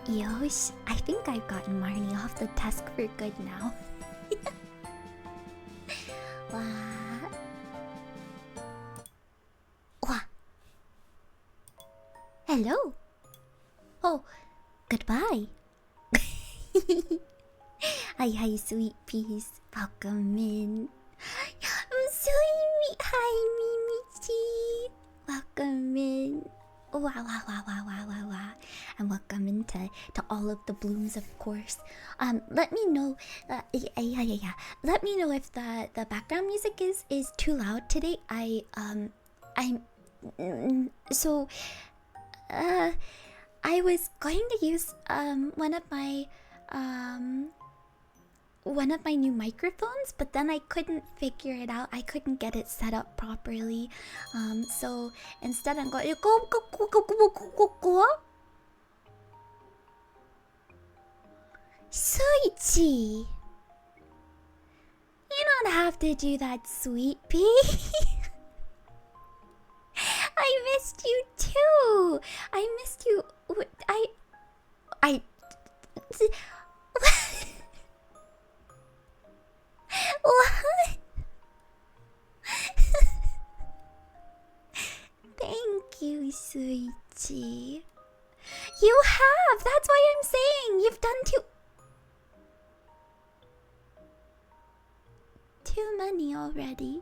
Yosh, I think I've gotten Marnie off the desk for good now. Wah. Wah. Hello. Oh, goodbye. Hi, sweet peas. Welcome in. I'm sweet. Hi, Mimichi. Welcome in. Wow. And welcome into all of the blooms, of course. Let me know. Yeah. Let me know if the background music is too loud today. So I was going to use one of my new microphones, but then I couldn't figure it out. I couldn't get it set up properly. So instead I'm going go. Suichi, you don't have to do that, sweet pea. I missed you too. I missed you. I. What? Thank you, sweetie. You have. That's why I'm saying you've done too many already.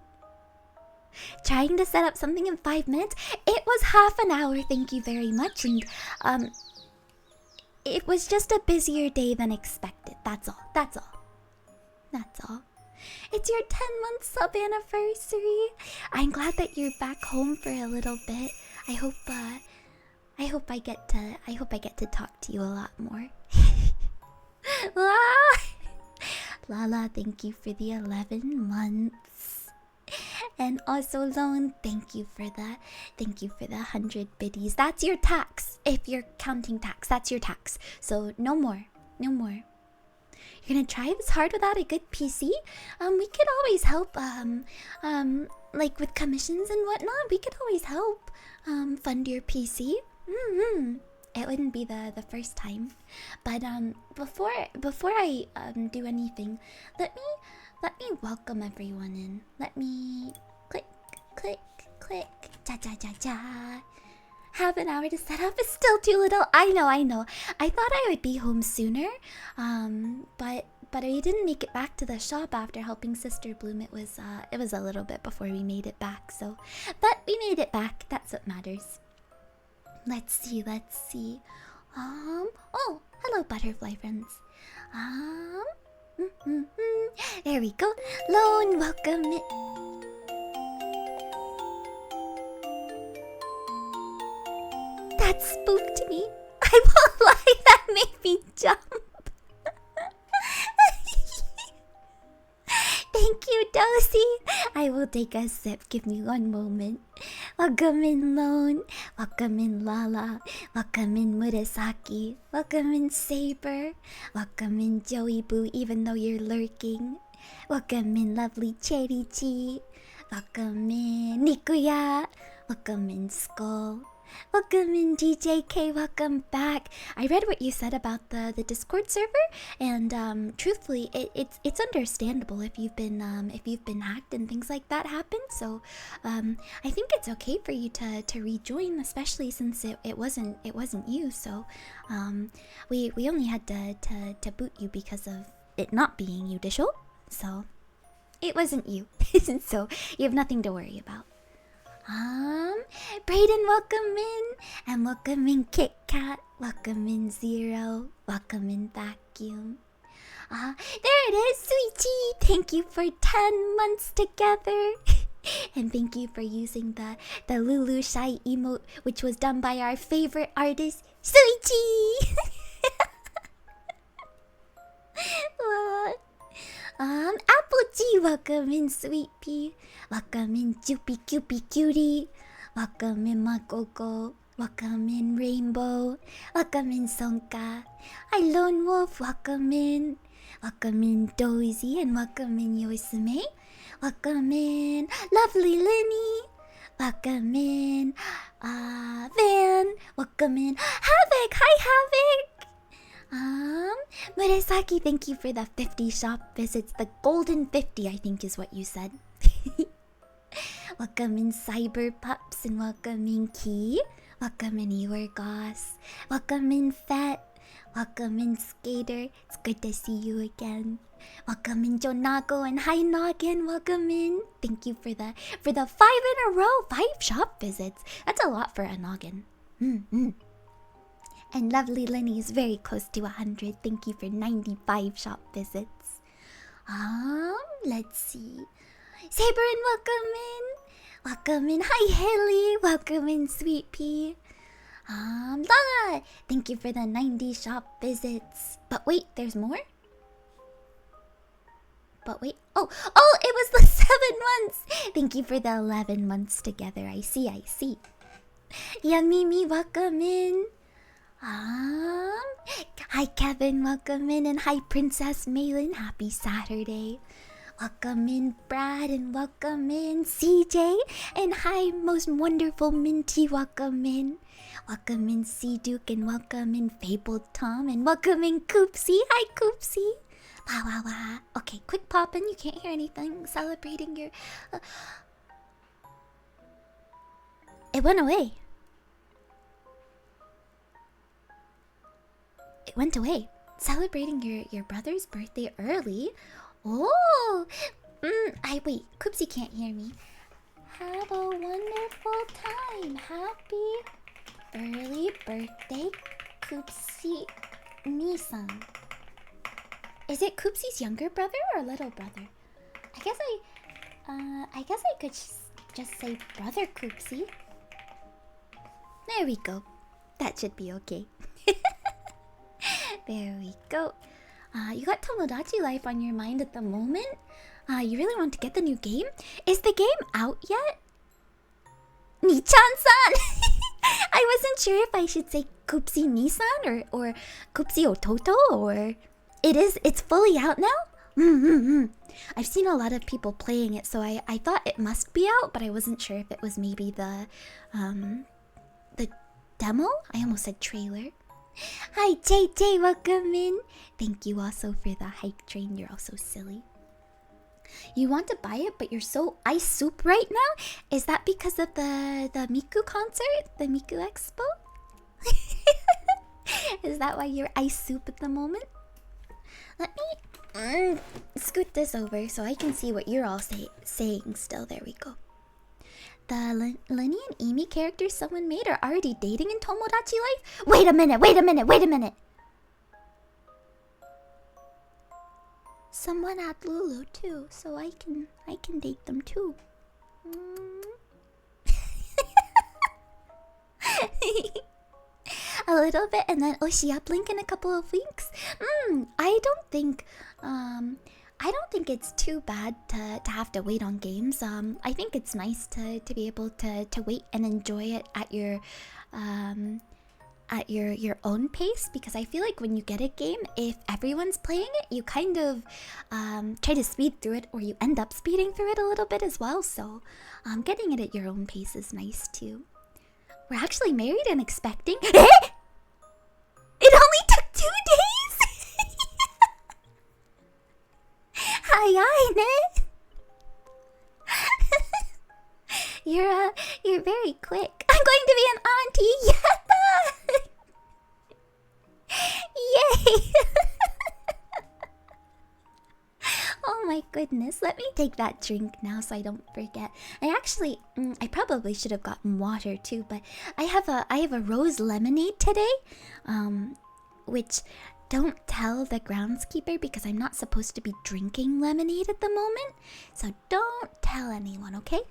Trying to set up something in 5 minutes. It was half an hour. Thank you very much. And it was just a busier day than expected. That's all. It's your 10-month sub anniversary. I'm glad that you're back home for a little bit. I hope I get to talk to you a lot more. Lala, thank you for the 11 months. And also Lone, thank you for the 100 biddies. That's your tax. If you're counting tax, that's your tax. So no more. You're gonna try this hard without a good PC? We could always help, like with commissions and whatnot. We could always help, fund your PC. It wouldn't be the first time. But, before I, do anything, let me welcome everyone in. Let me click. Cha. Half an hour to set up is still too little. I know. I thought I would be home sooner. But I didn't make it back to the shop after helping Sister Bloom. It was a little bit before we made it back. So, but we made it back. That's what matters. Let's see. Oh, hello, butterfly friends. There we go. Lone, welcome. That spooked me. I won't lie, that made me jump. Thank you, Dosie. I will take a sip. Give me one moment. Welcome in, Lone. Welcome in, Lala. Welcome in, Murasaki. Welcome in, Saber. Welcome in, Joey Boo, even though you're lurking. Welcome in, lovely Cherichi. Welcome in, Nikuya. Welcome in, Skull. Welcome in, DJK. Welcome back. I read what you said about the Discord server, and truthfully, it's understandable if you've been hacked and things like that happen. So, I think it's okay for you to rejoin, especially since it wasn't you. So, we only had to boot you because of it not being you, Disho. So, it wasn't you. So you have nothing to worry about. Brayden, welcome in. And welcome in, Kit Kat. Welcome in, Zero. Welcome in, Vacuum. There it is, Sweetie. Thank you for 10 months together. And thank you for using the Lulu Shy emote, which was done by our favorite artist, Sweetie. Applechi, welcome in, Sweet Pea. Welcome in, Joopy Cupie Cutie. Welcome in, Makoko. Welcome in, Rainbow. Welcome in, Sonka. Hi, Lone Wolf. Welcome in. Welcome in, Dozy. And welcome in, Yosume. Welcome in, lovely Lenny. Welcome in, Van. Welcome in, Havoc. Hi, Havoc. Murasaki, thank you for the 50 shop visits. The golden 50, I think is what you said. Welcome in Cyber Pups and welcome in Key. Welcome in Iwergos. Welcome in Fat. Welcome in Skater. It's good to see you again. Welcome in Jonago and Hi Noggin. Welcome in. Thank you for the 5 in a row. 5 shop visits. That's a lot for a noggin. And lovely Lenny is very close to 100. Thank you for 95 shop visits. Let's see. Saber and welcome in. Welcome in. Hi Haley. Welcome in Sweet Pea. Lala. Thank you for the 90 shop visits. But wait, there's more? But wait. Oh, it was the 7 months. Thank you for the 11 months together. I see. Yeah, Mimi, welcome in. Hi Kevin, welcome in, and hi Princess Malin, happy Saturday. Welcome in Brad and welcome in CJ, and hi most wonderful Minty, welcome in. Welcome in C Duke and welcome in Fabled Tom and welcome in Coopsy. Hi Coopsy. Wah. Okay, quick pop in, you can't hear anything. Celebrating your It went away. It went away. Celebrating your brother's birthday early. Oh, wait. Coopsy can't hear me. Have a wonderful time. Happy early birthday, Coopsy Nissan. Is it Coopsy's younger brother or little brother? I guess I could just say brother Coopsy. There we go. That should be okay. There we go. You got Tomodachi Life on your mind at the moment? You really want to get the new game? Is the game out yet? Nichan-san! I wasn't sure if I should say Coopsy Nissan or Coopsy Ototo or... It's fully out now? I've seen a lot of people playing it, so I thought it must be out, but I wasn't sure if it was maybe the demo? I almost said trailer. Hi JJ, welcome in. Thank you also for the hype train. You're also silly. You want to buy it, but you're so ice soup right now? Is that because of the Miku concert? The Miku Expo? Is that why you're ice soup at the moment? Let me scoot this over so I can see what you're all saying still. There we go. The Lenny and Amy characters someone made are already dating in Tomodachi Life? Wait a minute. Someone at Lulu too, so I can date them too. A little bit and then Oshi uplink in a couple of weeks. I don't think it's too bad to have to wait on games. I think it's nice to be able to wait and enjoy it at your own pace, because I feel like when you get a game, if everyone's playing it, you kind of try to speed through it, or you end up speeding through it a little bit as well. So getting it at your own pace is nice too. We're actually married and expecting. It only took 2 days. Hi, You're very quick. I'm going to be an auntie. Yay! Oh my goodness. Let me take that drink now so I don't forget. I probably should have gotten water too, but I have a rose lemonade today. Which don't tell the groundskeeper, because I'm not supposed to be drinking lemonade at the moment. So don't tell anyone, okay?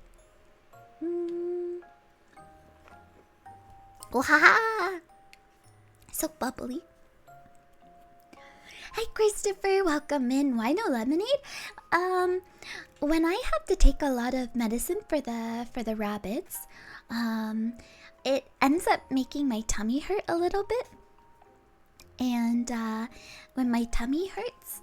Wahaha! So bubbly. Hi Christopher, welcome in. Why no lemonade? When I have to take a lot of medicine for the rabbits, it ends up making my tummy hurt a little bit. And when my tummy hurts,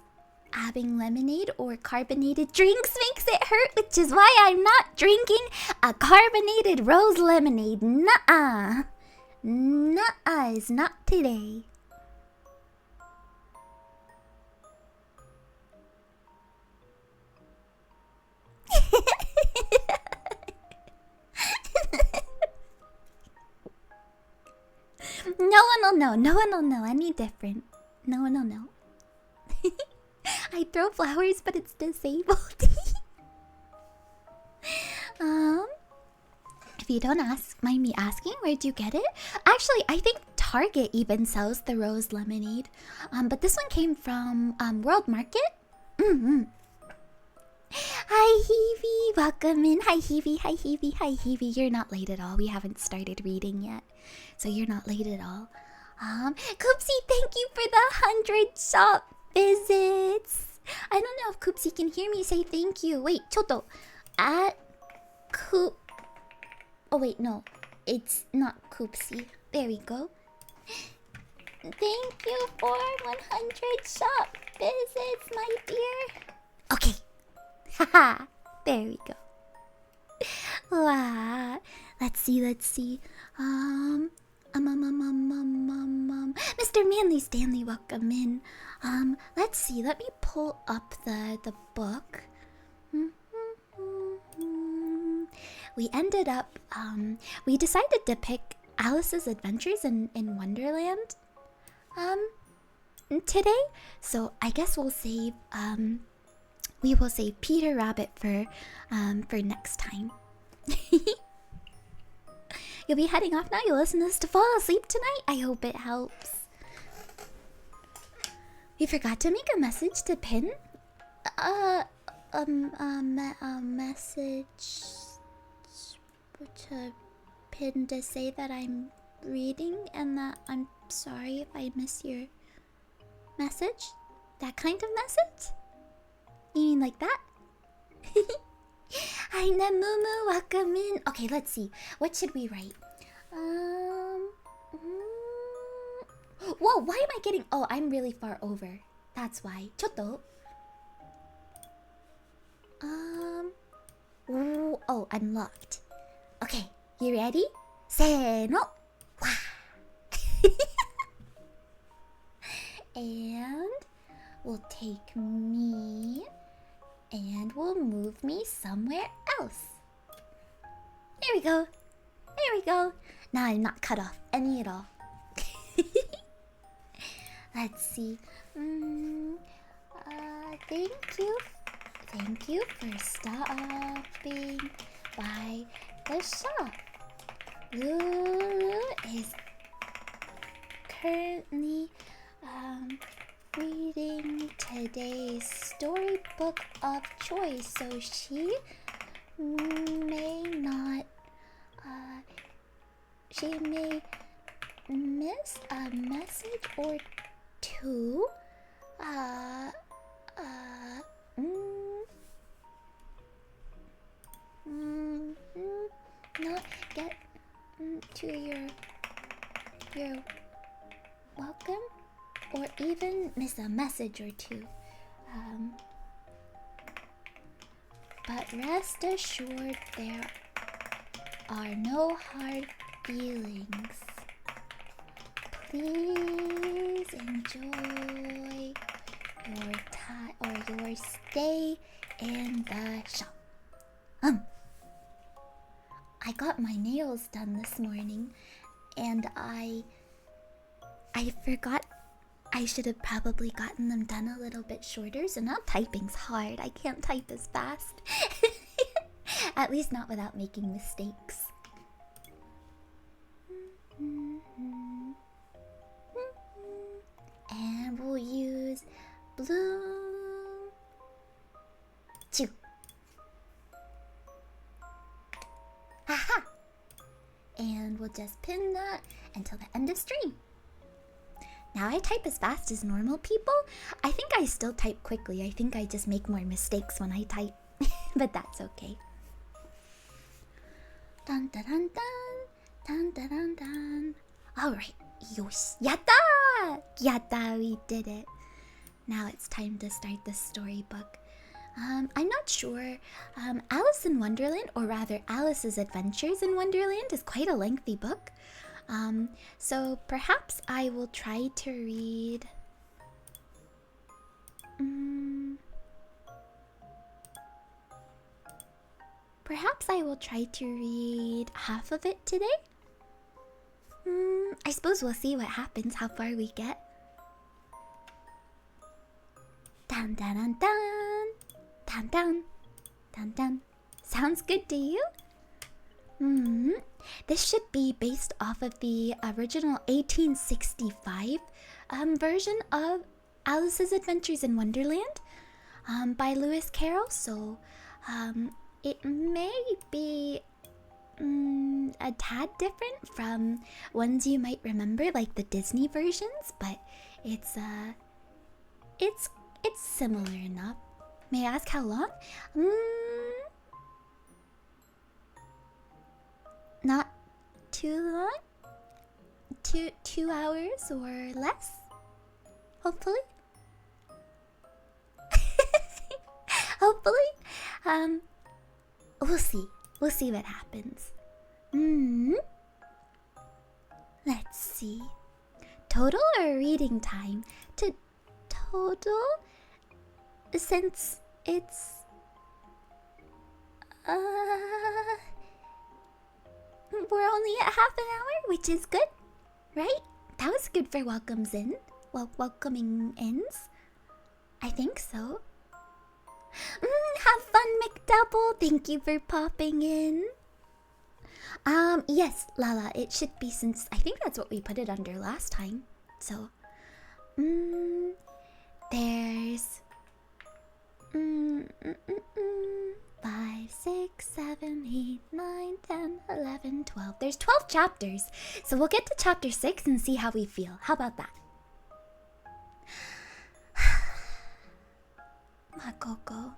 having lemonade or carbonated drinks makes it hurt, which is why I'm not drinking a carbonated rose lemonade. Nuh-uh. Nuh-uh is not today. No one will know. No one will know any different. No one will know. I throw flowers, but it's disabled. um, if you don't mind me asking, where'd you get it? Actually, I think Target even sells the rose lemonade. But this one came from World Market. Hi Heavy, welcome in. Hi Heavy, hi Heavy, hi Heavy. You're not late at all. We haven't started reading yet, so you're not late at all. Koopsie, thank you for the 100 shop visits. I don't know if Koopsie can hear me say thank you. Wait, Choto. At Coop. Oh wait, no, it's not Koopsie. There we go. Thank you for 100 shop visits, my dear. Okay. Haha. There we go. Wow. Let's see. Mr. Manly Stanley, welcome in. Let's see. Let me pull up the book. We ended up we decided to pick Alice's Adventures in Wonderland today. So I guess we'll save we will save Peter Rabbit for next time. You'll be heading off now. You'll listen to this to fall asleep tonight. I hope it helps. We forgot to make a message to pin. Message to pin to say that I'm reading and that I'm sorry if I miss your message. That kind of message? You mean like that? Hi Namumu, welcome in. Okay, let's see. What should we write? Whoa, why am I getting... Oh, I'm really far over. That's why. Choto. Ooh, oh, unlocked. Okay, you ready? Se no. And we'll take me and we'll move me somewhere else. There we go. There we go. Now I'm not cut off any at all. Let's see. Thank you for stopping by the shop. Lulu is currently reading today's storybook of choice, so she may not she may miss a message or two. Not get to your welcome, or even miss a message or two. But rest assured there are no hard feelings. Please enjoy your time or your stay in the shop. I got my nails done this morning, and I forgot I should have probably gotten them done a little bit shorter, so now typing's hard. I can't type as fast. At least not without making mistakes. And we'll use blue. Chew. Haha! And we'll just pin that until the end of stream. Now I type as fast as normal people. I think I still type quickly. I think I just make more mistakes when I type. But that's okay. Dun dun dun dun. Dun dun dun dun. Alright. Yosh. Yatta! Yatta, we did it. Now it's time to start the storybook. I'm not sure. Alice in Wonderland, or rather Alice's Adventures in Wonderland, is quite a lengthy book. So perhaps I will try to read... Perhaps I will try to read half of it today. I suppose we'll see what happens, how far we get. Dun dun dun dun. Dun dun. Dun dun. Sounds good to you? This should be based off of the original 1865 version of Alice's Adventures in Wonderland by Lewis Carroll. So it may be a tad different from ones you might remember, like the Disney versions, but it's similar enough. May I ask how long? Not too long. 2 hours or less, hopefully. Hopefully. We'll see. We'll see what happens. Let's see. Total or reading time? To total, since it's we're only at half an hour, which is good, right? That was good for welcomes in. Welcoming ins. I think so. Have fun, McDouble. Thank you for popping in. Yes, Lala, it should be, since I think that's what we put it under last time. So, there's 5, 6, 7, 8, 9, 10, 11, 12. There's 12 chapters. So we'll get to chapter 6 and see how we feel. How about that? Makoko.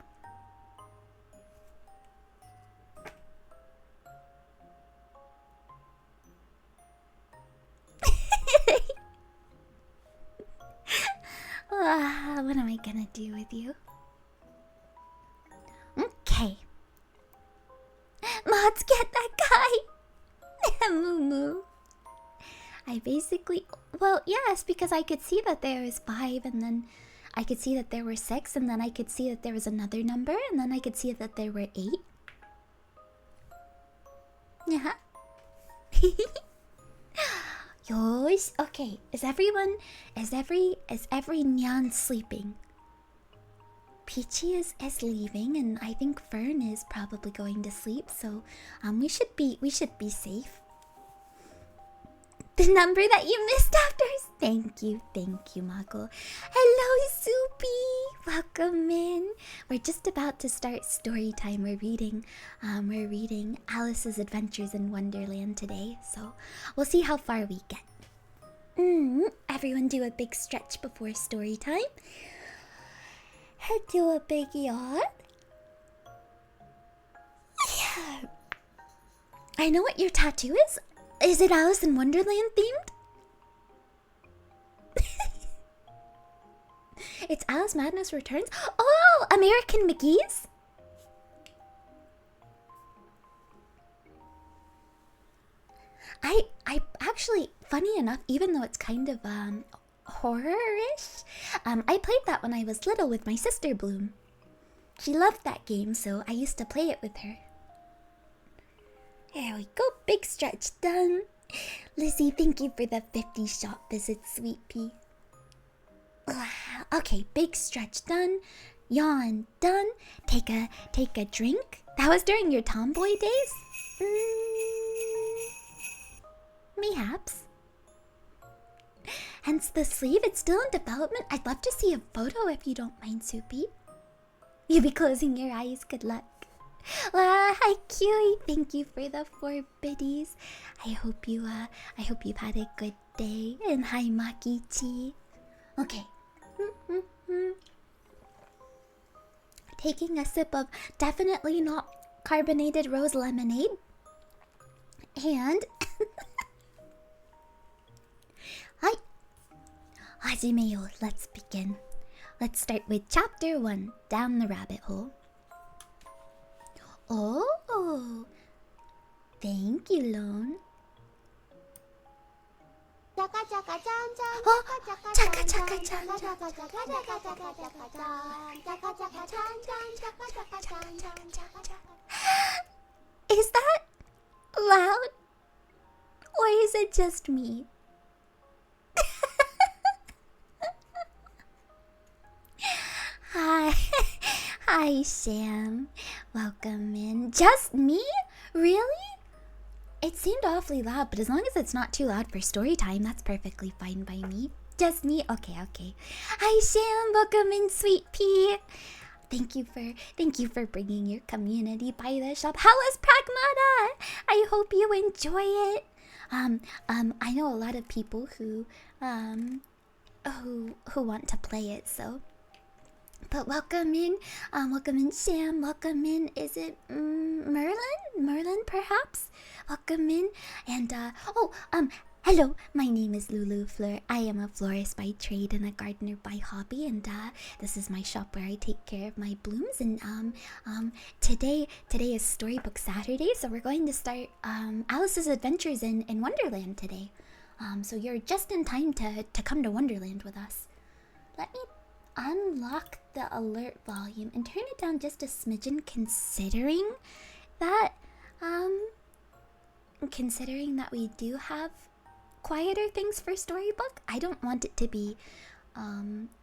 What am I gonna do with you? Okay. Mods, get that guy! Moo moo. I basically... Well, yes, because I could see that there was 5, and then I could see that there were 6, and then I could see that there was another number, and then I could see that there were 8. Yeah. Yosh. Okay, is every nyan sleeping? Peachy is leaving, and I think Fern is probably going to sleep, so we should be safe. The number that you missed after. Thank you, Mako. Hello, Soupy. Welcome in. We're just about to start story time. We're reading Alice's Adventures in Wonderland today, so we'll see how far we get. Everyone do a big stretch before story time. Do a big yawn. Yeah. I know what your tattoo is. Is it Alice in Wonderland themed? It's Alice Madness Returns. Oh, American McGee's? I actually, funny enough, even though it's kind of horror-ish, I played that when I was little with my sister Bloom. She loved that game, so I used to play it with her. There we go, big stretch done. Lizzie, thank you for the 50 shop visit, sweet pea. Okay, big stretch done. Yawn done. Take a drink. That was during your tomboy days? Mayhaps. Hence the sleeve, it's still in development. I'd love to see a photo if you don't mind, Soupy. You'll be closing your eyes, good luck. Hi Kiwi, thank you for the 4 biddies. I hope you've had a good day. And hi Makichi. Okay. Taking a sip of definitely not carbonated rose lemonade. And hi. Hajimeyo, let's begin. Let's start with chapter 1, Down the Rabbit Hole. Oh, thank you, Lone. Oh, chaka chaka chan chan. Is that loud? Or is it just me? Hi. Hi, Sam. Welcome in. Just me? Really? It seemed awfully loud, but as long as it's not too loud for story time, that's perfectly fine by me. Just me? Okay, okay. Hi, Sam. Welcome in, Sweet Pea. Thank you for bringing your community by the shop. How was Pragmata? I hope you enjoy it. I know a lot of people who want to play it, so. But welcome in, Sam. Welcome in. Is it Merlin, perhaps? Welcome in, and hello. My name is Lulu Fleur. I am a florist by trade and a gardener by hobby, and this is my shop where I take care of my blooms. And today is Storybook Saturday, so we're going to start Alice's adventures in Wonderland today. So you're just in time to come to Wonderland with us. Let me unlock the alert volume and turn it down just a smidgen, considering that we do have quieter things for Storybook. I don't want it to be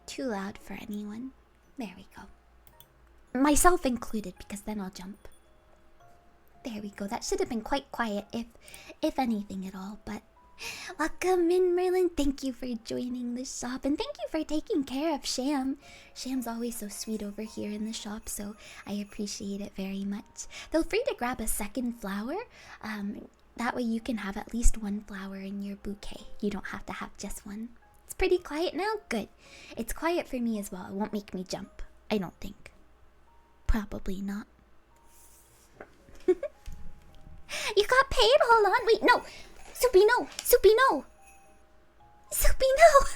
too loud for anyone. There we go. Myself included, because then I'll jump. There we go. That should have been quite quiet, if anything at all, but welcome in, Merlin. Thank you for joining the shop, and thank you for taking care of Sham. Sham's always so sweet over here in the shop, so I appreciate it very much. Feel free to grab a second flower. That way you can have at least one flower in your bouquet. You don't have to have just one. It's pretty quiet now? Good. It's quiet for me as well. It won't make me jump. I don't think. Probably not. You got paid? Hold on. Wait, no. Soupy, no! Soupy, no! Soupy, no!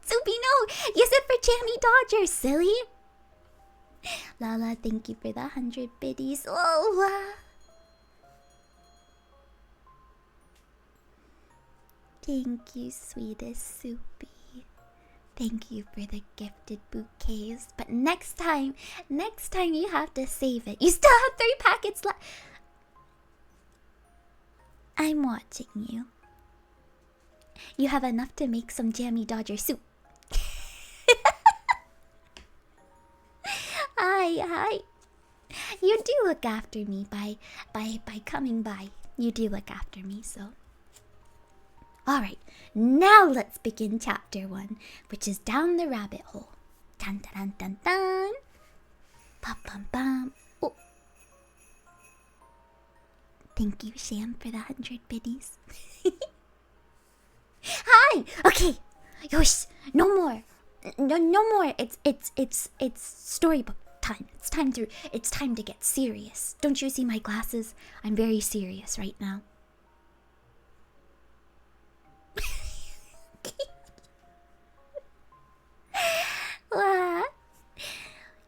Soupy, no! Use it for Jammy Dodger, silly! Lala, thank you for the 100 biddies. Oh, thank you, sweetest Soupy. Thank you for the gifted bouquets. But next time you have to save it. You still have 3 packets left. I'm watching you. You have enough to make some Jammy Dodger soup. Hi. You do look after me by coming by. You do look after me, so. Alright, now let's begin chapter 1, which is Down the Rabbit Hole. Dun dun dun dun dun. Pum pum pum. Oh. Thank you, Sam, for the 100 biddies. Hi! Okay! Yosh! No more! No more! It's storybook time. It's time to get serious. Don't you see my glasses? I'm very serious right now.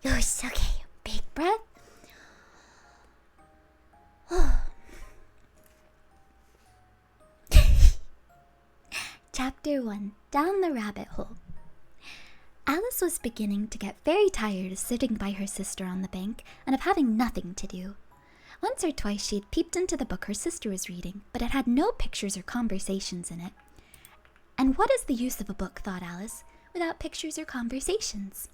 Yosh, okay. Big breath. Chapter 1, Down the Rabbit Hole. Alice was beginning to get very tired of sitting by her sister on the bank and of having nothing to do. Once or twice she had peeped into the book her sister was reading, but it had no pictures or conversations in it. And what is the use of a book, thought Alice, without pictures or conversations?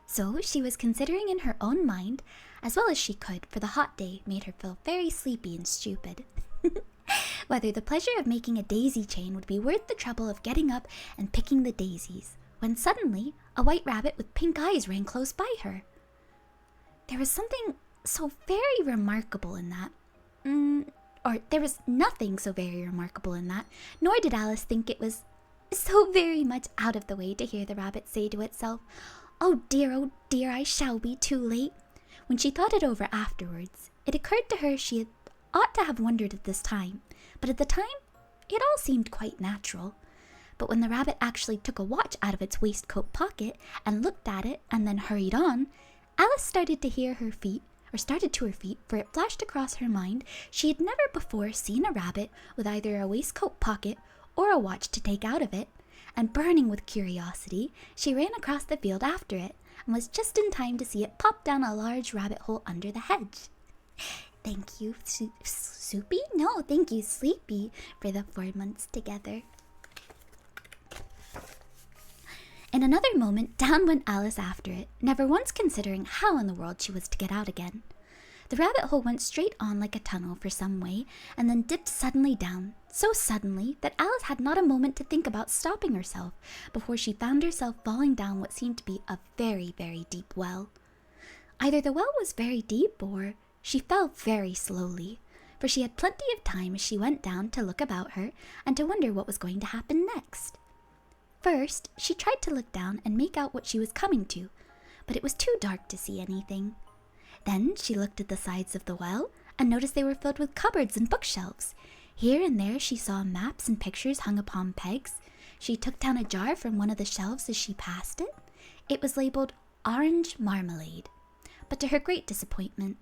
So she was considering in her own mind, as well as she could, for the hot day made her feel very sleepy and stupid. Whether the pleasure of making a daisy chain would be worth the trouble of getting up and picking the daisies, when suddenly a white rabbit with pink eyes ran close by her. There was something so very remarkable in that. Or there was nothing so very remarkable in that, nor did Alice think it was so very much out of the way to hear the rabbit say to itself, oh dear, I shall be too late." When she thought it over afterwards, it occurred to her she had ought to have wondered at this time, but at the time, it all seemed quite natural. But when the rabbit actually took a watch out of its waistcoat pocket and looked at it and then hurried on, Alice started to her feet, for it flashed across her mind she had never before seen a rabbit with either a waistcoat pocket or a watch to take out of it, and burning with curiosity, she ran across the field after it, and was just in time to see it pop down a large rabbit hole under the hedge. Thank you, Soupy? No, thank you, Sleepy, for the 4 months together. In another moment, down went Alice after it, never once considering how in the world she was to get out again. The rabbit hole went straight on like a tunnel for some way, and then dipped suddenly down, so suddenly that Alice had not a moment to think about stopping herself before she found herself falling down what seemed to be a very, very deep well. Either the well was very deep, or she fell very slowly, for she had plenty of time as she went down to look about her and to wonder what was going to happen next. First, she tried to look down and make out what she was coming to, but it was too dark to see anything. Then she looked at the sides of the well and noticed they were filled with cupboards and bookshelves. Here and there she saw maps and pictures hung upon pegs. She took down a jar from one of the shelves as she passed it. It was labeled Orange Marmalade, but to her great disappointment,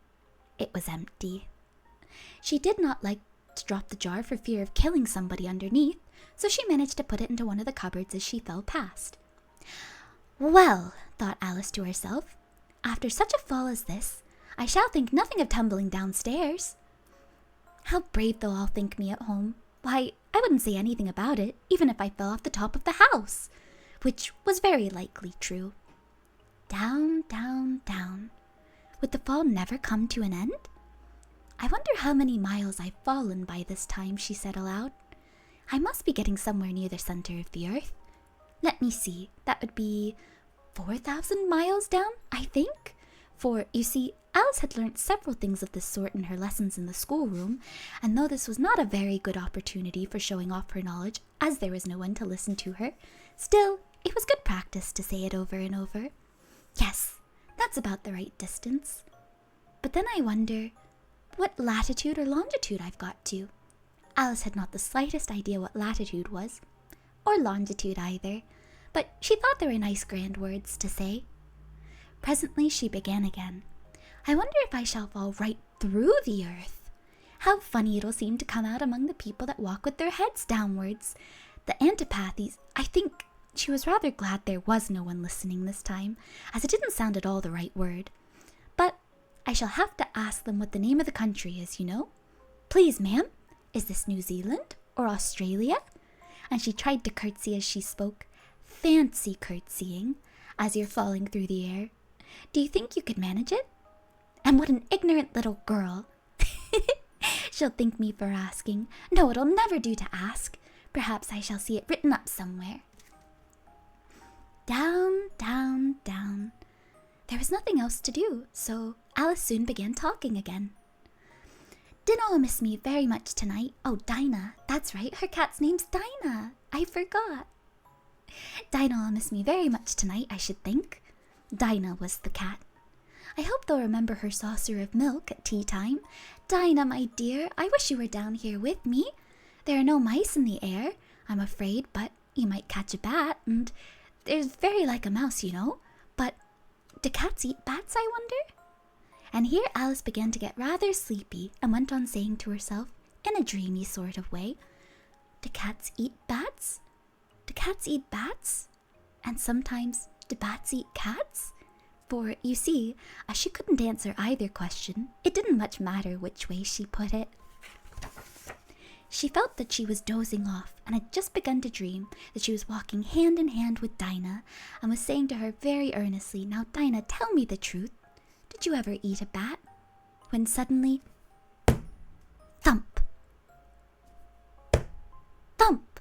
it was empty. She did not like to drop the jar for fear of killing somebody underneath, so she managed to put it into one of the cupboards as she fell past. Well, thought Alice to herself, after such a fall as this, I shall think nothing of tumbling downstairs. How brave they'll all think me at home. Why, I wouldn't say anything about it, even if I fell off the top of the house, which was very likely true. Down, down, down. Would the fall never come to an end? I wonder how many miles I've fallen by this time, she said aloud. I must be getting somewhere near the center of the earth. Let me see, that would be 4,000 miles down, I think? For, you see, Alice had learnt several things of this sort in her lessons in the schoolroom, and though this was not a very good opportunity for showing off her knowledge, as there was no one to listen to her, still, it was good practice to say it over and over. Yes, that's about the right distance. But then I wonder what latitude or longitude I've got to. Alice had not the slightest idea what latitude was, or longitude either, but she thought they were nice grand words to say. Presently she began again. I wonder if I shall fall right through the earth. How funny it'll seem to come out among the people that walk with their heads downwards. The antipathies, I think she was rather glad there was no one listening this time, as it didn't sound at all the right word. But I shall have to ask them what the name of the country is, you know. Please, ma'am, is this New Zealand or Australia? And she tried to curtsy as she spoke. Fancy curtsying, as you're falling through the air. Do you think you could manage it? And what an ignorant little girl. She'll thank me for asking. No, it'll never do to ask. Perhaps I shall see it written up somewhere. Down, down, down. There was nothing else to do, so Alice soon began talking again. Dinah'll miss me very much tonight. Oh, Dinah. That's right, her cat's name's Dinah. I forgot. Dinah'll miss me very much tonight, I should think. Dinah was the cat. I hope they'll remember her saucer of milk at tea time. Dinah, my dear, I wish you were down here with me. There are no mice in the air, I'm afraid, but you might catch a bat, and there's very like a mouse, you know. But do cats eat bats, I wonder? And here Alice began to get rather sleepy and went on saying to herself, in a dreamy sort of way, do cats eat bats? Do cats eat bats? And sometimes, do bats eat cats? For, you see, as she couldn't answer either question, it didn't much matter which way she put it. She felt that she was dozing off and had just begun to dream that she was walking hand in hand with Dinah and was saying to her very earnestly, "Now, Dinah, tell me the truth. Did you ever eat a bat?" When suddenly, thump! Thump!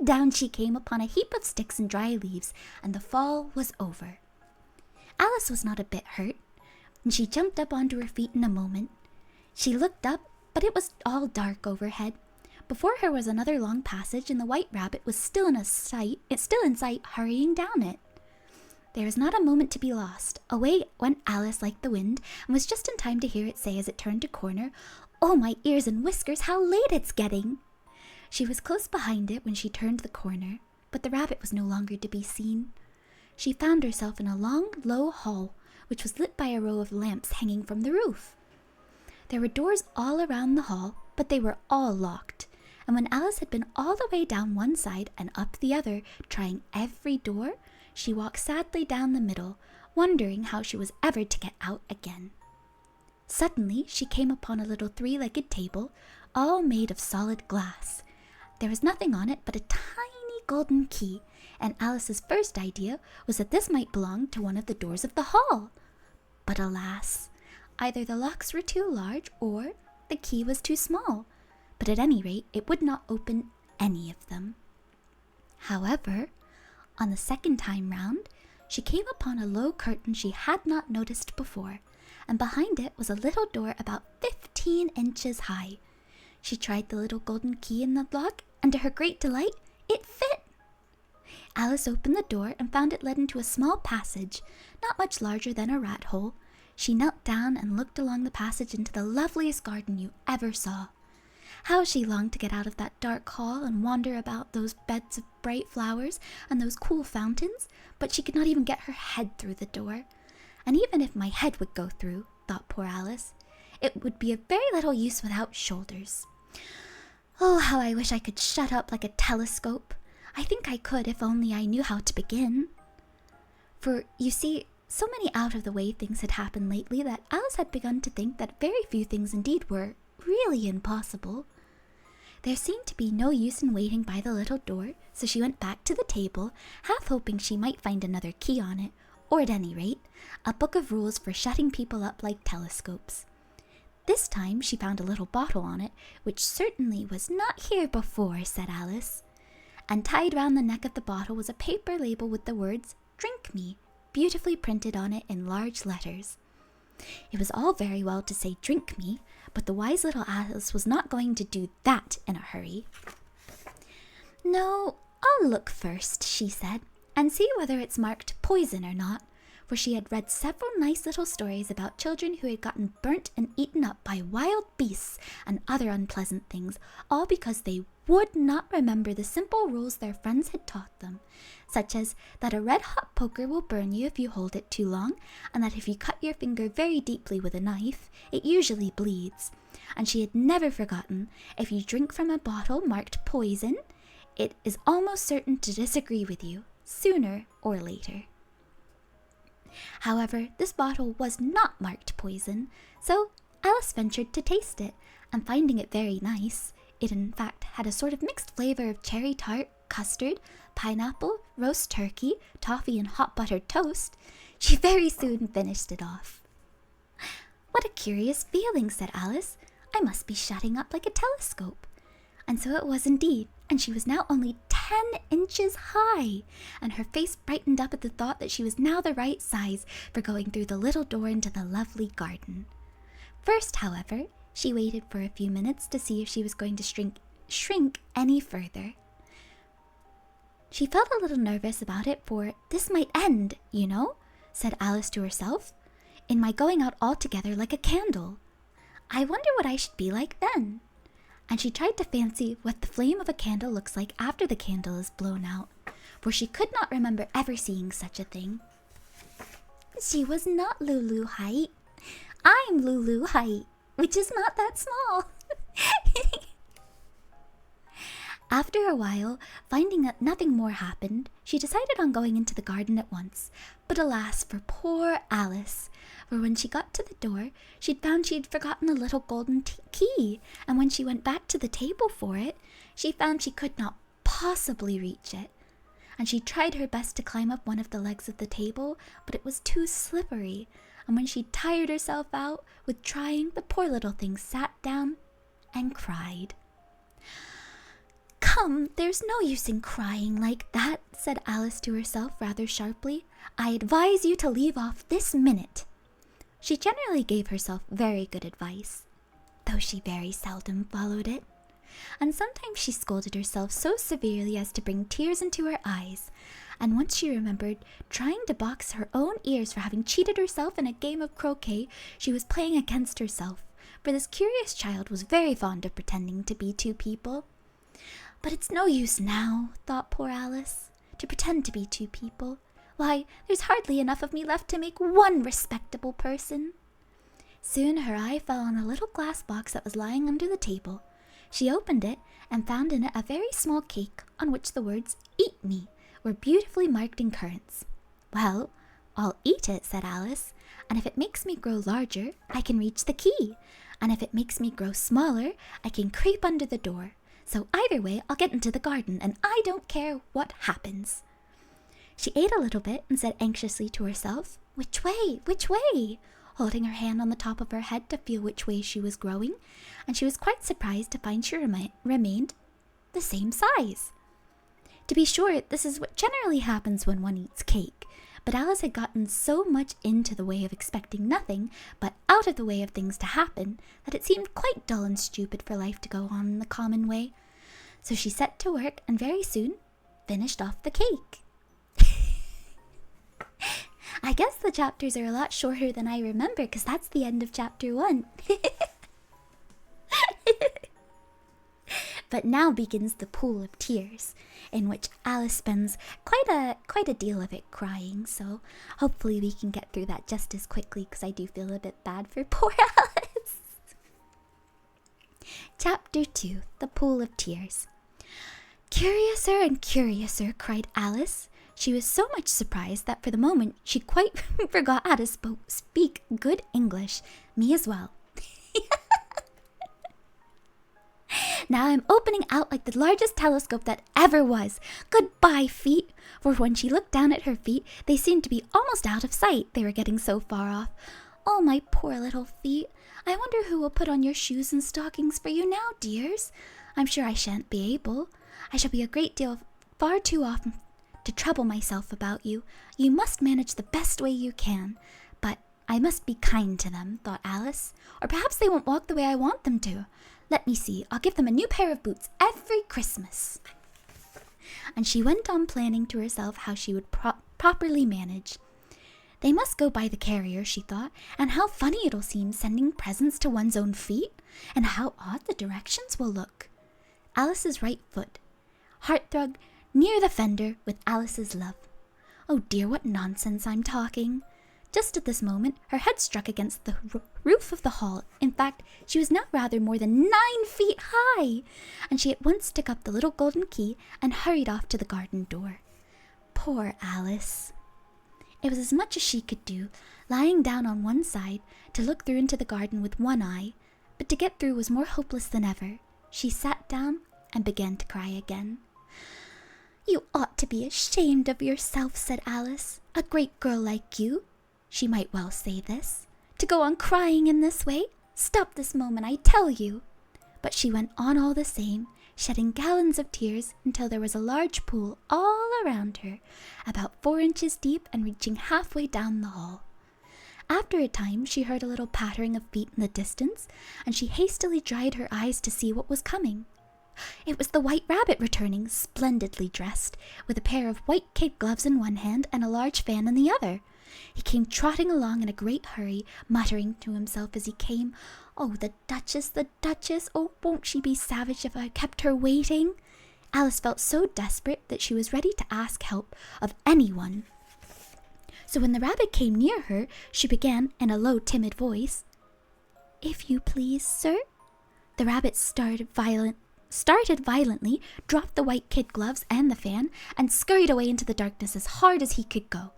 Down she came upon a heap of sticks and dry leaves, and the fall was over. Alice was not a bit hurt, and she jumped up onto her feet in a moment. She looked up, but it was all dark overhead. Before her was another long passage, and the white rabbit was still in sight, hurrying down it. There was not a moment to be lost. Away went Alice like the wind, and was just in time to hear it say as it turned a corner, "Oh, my ears and whiskers, how late it's getting!" She was close behind it when she turned the corner, but the rabbit was no longer to be seen. She found herself in a long, low hall, which was lit by a row of lamps hanging from the roof. There were doors all around the hall, but they were all locked, and when Alice had been all the way down one side and up the other, trying every door, she walked sadly down the middle, wondering how she was ever to get out again. Suddenly, she came upon a little three-legged table, all made of solid glass. There was nothing on it but a tiny golden key, and Alice's first idea was that this might belong to one of the doors of the hall. But alas, either the locks were too large or the key was too small, but at any rate it would not open any of them. However, on the second time round, she came upon a low curtain she had not noticed before, and behind it was a little door about 15 inches high. She tried the little golden key in the lock, and to her great delight, it fit. Alice opened the door and found it led into a small passage, not much larger than a rat hole. She knelt down and looked along the passage into the loveliest garden you ever saw. How she longed to get out of that dark hall and wander about those beds of bright flowers and those cool fountains, but she could not even get her head through the door. And even if my head would go through, thought poor Alice, it would be of very little use without shoulders. Oh, how I wish I could shut up like a telescope. I think I could if only I knew how to begin. For, you see, so many out-of-the-way things had happened lately that Alice had begun to think that very few things indeed were really impossible. There seemed to be no use in waiting by the little door, so she went back to the table, half hoping she might find another key on it, or at any rate, a book of rules for shutting people up like telescopes. This time she found a little bottle on it, which certainly was not here before, said Alice. And tied round the neck of the bottle was a paper label with the words, "Drink me," beautifully printed on it in large letters. It was all very well to say "drink me," but the wise little Alice was not going to do that in a hurry. "No, I'll look first," she said, "and see whether it's marked poison or not," for she had read several nice little stories about children who had gotten burnt and eaten up by wild beasts and other unpleasant things, all because they would not remember the simple rules their friends had taught them, such as that a red-hot poker will burn you if you hold it too long, and that if you cut your finger very deeply with a knife, it usually bleeds. And she had never forgotten, if you drink from a bottle marked poison, it is almost certain to disagree with you, sooner or later. However, this bottle was not marked poison, so Alice ventured to taste it, and finding it very nice, it in fact had a sort of mixed flavor of cherry tart, custard, pineapple, roast turkey, toffee, and hot buttered toast, she very soon finished it off. "What a curious feeling," said Alice. "I must be shutting up like a telescope." And so it was indeed, and she was now only 10 inches high, and her face brightened up at the thought that she was now the right size for going through the little door into the lovely garden. First, however, she waited for a few minutes to see if she was going to shrink any further. She felt a little nervous about it, for this might end, you know, said Alice to herself, in my going out altogether like a candle. I wonder what I should be like then. And she tried to fancy what the flame of a candle looks like after the candle is blown out, for she could not remember ever seeing such a thing. She was not Lulu height. I'm Lulu height, which is not that small. After a while, finding that nothing more happened, she decided on going into the garden at once. But alas for poor Alice! For when she got to the door, she'd found she'd forgotten the little golden key, and when she went back to the table for it, she found she could not possibly reach it. And she tried her best to climb up one of the legs of the table, but it was too slippery, and when she tired herself out with trying, the poor little thing sat down and cried. "Come, there's no use in crying like that," said Alice to herself rather sharply. "I advise you to leave off this minute." She generally gave herself very good advice, though she very seldom followed it. And sometimes she scolded herself so severely as to bring tears into her eyes, and once she remembered trying to box her own ears for having cheated herself in a game of croquet she was playing against herself, for this curious child was very fond of pretending to be two people. But it's no use now, thought poor Alice, to pretend to be two people. Why, there's hardly enough of me left to make one respectable person. Soon her eye fell on a little glass box that was lying under the table. She opened it and found in it a very small cake on which the words "Eat me" were beautifully marked in currants. "Well, I'll eat it," said Alice, And if it makes me grow larger, I can reach the key. And if it makes me grow smaller, I can creep under the door. So either way, I'll get into the garden, and I don't care what happens. She ate a little bit and said anxiously to herself, "Which way? Which way?" holding her hand on the top of her head to feel which way she was growing, and she was quite surprised to find she remained the same size. To be sure, this is what generally happens when one eats cake, but Alice had gotten so much into the way of expecting nothing but out of the way of things to happen that it seemed quite dull and stupid for life to go on in the common way. So she set to work and very soon finished off the cake. I guess the chapters are a lot shorter than I remember because that's the end of chapter 1. But now begins the pool of tears, in which Alice spends quite a deal of it crying, so hopefully we can get through that just as quickly because I do feel a bit bad for poor Alice. Chapter 2, The Pool of Tears. "Curiouser and curiouser," cried Alice. She was so much surprised that for the moment she quite forgot how to speak good English. Me as well. "Now I'm opening out like the largest telescope that ever was. Goodbye, feet." For when she looked down at her feet, they seemed to be almost out of sight. They were getting so far off. "Oh, my poor little feet. I wonder who will put on your shoes and stockings for you now, dears. I'm sure I shan't be able. I shall be a great deal far too often to trouble myself about you. You must manage the best way you can. But I must be kind to them," thought Alice, "or perhaps they won't walk the way I want them to. Let me see, I'll give them a new pair of boots every Christmas." And she went on planning to herself how she would properly manage. They must go by the carrier, she thought, and how funny it'll seem sending presents to one's own feet, and how odd the directions will look. Alice's right foot. Hearthrug near the fender with Alice's love. Oh dear, what nonsense I'm talking. Just at this moment, her head struck against the roof of the hall. In fact, she was now rather more than 9 feet high, and she at once took up the little golden key and hurried off to the garden door. Poor Alice. It was as much as she could do, lying down on one side to look through into the garden with one eye, but to get through was more hopeless than ever. She sat down and began to cry again. "You ought to be ashamed of yourself," said Alice. "A great girl like you," she might well say this, "to go on crying in this way. Stop this moment, I tell you." But she went on all the same, shedding gallons of tears until there was a large pool all around her, about 4 inches deep and reaching halfway down the hall. After a time, she heard a little pattering of feet in the distance, and she hastily dried her eyes to see what was coming. It was the White Rabbit returning, splendidly dressed, with a pair of white kid gloves in one hand and a large fan in the other. He came trotting along in a great hurry, muttering to himself as he came, "Oh, the Duchess, the Duchess! Oh, won't she be savage if I kept her waiting?" Alice felt so desperate that she was ready to ask help of anyone. So when the rabbit came near her, she began in a low, timid voice, "If you please, sir." The rabbit started violently, dropped the white kid gloves and the fan, and scurried away into the darkness as hard as he could go.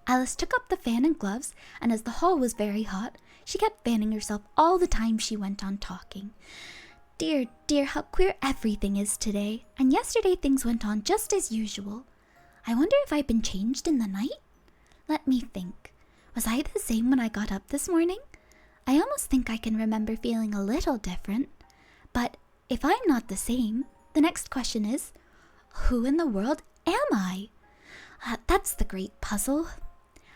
Alice took up the fan and gloves, and as the hall was very hot, she kept fanning herself all the time she went on talking. "Dear, dear, how queer everything is today, and yesterday things went on just as usual. I wonder if I've been changed in the night? Let me think. Was I the same when I got up this morning? I almost think I can remember feeling a little different. But if I'm not the same, the next question is, who in the world am I? That's the great puzzle."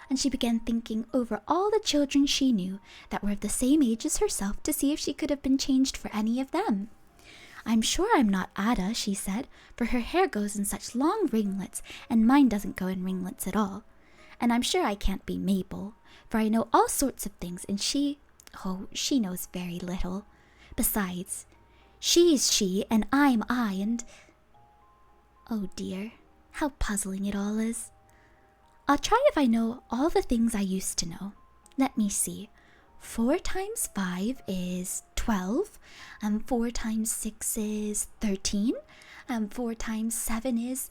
And she began thinking over all the children she knew that were of the same age as herself to see if she could have been changed for any of them. "I'm sure I'm not Ada," she said, "for her hair goes in such long ringlets, and mine doesn't go in ringlets at all. And I'm sure I can't be Mabel, for I know all sorts of things, and she knows very little. Besides, she's she, and I'm I, and... Oh dear, how puzzling it all is. I'll try if I know all the things I used to know. Let me see. 4 times 5 is 12, and 4 times 6 is 13, and 4 times 7 is...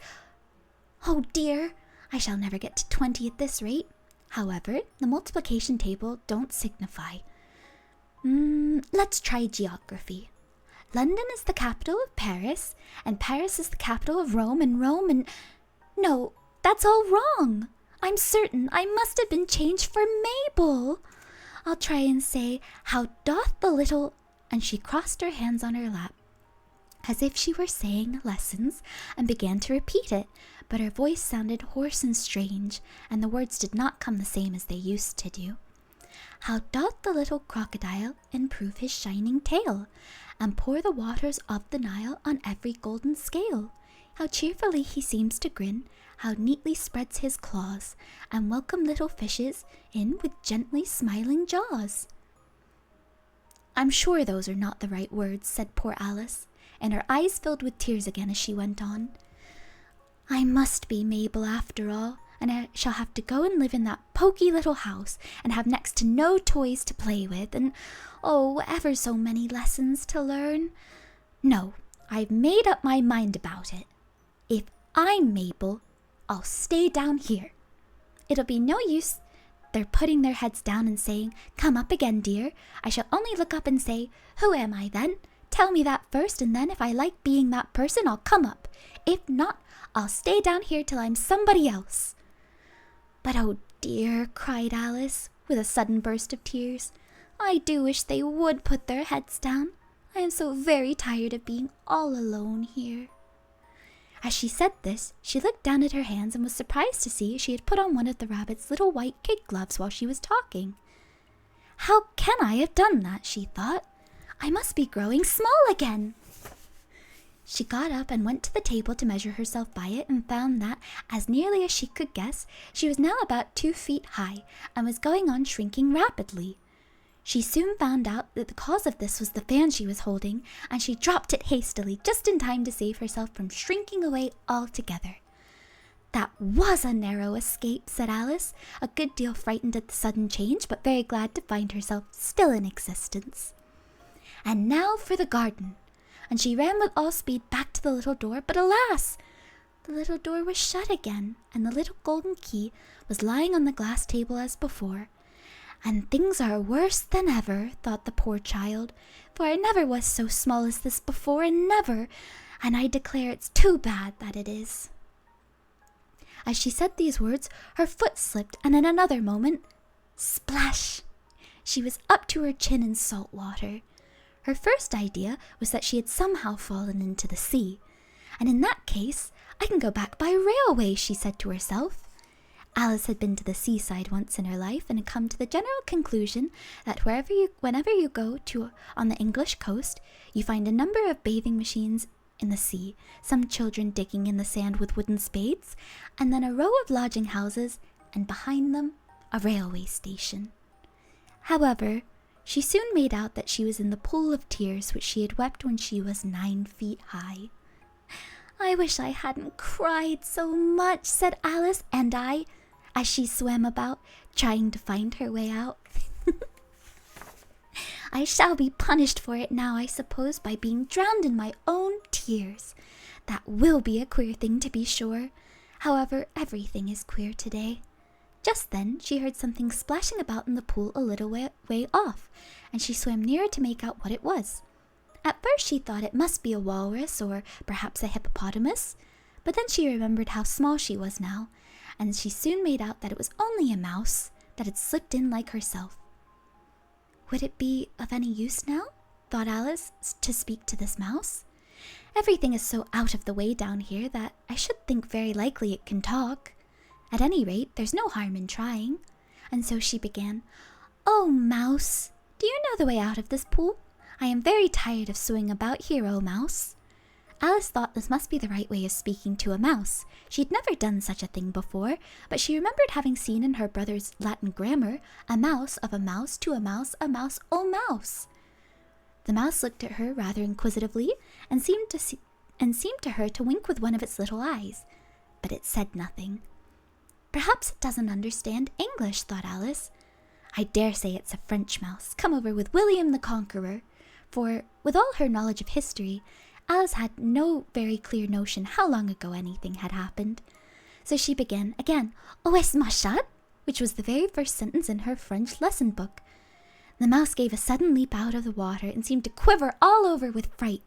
Oh dear, I shall never get to 20 at this rate. However, the multiplication table don't signify. Let's try geography. London is the capital of Paris, and Paris is the capital of Rome, and Rome and... No, that's all wrong. I'm certain I must have been changed for Mabel. I'll try and say, how doth the little... And she crossed her hands on her lap, as if she were saying lessons, and began to repeat it, but her voice sounded hoarse and strange, and the words did not come the same as they used to do. How doth the little crocodile improve his shining tail, and pour the waters of the Nile on every golden scale? How cheerfully he seems to grin, how neatly spreads his claws, and welcome little fishes in with gently smiling jaws. I'm sure those are not the right words, said poor Alice, and her eyes filled with tears again as she went on. I must be Mabel after all, and I shall have to go and live in that poky little house, and have next to no toys to play with, and oh, ever so many lessons to learn. No, I've made up my mind about it. If I'm Mabel, I'll stay down here. It'll be no use their putting their heads down and saying, come up again, dear. I shall only look up and say, who am I then? Tell me that first, and then if I like being that person, I'll come up. If not, I'll stay down here till I'm somebody else. But oh dear, cried Alice, with a sudden burst of tears, I do wish they would put their heads down. I am so very tired of being all alone here. As she said this, she looked down at her hands and was surprised to see she had put on one of the rabbit's little white kid gloves while she was talking. How can I have done that, she thought. I must be growing small again. She got up and went to the table to measure herself by it, and found that, as nearly as she could guess, she was now about 2 feet high, and was going on shrinking rapidly. She soon found out that the cause of this was the fan she was holding, and she dropped it hastily, just in time to save herself from shrinking away altogether. That was a narrow escape, said Alice, a good deal frightened at the sudden change, but very glad to find herself still in existence. And now for the garden. And she ran with all speed back to the little door, but alas! The little door was shut again, and the little golden key was lying on the glass table as before. And things are worse than ever, thought the poor child, for I never was so small as this before, and never, and I declare it's too bad that it is. As she said these words, her foot slipped, and in another moment, splash! She was up to her chin in salt water. Her first idea was that she had somehow fallen into the sea, and in that case, I can go back by railway, she said to herself. Alice had been to the seaside once in her life, and had come to the general conclusion that whenever you go to on the English coast, you find a number of bathing machines in the sea, some children digging in the sand with wooden spades, and then a row of lodging houses, and behind them a railway station. However, she soon made out that she was in the pool of tears which she had wept when she was 9 feet high. I wish I hadn't cried so much, said Alice, and I, as she swam about, trying to find her way out. I shall be punished for it now, I suppose, by being drowned in my own tears. That will be a queer thing, to be sure. However, everything is queer today. Just then she heard something splashing about in the pool a little way off, and she swam nearer to make out what it was. At first she thought it must be a walrus or perhaps a hippopotamus, but then she remembered how small she was now, and she soon made out that it was only a mouse that had slipped in like herself. Would it be of any use now, thought Alice, to speak to this mouse? Everything is so out of the way down here that I should think very likely it can talk. At any rate, there's no harm in trying. And so she began, Oh, mouse, do you know the way out of this pool? I am very tired of swimming about here, oh mouse. Alice thought this must be the right way of speaking to a mouse. She had never done such a thing before, but she remembered having seen in her brother's Latin grammar, a mouse of a mouse to a mouse, oh mouse. The mouse looked at her rather inquisitively, and seemed to her to wink with one of its little eyes, but it said nothing. Perhaps it doesn't understand English, thought Alice. I dare say it's a French mouse, come over with William the Conqueror, for, with all her knowledge of history, Alice had no very clear notion how long ago anything had happened. So she began again, Oh, es machat? which was the very first sentence in her French lesson book. The mouse gave a sudden leap out of the water and seemed to quiver all over with fright.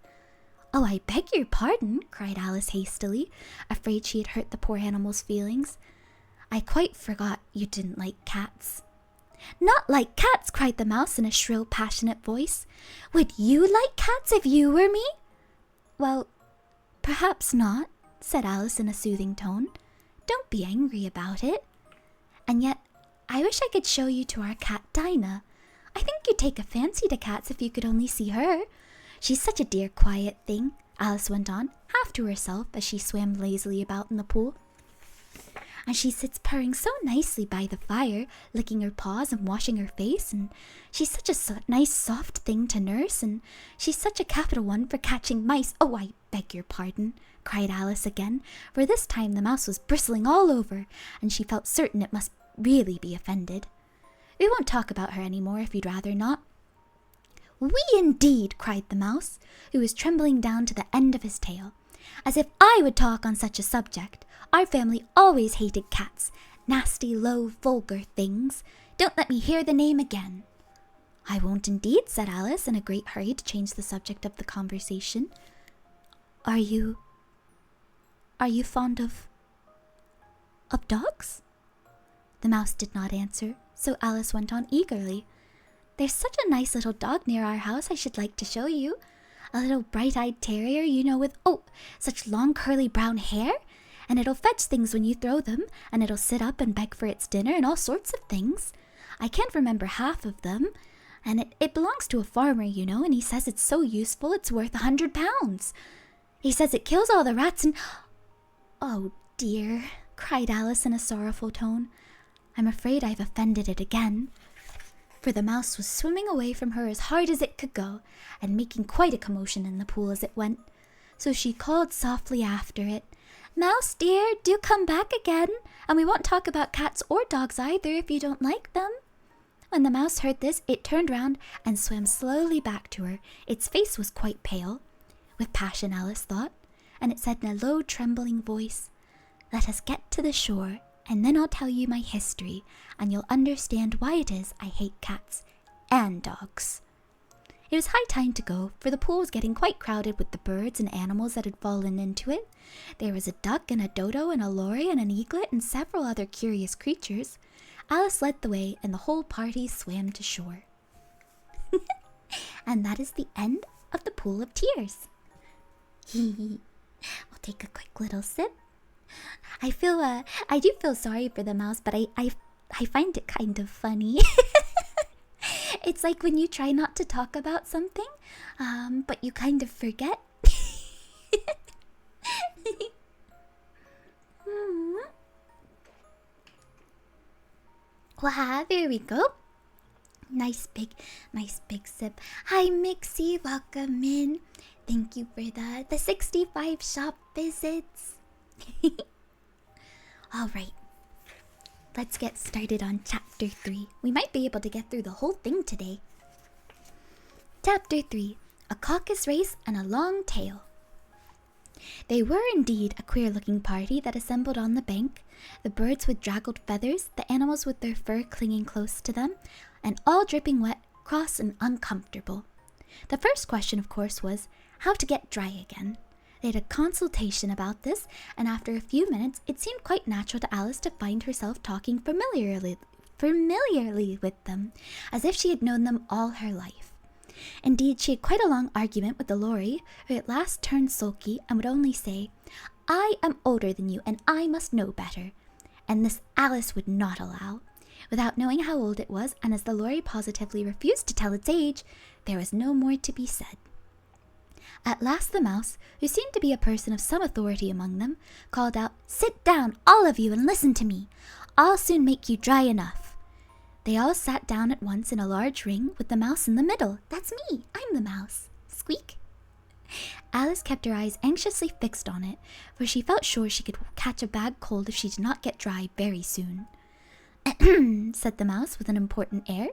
"Oh, I beg your pardon," cried Alice hastily, afraid she had hurt the poor animal's feelings. "I quite forgot you didn't like cats." "Not like cats!" cried the mouse in a shrill, passionate voice. "Would you like cats if you were me?" "Well, perhaps not," said Alice in a soothing tone. "Don't be angry about it. And yet, I wish I could show you to our cat Dinah. I think you'd take a fancy to cats if you could only see her. She's such a dear, quiet thing," Alice went on, half to herself as she swam lazily about in the pool. "And she sits purring so nicely by the fire, licking her paws and washing her face, and she's such a nice soft thing to nurse, and she's such a capital one for catching mice." "Oh, I beg your pardon," cried Alice again, for this time the mouse was bristling all over, and she felt certain it must really be offended. "We won't talk about her any more if you'd rather not." "We indeed!" cried the mouse, who was trembling down to the end of his tail. "As if I would talk on such a subject. Our family always hated cats. Nasty, low, vulgar things. Don't let me hear the name again." "I won't indeed," said Alice in a great hurry to change the subject of the conversation. Are you fond of dogs?" The mouse did not answer, so Alice went on eagerly. "There's such a nice little dog near our house I should like to show you. A little bright-eyed terrier, you know, with, such long curly brown hair. And it'll fetch things when you throw them, and it'll sit up and beg for its dinner and all sorts of things. I can't remember half of them. And it belongs to a farmer, you know, and he says it's so useful it's worth £100. He says it kills all the rats and—" "Oh, dear," cried Alice in a sorrowful tone. "I'm afraid I've offended it again." For the mouse was swimming away from her as hard as it could go, and making quite a commotion in the pool as it went. So she called softly after it, "Mouse dear, do come back again, and we won't talk about cats or dogs either if you don't like them." When the mouse heard this, it turned round and swam slowly back to her. Its face was quite pale, with passion, Alice thought, and it said in a low, trembling voice, "Let us get to the shore, and then I'll tell you my history, and you'll understand why it is I hate cats and dogs." It was high time to go, for the pool was getting quite crowded with the birds and animals that had fallen into it. There was a duck and a dodo and a lory and an eaglet and several other curious creatures. Alice led the way, and the whole party swam to shore. And that is the end of the Pool of Tears. We'll take a quick little sip. I do feel sorry for the mouse, but I find it kind of funny. It's like when you try not to talk about something, but you kind of forget. Wow, there we go. Nice big sip. Hi, Mixie, welcome in. Thank you for the 65 shop visits. All right. Let's get started on Chapter 3. We might be able to get through the whole thing today. Chapter 3. A Caucus Race and a Long Tail. They were indeed a queer-looking party that assembled on the bank, the birds with draggled feathers, the animals with their fur clinging close to them, and all dripping wet, cross, and uncomfortable. The first question, of course, was how to get dry again. They had a consultation about this, and after a few minutes, it seemed quite natural to Alice to find herself talking familiarly with them, as if she had known them all her life. Indeed, she had quite a long argument with the lory, who at last turned sulky and would only say, "I am older than you, and I must know better." And this Alice would not allow. Without knowing how old it was, and as the lory positively refused to tell its age, there was no more to be said. At last the mouse, who seemed to be a person of some authority among them, called out, "Sit down, all of you, and listen to me. I'll soon make you dry enough." They all sat down at once in a large ring, with the mouse in the middle. "That's me, I'm the mouse. Squeak." Alice kept her eyes anxiously fixed on it, for she felt sure she could catch a bad cold if she did not get dry very soon. "Ahem," said the mouse with an important air.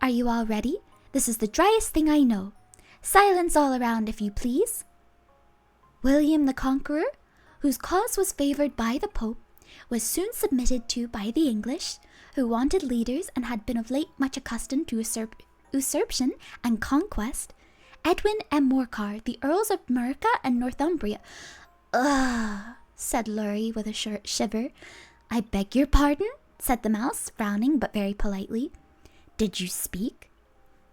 "Are you all ready? This is the driest thing I know. Silence all around, if you please." William the Conqueror, whose cause was favored by the Pope, was soon submitted to by the English, who wanted leaders and had been of late much accustomed to usurpation and conquest. Edwin and Morcar, the Earls of Mercia and Northumbria. Ugh, said Lurie with a short shiver. I beg your pardon, said the mouse, frowning but very politely. Did you speak?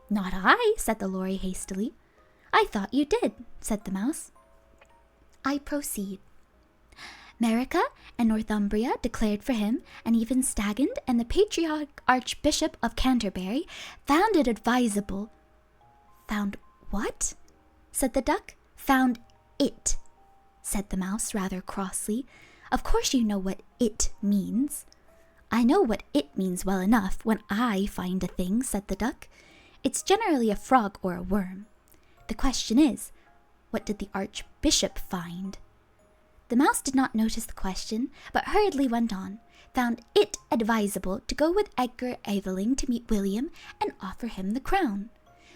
Not I, said the Lory hastily. I thought you did, said the mouse. I proceed. Merica and Northumbria declared for him, and even Stagand and the patriotic Archbishop of Canterbury found it advisable. Found what? Said the duck. Found it, said the mouse rather crossly. Of course you know what it means. I know what it means well enough when I find a thing, said the duck. It's generally a frog or a worm. The question is, what did the Archbishop find? The mouse did not notice the question, but hurriedly went on. Found it advisable to go with Edgar Aveling to meet William and offer him the crown.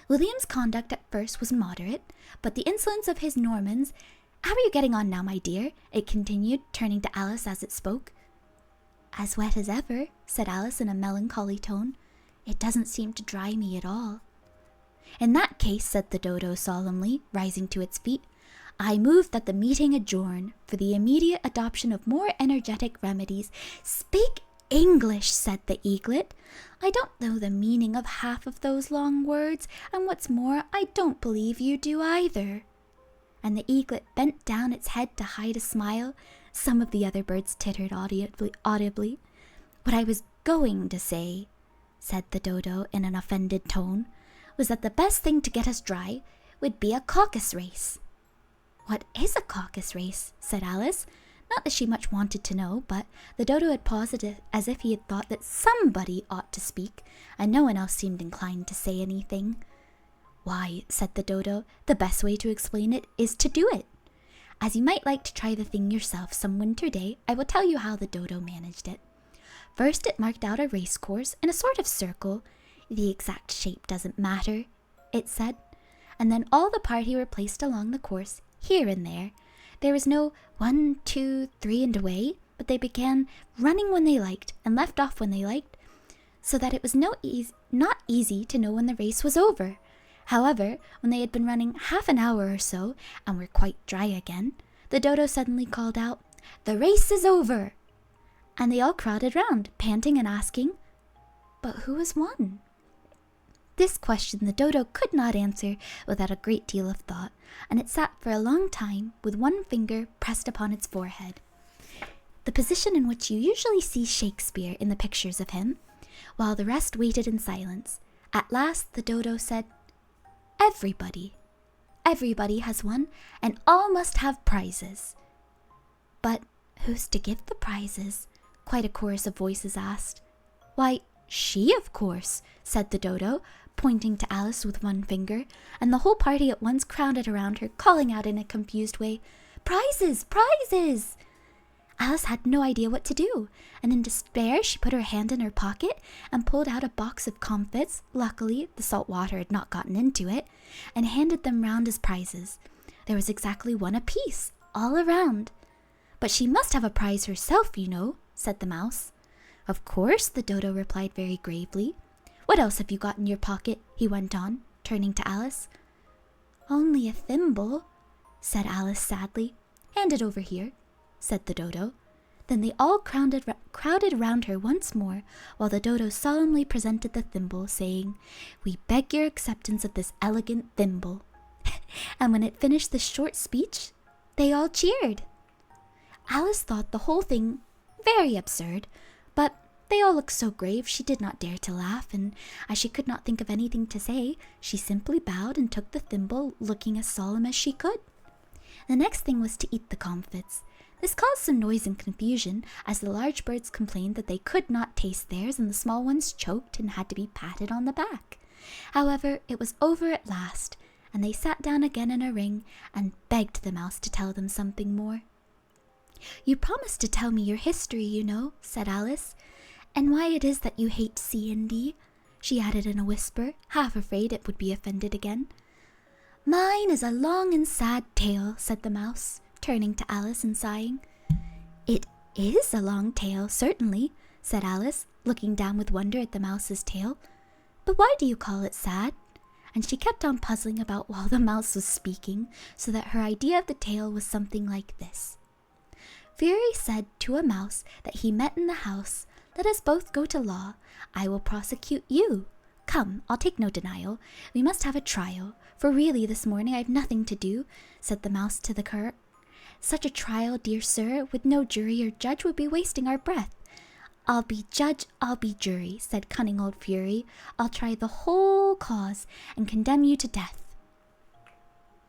William's conduct at first was moderate, but the insolence of his Normans— How are you getting on now, my dear? It continued, turning to Alice as it spoke. As wet as ever, said Alice in a melancholy tone. It doesn't seem to dry me at all. In that case, said the dodo solemnly, rising to its feet, I move that the meeting adjourn for the immediate adoption of more energetic remedies. Speak English, said the eaglet. I don't know the meaning of half of those long words, and what's more, I don't believe you do either. And the eaglet bent down its head to hide a smile. Some of the other birds tittered audibly. What I was going to say, said the dodo in an offended tone, was that the best thing to get us dry would be a caucus race. What is a caucus race? Said Alice. Not that she much wanted to know, but the dodo had paused as if he had thought that somebody ought to speak, and no one else seemed inclined to say anything. Why, said the dodo, the best way to explain it is to do it. As you might like to try the thing yourself some winter day, I will tell you how the dodo managed it. First it marked out a race course in a sort of circle. The exact shape doesn't matter, it said. And then all the party were placed along the course, here and there. There was no 1, 2, 3 and away, but they began running when they liked and left off when they liked, so that it was not easy to know when the race was over. However, when they had been running half an hour or so, and were quite dry again, the dodo suddenly called out, The race is over! And they all crowded round, panting and asking, But who has won? This question the dodo could not answer without a great deal of thought, and it sat for a long time with one finger pressed upon its forehead. The position in which you usually see Shakespeare in the pictures of him, while the rest waited in silence. At last the dodo said, Everybody. Everybody has won, and all must have prizes. But who's to give the prizes? Quite a chorus of voices asked. Why, she, of course, said the dodo, pointing to Alice with one finger, and the whole party at once crowded around her, calling out in a confused way, Prizes! Prizes! Alice had no idea what to do, and in despair she put her hand in her pocket and pulled out a box of comfits. Luckily, the salt water had not gotten into it, and handed them round as prizes. There was exactly one apiece, all around. But she must have a prize herself, you know, said the mouse. Of course, the dodo replied very gravely. What else have you got in your pocket? He went on, turning to Alice. Only a thimble, said Alice sadly. Hand it over here, said the dodo. Then they all crowded round her once more, while the dodo solemnly presented the thimble, saying, We beg your acceptance of this elegant thimble. And when it finished this short speech, they all cheered. Alice thought the whole thing very absurd, but they all looked so grave she did not dare to laugh, and as she could not think of anything to say, she simply bowed and took the thimble, looking as solemn as she could. The next thing was to eat the comfits. This caused some noise and confusion, as the large birds complained that they could not taste theirs, and the small ones choked and had to be patted on the back. However, it was over at last, and they sat down again in a ring and begged the mouse to tell them something more. You promised to tell me your history, you know, said Alice, and why it is that you hate C&D, she added in a whisper, half afraid it would be offended again. Mine is a long and sad tale, said the mouse, turning to Alice and sighing. It is a long tail, certainly," said Alice, looking down with wonder at the mouse's tail. "But why do you call it sad?" And she kept on puzzling about while the mouse was speaking, so that her idea of the tale was something like this. Fury said to a mouse that he met in the house, "Let us both go to law. I will prosecute you. Come, I'll take no denial. We must have a trial, for really this morning I've nothing to do," said the mouse to the cur. "Such a trial, dear sir, with no jury or judge would be wasting our breath." "I'll be judge, I'll be jury," said cunning old Fury. "I'll try the whole cause and condemn you to death."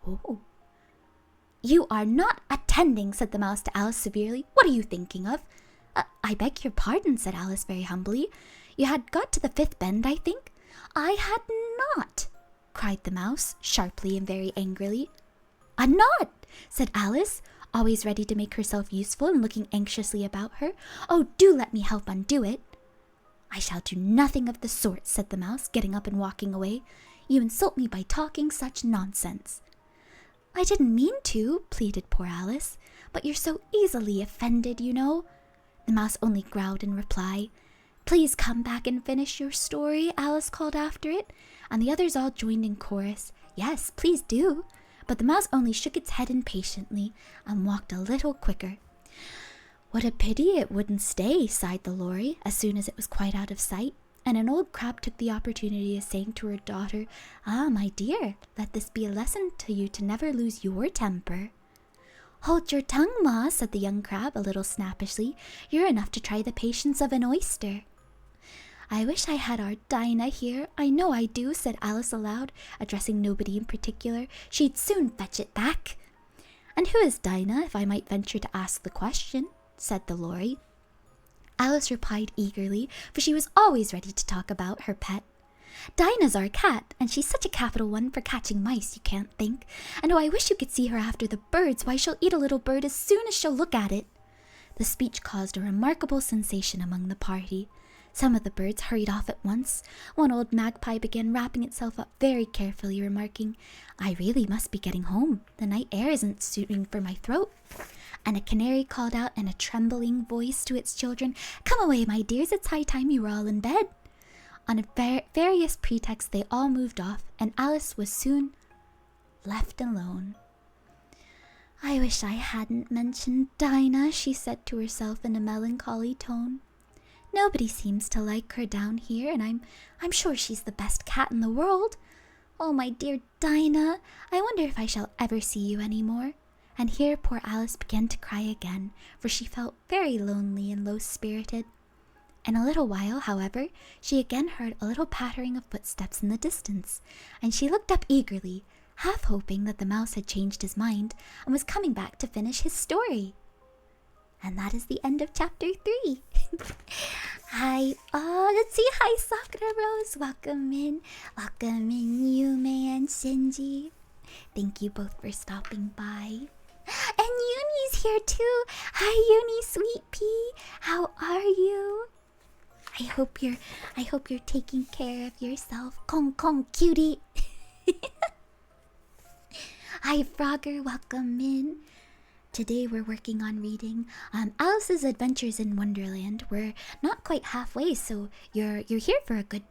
"Oh." "You are not attending," said the mouse to Alice severely. "What are you thinking of?" I beg your pardon," said Alice very humbly. "You had got to the fifth bend, I think?" "I had not," cried the mouse, sharply and very angrily. "Not," said Alice, always ready to make herself useful and looking anxiously about her. "Oh, do let me help undo it." "I shall do nothing of the sort," said the mouse, getting up and walking away. "You insult me by talking such nonsense." "I didn't mean to," pleaded poor Alice, "but you're so easily offended, you know." The mouse only growled in reply. "Please come back and finish your story," Alice called after it, and the others all joined in chorus. "Yes, please do." But the mouse only shook its head impatiently and walked a little quicker. "What a pity it wouldn't stay," sighed the Lory, as soon as it was quite out of sight, and an old crab took the opportunity of saying to her daughter, "Ah, my dear, let this be a lesson to you to never lose your temper." "Hold your tongue, Ma," said the young crab a little snappishly. "You're enough to try the patience of an oyster." "I wish I had our Dinah here. I know I do," said Alice aloud, addressing nobody in particular. "She'd soon fetch it back." "And who is Dinah, if I might venture to ask the question?" said the Lory. Alice replied eagerly, for she was always ready to talk about her pet. "Dinah's our cat, and she's such a capital one for catching mice, you can't think. And oh, I wish you could see her after the birds. Why, she'll eat a little bird as soon as she'll look at it." The speech caused a remarkable sensation among the party. Some of the birds hurried off at once. One old magpie began wrapping itself up very carefully, remarking, "I really must be getting home. The night air isn't suiting for my throat." And a canary called out in a trembling voice to its children, "Come away, my dears, it's high time you were all in bed." On various pretexts they all moved off, and Alice was soon left alone. "I wish I hadn't mentioned Dinah," she said to herself in a melancholy tone. "Nobody seems to like her down here, and I'm sure she's the best cat in the world. Oh, my dear Dinah, I wonder if I shall ever see you any more." And here poor Alice began to cry again, for she felt very lonely and low-spirited. In a little while, however, she again heard a little pattering of footsteps in the distance, and she looked up eagerly, half hoping that the mouse had changed his mind and was coming back to finish his story. And that is the end of chapter 3. Let's see. Hi, Sakura Rose. Welcome in, Yume and Shinji. Thank you both for stopping by. And Yuni's here too. Hi, Uni, sweet pea. How are you? I hope you're taking care of yourself. Kong Kong, cutie. Hi, Frogger. Welcome in. Today we're working on reading Alice's Adventures in Wonderland. We're not quite halfway, so you're here for a good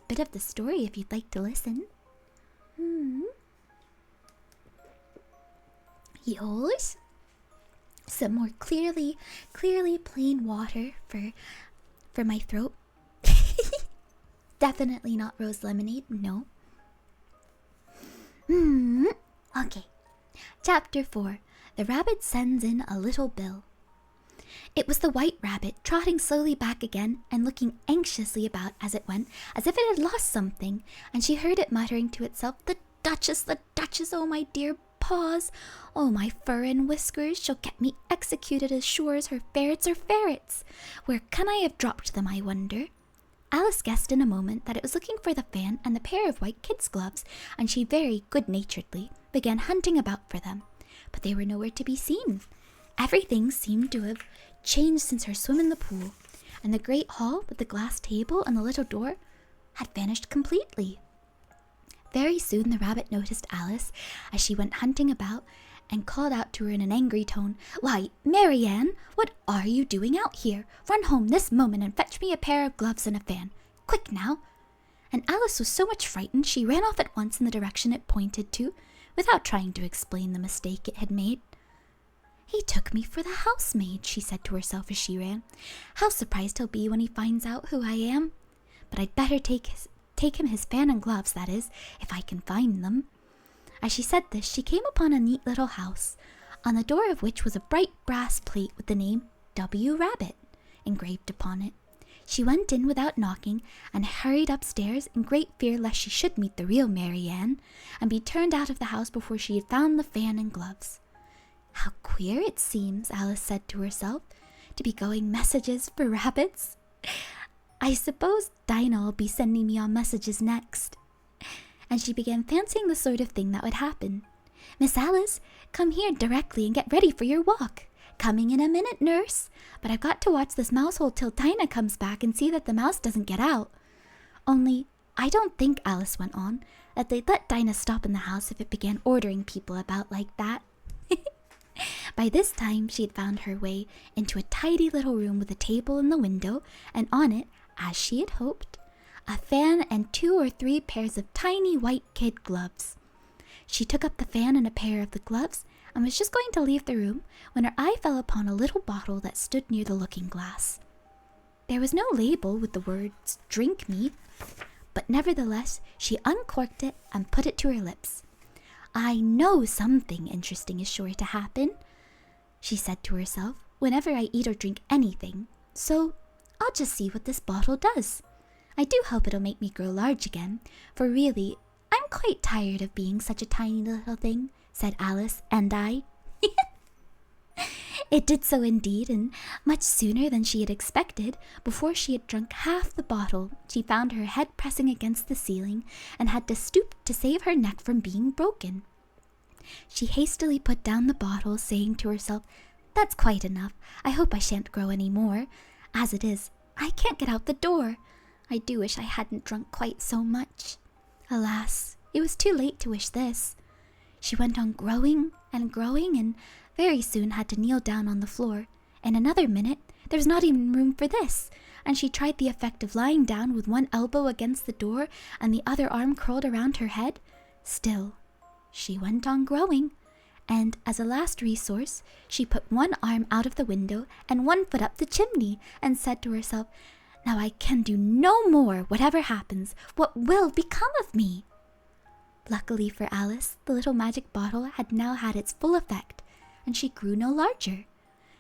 bit of the story if you'd like to listen. Yours? Some more clearly plain water for my throat. Definitely not rose lemonade, no. Okay. Chapter 4. The Rabbit Sends in a Little Bill. It was the White Rabbit, trotting slowly back again and looking anxiously about as it went, as if it had lost something, and she heard it muttering to itself, the Duchess, oh my dear paws, oh my fur and whiskers, she'll get me executed as sure as her ferrets are ferrets. Where can I have dropped them, I wonder?" Alice guessed in a moment that it was looking for the fan and the pair of white kid's gloves, and she very good-naturedly began hunting about for them. But they were nowhere to be seen. Everything seemed to have changed since her swim in the pool, and the great hall with the glass table and the little door had vanished completely. Very soon the rabbit noticed Alice as she went hunting about, and called out to her in an angry tone, "Why, Marianne, what are you doing out here? Run home this moment and fetch me a pair of gloves and a fan. Quick now!" And Alice was so much frightened she ran off at once in the direction it pointed to, without trying to explain the mistake it had made. "He took me for the housemaid," she said to herself as she ran. "How surprised he'll be when he finds out who I am. But I'd better take him his fan and gloves, that is, if I can find them." As she said this, she came upon a neat little house, on the door of which was a bright brass plate with the name W. Rabbit engraved upon it. She went in without knocking and hurried upstairs in great fear lest she should meet the real Marianne and be turned out of the house before she had found the fan and gloves. "How queer it seems," Alice said to herself, "to be going messages for rabbits. I suppose Dinah'll be sending me on messages next." And she began fancying the sort of thing that would happen. "Miss Alice, come here directly and get ready for your walk. Coming in a minute, nurse. But I've got to watch this mouse hole till Dinah comes back and see that the mouse doesn't get out. Only, I don't think," Alice went on, "that they'd let Dinah stop in the house if it began ordering people about like that." By this time, she had found her way into a tidy little room with a table in the window, and on it, as she had hoped, a fan and 2 or 3 pairs of tiny white kid gloves. She took up the fan and a pair of the gloves and was just going to leave the room when her eye fell upon a little bottle that stood near the looking-glass. There was no label with the words "Drink me," but nevertheless she uncorked it and put it to her lips. "I know something interesting is sure to happen," she said to herself, "whenever I eat or drink anything, so I'll just see what this bottle does. I do hope it'll make me grow large again, for really, I'm quite tired of being such a tiny little thing," said Alice, and I. It did so indeed, and much sooner than she had expected. Before she had drunk half the bottle, she found her head pressing against the ceiling and had to stoop to save her neck from being broken. She hastily put down the bottle, saying to herself, "That's quite enough. I hope I shan't grow any more. As it is, I can't get out the door. I do wish I hadn't drunk quite so much." Alas, it was too late to wish this. She went on growing and growing, and very soon had to kneel down on the floor. In another minute, there was not even room for this, and she tried the effect of lying down with one elbow against the door and the other arm curled around her head. Still, she went on growing, and as a last resource, she put one arm out of the window and one foot up the chimney, and said to herself, "Now I can do no more, whatever happens. What will become of me?" Luckily for Alice, the little magic bottle had now had its full effect, and she grew no larger.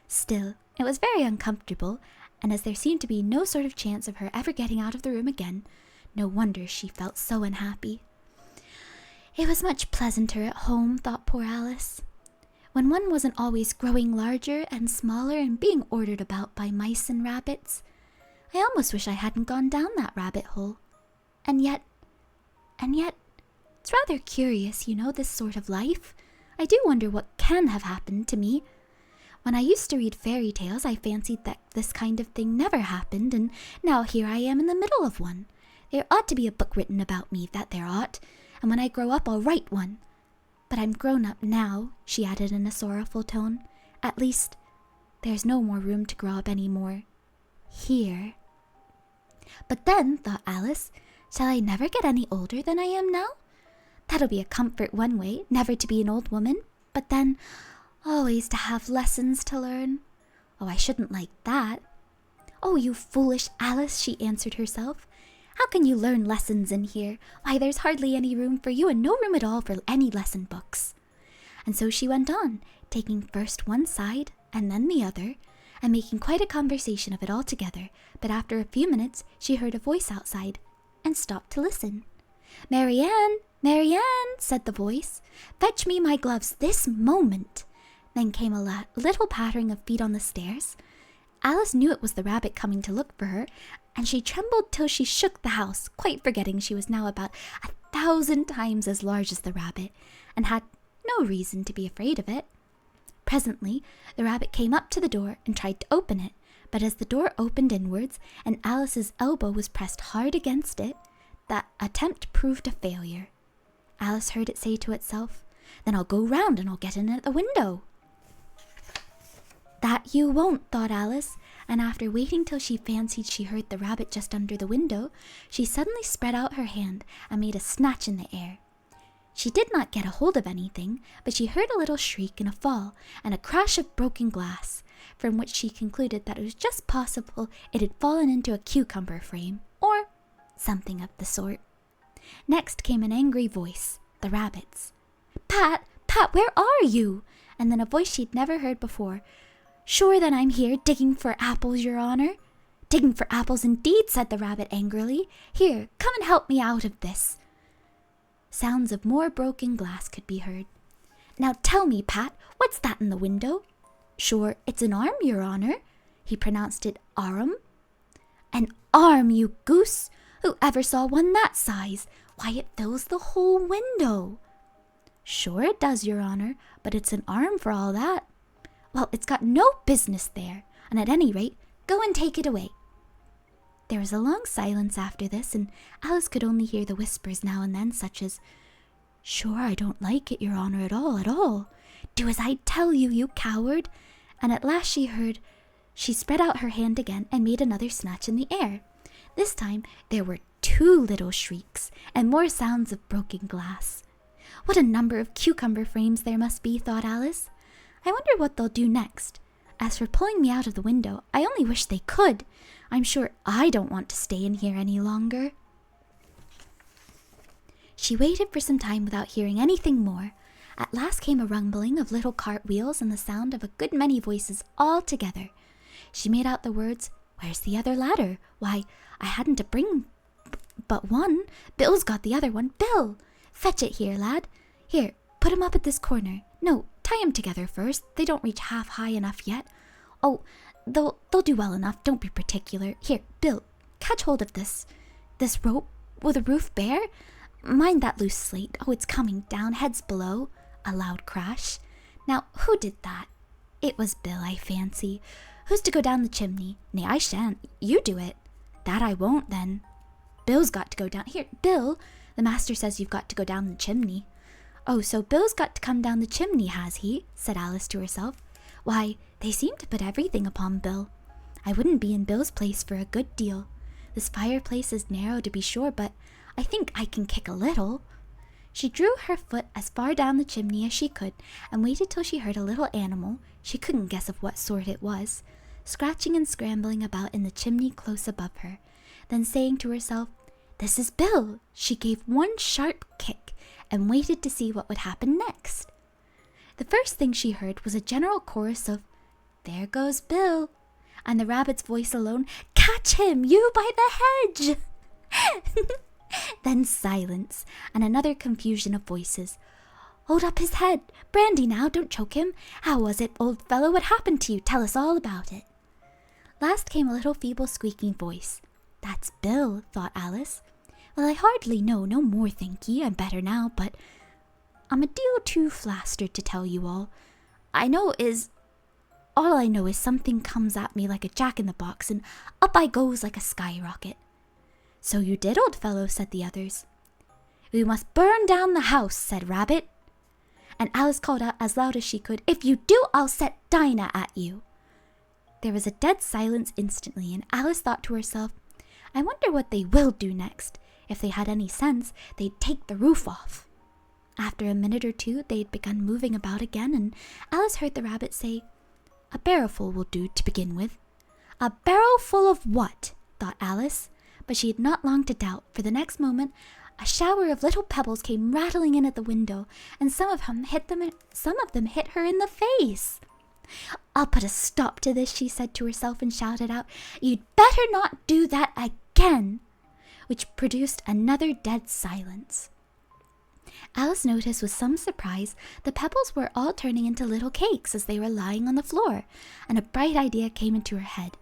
Still, it was very uncomfortable, and as there seemed to be no sort of chance of her ever getting out of the room again, no wonder she felt so unhappy. It was much pleasanter at home, thought poor Alice, when one wasn't always growing larger and smaller and being ordered about by mice and rabbits. I almost wish I hadn't gone down that rabbit hole. And yet, it's rather curious, this sort of life. I do wonder what can have happened to me. When I used to read fairy tales, I fancied that this kind of thing never happened, and now here I am in the middle of one. There ought to be a book written about me, that there ought, and when I grow up I'll write one. But I'm grown up now," she added in a sorrowful tone. "At least, there's no more room to grow up any more here." "But then," thought Alice, "shall I never get any older than I am now? That'll be a comfort one way, never to be an old woman, but then always to have lessons to learn. Oh, I shouldn't like that." "Oh, you foolish Alice," she answered herself. "How can you learn lessons in here? Why, there's hardly any room for you and no room at all for any lesson books." And so she went on, taking first one side and then the other, and making quite a conversation of it all together, but after a few minutes she heard a voice outside, and stopped to listen. "Marianne, Marianne," said the voice, "fetch me my gloves this moment." Then came a little pattering of feet on the stairs. Alice knew it was the rabbit coming to look for her, and she trembled till she shook the house, quite forgetting she was now about 1,000 times as large as the rabbit, and had no reason to be afraid of it. Presently, the rabbit came up to the door and tried to open it, but as the door opened inwards, and Alice's elbow was pressed hard against it, that attempt proved a failure. Alice heard it say to itself, Then I'll go round and I'll get in at the window." "That you won't," thought Alice, and after waiting till she fancied she heard the rabbit just under the window, she suddenly spread out her hand and made a snatch in the air. She did not get a hold of anything, but she heard a little shriek and a fall and a crash of broken glass, from which she concluded that it was just possible it had fallen into a cucumber frame, or something of the sort. Next came an angry voice, the rabbit's. "Pat, Pat, where are you?" And then a voice she'd never heard before. "Sure then I'm here, digging for apples, your honor." "Digging for apples indeed," said the rabbit angrily. "Here, come and help me out of this." Sounds of more broken glass could be heard. "Now tell me, Pat, what's that in the window?" "Sure, it's an arm, your honor." He pronounced it arum. "An arm, you goose! Who ever saw one that size? Why, it fills the whole window." "Sure it does, your honor, but it's an arm for all that." "Well, it's got no business there, and at any rate, go and take it away." There was a long silence after this, and Alice could only hear the whispers now and then, such as, "Sure, I don't like it, your honor, at all, at all." "Do as I tell you, you coward." And at last she heard, she spread out her hand again and made another snatch in the air. This time there were 2 little shrieks, and more sounds of broken glass. "What a number of cucumber frames there must be," thought Alice. "I wonder what they'll do next. As for pulling me out of the window, I only wish they could. I'm sure I don't want to stay in here any longer." She waited for some time without hearing anything more. At last came a rumbling of little cart wheels and the sound of a good many voices all together. She made out the words, "Where's the other ladder? Why, I hadn't to bring but one. Bill's got the other one. Bill! Fetch it here, lad. Here, put 'em up at this corner. No, tie 'em together first. They don't reach half high enough yet. Oh, they'll do well enough. Don't be particular. Here, Bill, catch hold of this rope. Will the roof bear? Mind that loose slate. Oh, it's coming down. Heads below." A loud crash. Now, who did that? It was Bill, I fancy. "Who's to go down the chimney?" "Nay, I shan't. You do it." "That I won't, then." "Bill's got to go down. Here, Bill, the master says you've got to go down the chimney." "Oh, so Bill's got to come down the chimney, has he?" said Alice to herself. "Why, they seem to put everything upon Bill. I wouldn't be in Bill's place for a good deal. This fireplace is narrow, to be sure, but I think I can kick a little." She drew her foot as far down the chimney as she could and waited till she heard a little animal, she couldn't guess of what sort it was, scratching and scrambling about in the chimney close above her. Then saying to herself, "This is Bill," she gave one sharp kick and waited to see what would happen next. The first thing she heard was a general chorus of, "There goes Bill," and the rabbit's voice alone, "Catch him, you by the hedge!" Then silence, and another confusion of voices. "Hold up his head. Brandy now, don't choke him. How was it, old fellow? What happened to you? Tell us all about it." Last came a little feeble squeaking voice. "That's Bill," thought Alice. "Well, I hardly know no more, thank ye. I'm better now, but I'm a deal too flastered to tell you all. All I know is something comes at me like a jack-in-the-box, and up I goes like a skyrocket." "So you did, old fellow," said the others. "We must burn down the house," said Rabbit. And Alice called out as loud as she could, "If you do, I'll set Dinah at you." There was a dead silence instantly, and Alice thought to herself, "I wonder what they will do next. If they had any sense, they'd take the roof off." After a minute or two, they had begun moving about again, and Alice heard the rabbit say, "A barrowful will do to begin with." "A barrowful of what?" thought Alice. But she had not long to doubt, for the next moment a shower of little pebbles came rattling in at the window, and some of them hit her in the face. "I'll put a stop to this," she said to herself, and shouted out, "You'd better not do that again," which produced another dead silence. Alice noticed with some surprise the pebbles were all turning into little cakes as they were lying on the floor, and a bright idea came into her head.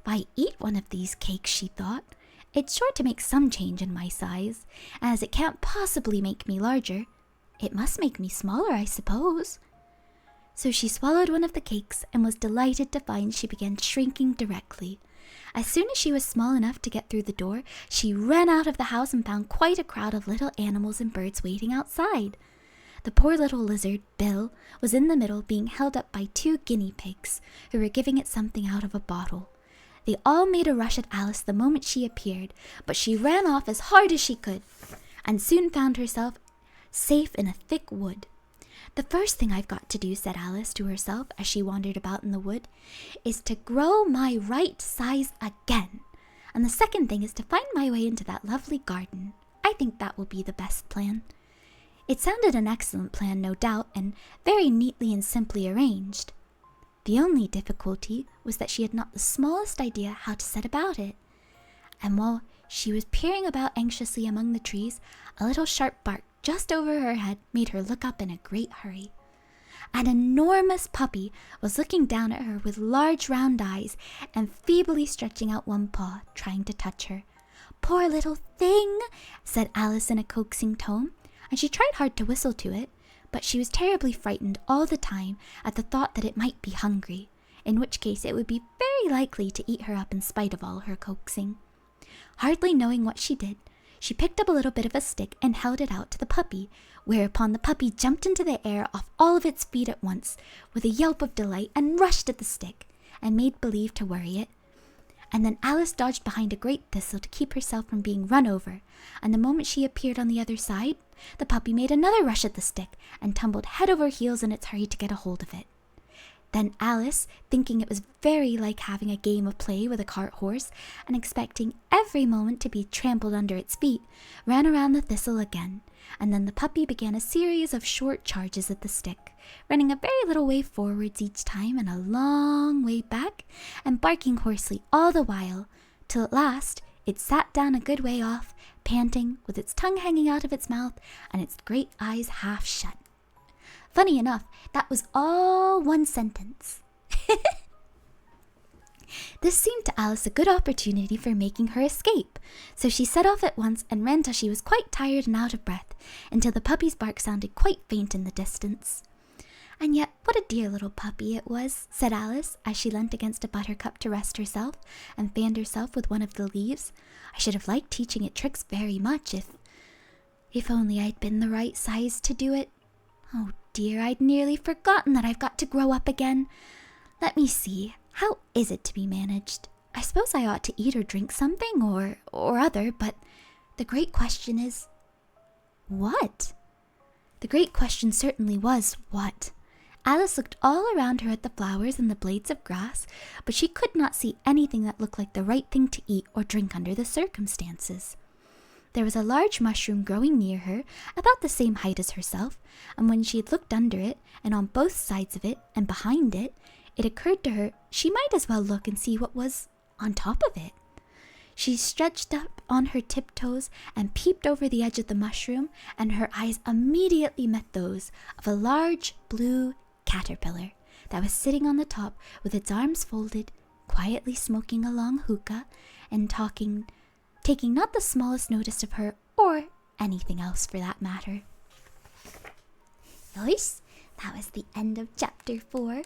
"If I eat one of these cakes," she thought, "it's sure to make some change in my size, and as it can't possibly make me larger, it must make me smaller, I suppose." So she swallowed one of the cakes and was delighted to find she began shrinking directly. As soon as she was small enough to get through the door, she ran out of the house and found quite a crowd of little animals and birds waiting outside. The poor little lizard, Bill, was in the middle being held up by 2 guinea pigs who were giving it something out of a bottle. They all made a rush at Alice the moment she appeared, but she ran off as hard as she could and soon found herself safe in a thick wood. "The first thing I've got to do," said Alice to herself as she wandered about in the wood, "is to grow my right size again. And the second thing is to find my way into that lovely garden. I think that will be the best plan." It sounded an excellent plan, no doubt, and very neatly and simply arranged. The only difficulty was that she had not the smallest idea how to set about it. And while she was peering about anxiously among the trees, a little sharp bark just over her head made her look up in a great hurry. An enormous puppy was looking down at her with large round eyes and feebly stretching out one paw, trying to touch her. "Poor little thing," said Alice in a coaxing tone, and she tried hard to whistle to it, but she was terribly frightened all the time at the thought that it might be hungry, in which case it would be very likely to eat her up in spite of all her coaxing. Hardly knowing what she did, she picked up a little bit of a stick and held it out to the puppy, whereupon the puppy jumped into the air off all of its feet at once with a yelp of delight and rushed at the stick and made believe to worry it. And then Alice dodged behind a great thistle to keep herself from being run over, and the moment she appeared on the other side, the puppy made another rush at the stick and tumbled head over heels in its hurry to get a hold of it. Then Alice, thinking it was very like having a game of play with a cart horse, and expecting every moment to be trampled under its feet, ran around the thistle again, and then the puppy began a series of short charges at the stick, running a very little way forwards each time and a long way back, and barking hoarsely all the while, till at last it sat down a good way off, panting, with its tongue hanging out of its mouth and its great eyes half shut. Funny enough, that was all one sentence. This seemed to Alice a good opportunity for making her escape, so she set off at once and ran till she was quite tired and out of breath, until the puppy's bark sounded quite faint in the distance. "And yet, what a dear little puppy it was," said Alice, as she leant against a buttercup to rest herself and fanned herself with one of the leaves. "I should have liked teaching it tricks very much if only I'd been the right size to do it. Oh dear, I'd nearly forgotten that I've got to grow up again. Let me see, how is it to be managed? I suppose I ought to eat or drink something or other, but the great question is, what?" The great question certainly was, what? Alice looked all around her at the flowers and the blades of grass, but she could not see anything that looked like the right thing to eat or drink under the circumstances. There was a large mushroom growing near her, about the same height as herself, and when she had looked under it, and on both sides of it, and behind it, it occurred to her she might as well look and see what was on top of it. She stretched up on her tiptoes and peeped over the edge of the mushroom, and her eyes immediately met those of a large blue caterpillar that was sitting on the top with its arms folded, quietly smoking a long hookah and taking not the smallest notice of her or anything else for that matter. Yoish, that was the end of chapter 4.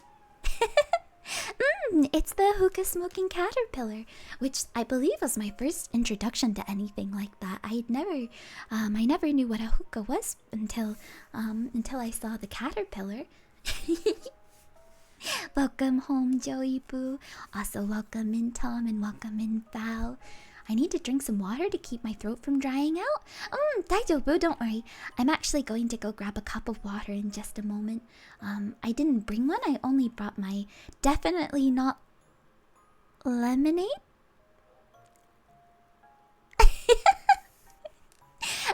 It's the hookah smoking caterpillar, which I believe was my first introduction to anything like that. I never knew what a hookah was until I saw the caterpillar. Welcome home, Joey Boo. Also welcome in Tom and welcome in Val. I need to drink some water to keep my throat from drying out. Daijoubu, don't worry. I'm actually going to go grab a cup of water in just a moment. I didn't bring one. I only brought my definitely not lemonade.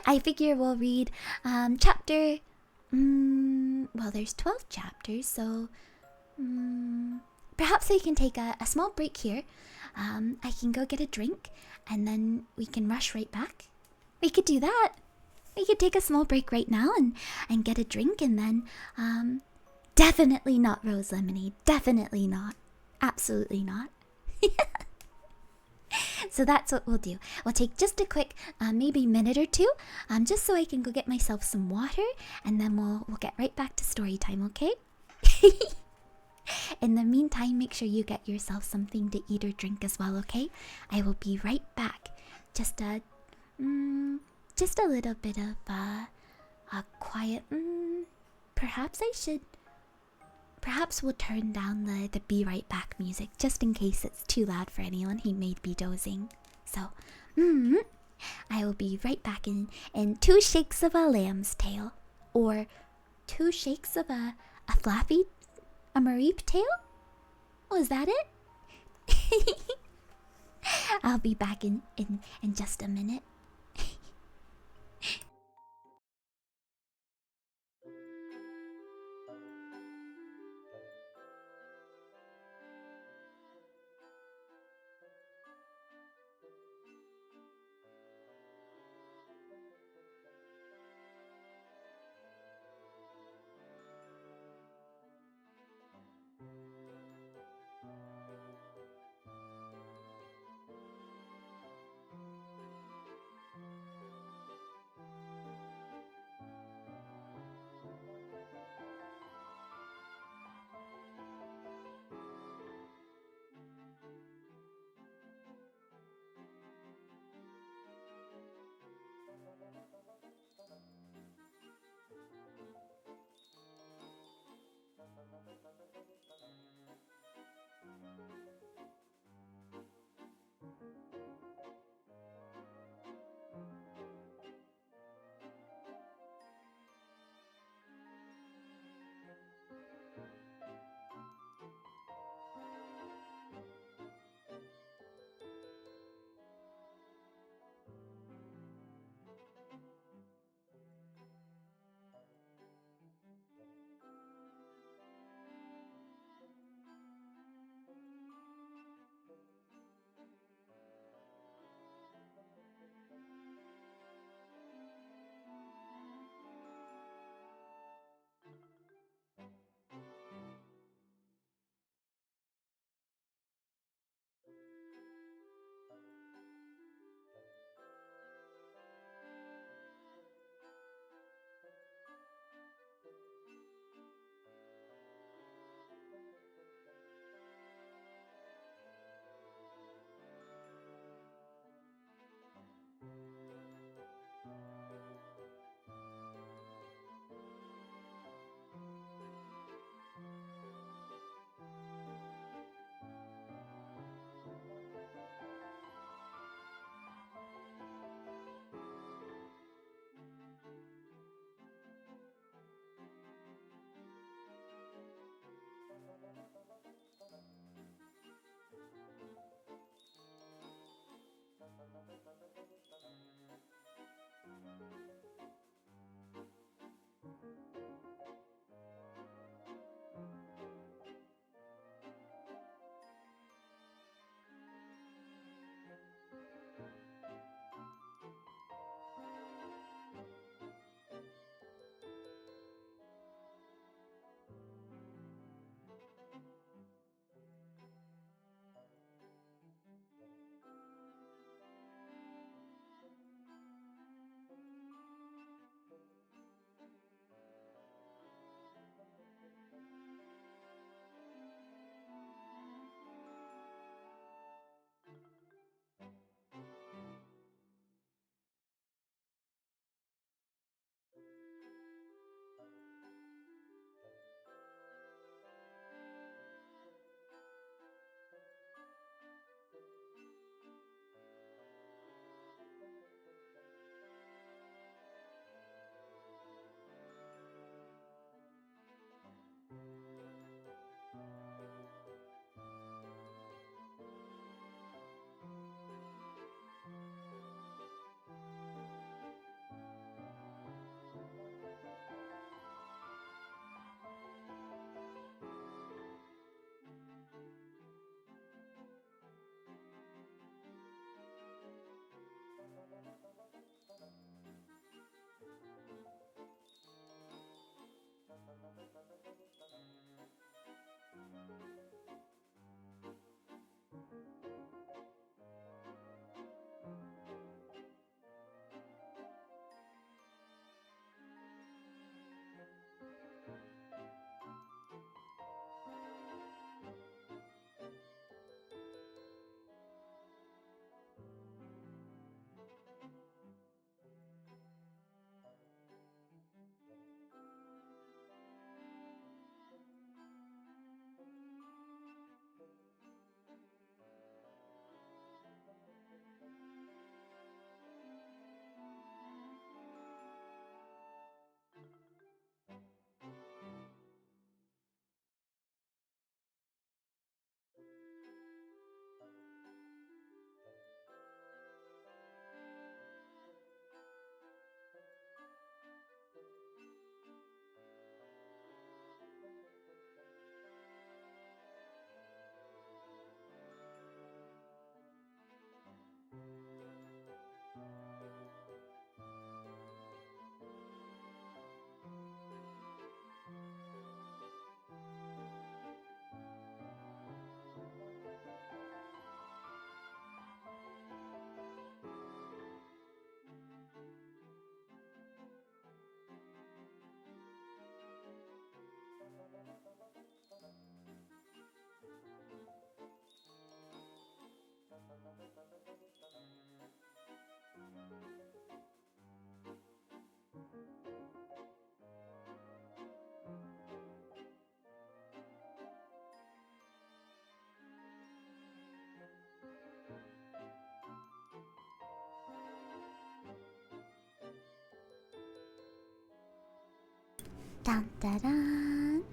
I figure we'll read chapter... well, there's 12 chapters, so... perhaps we can take a small break here. I can go get a drink, and then we can rush right back. We could do that. We could take a small break right now and get a drink, and then... definitely not rose lemonade. Definitely not. Absolutely not. So that's what we'll do. We'll take just a quick, maybe minute or two, just so I can go get myself some water, and then we'll get right back to story time, okay? In the meantime, make sure you get yourself something to eat or drink as well, okay? I will be right back. Just a little bit of a quiet perhaps I should. Perhaps we'll turn down the be right back music just in case it's too loud for anyone who may be dozing. So, I will be right back in 2 shakes of a lamb's tail. Or 2 shakes of a flappy, a mareep tail? Was that it? I'll be back in just a minute. Dun, dun, dun.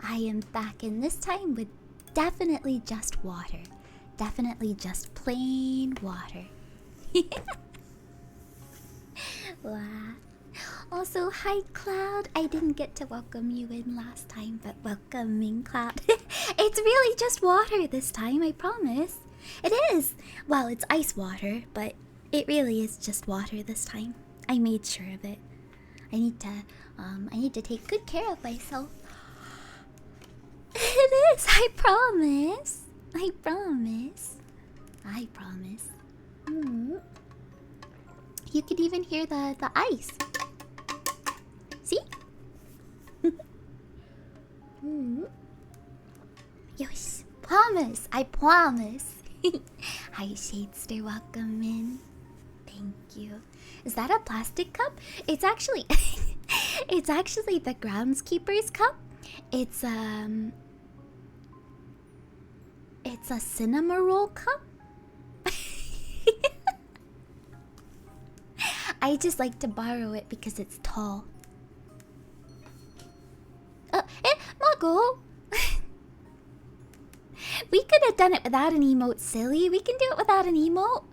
I am back, and this time with definitely just water. Definitely just plain water. Wow. Also, hi Cloud. I didn't get to welcome you in last time, but welcoming Cloud. It's really just water this time, I promise. It is. Well, it's ice water, but it really is just water this time. I made sure of it. I need to take good care of myself. It is, I promise. I promise. I promise. You could even hear the ice. See? Yes, promise. I promise. Hi, Shadester. Welcome in. Thank you. Is that a plastic cup? It's actually, it's actually the groundskeeper's cup. It's a cinema roll cup. I just like to borrow it because it's tall. Mago! We could have done it without an emote, silly. We can do it without an emote.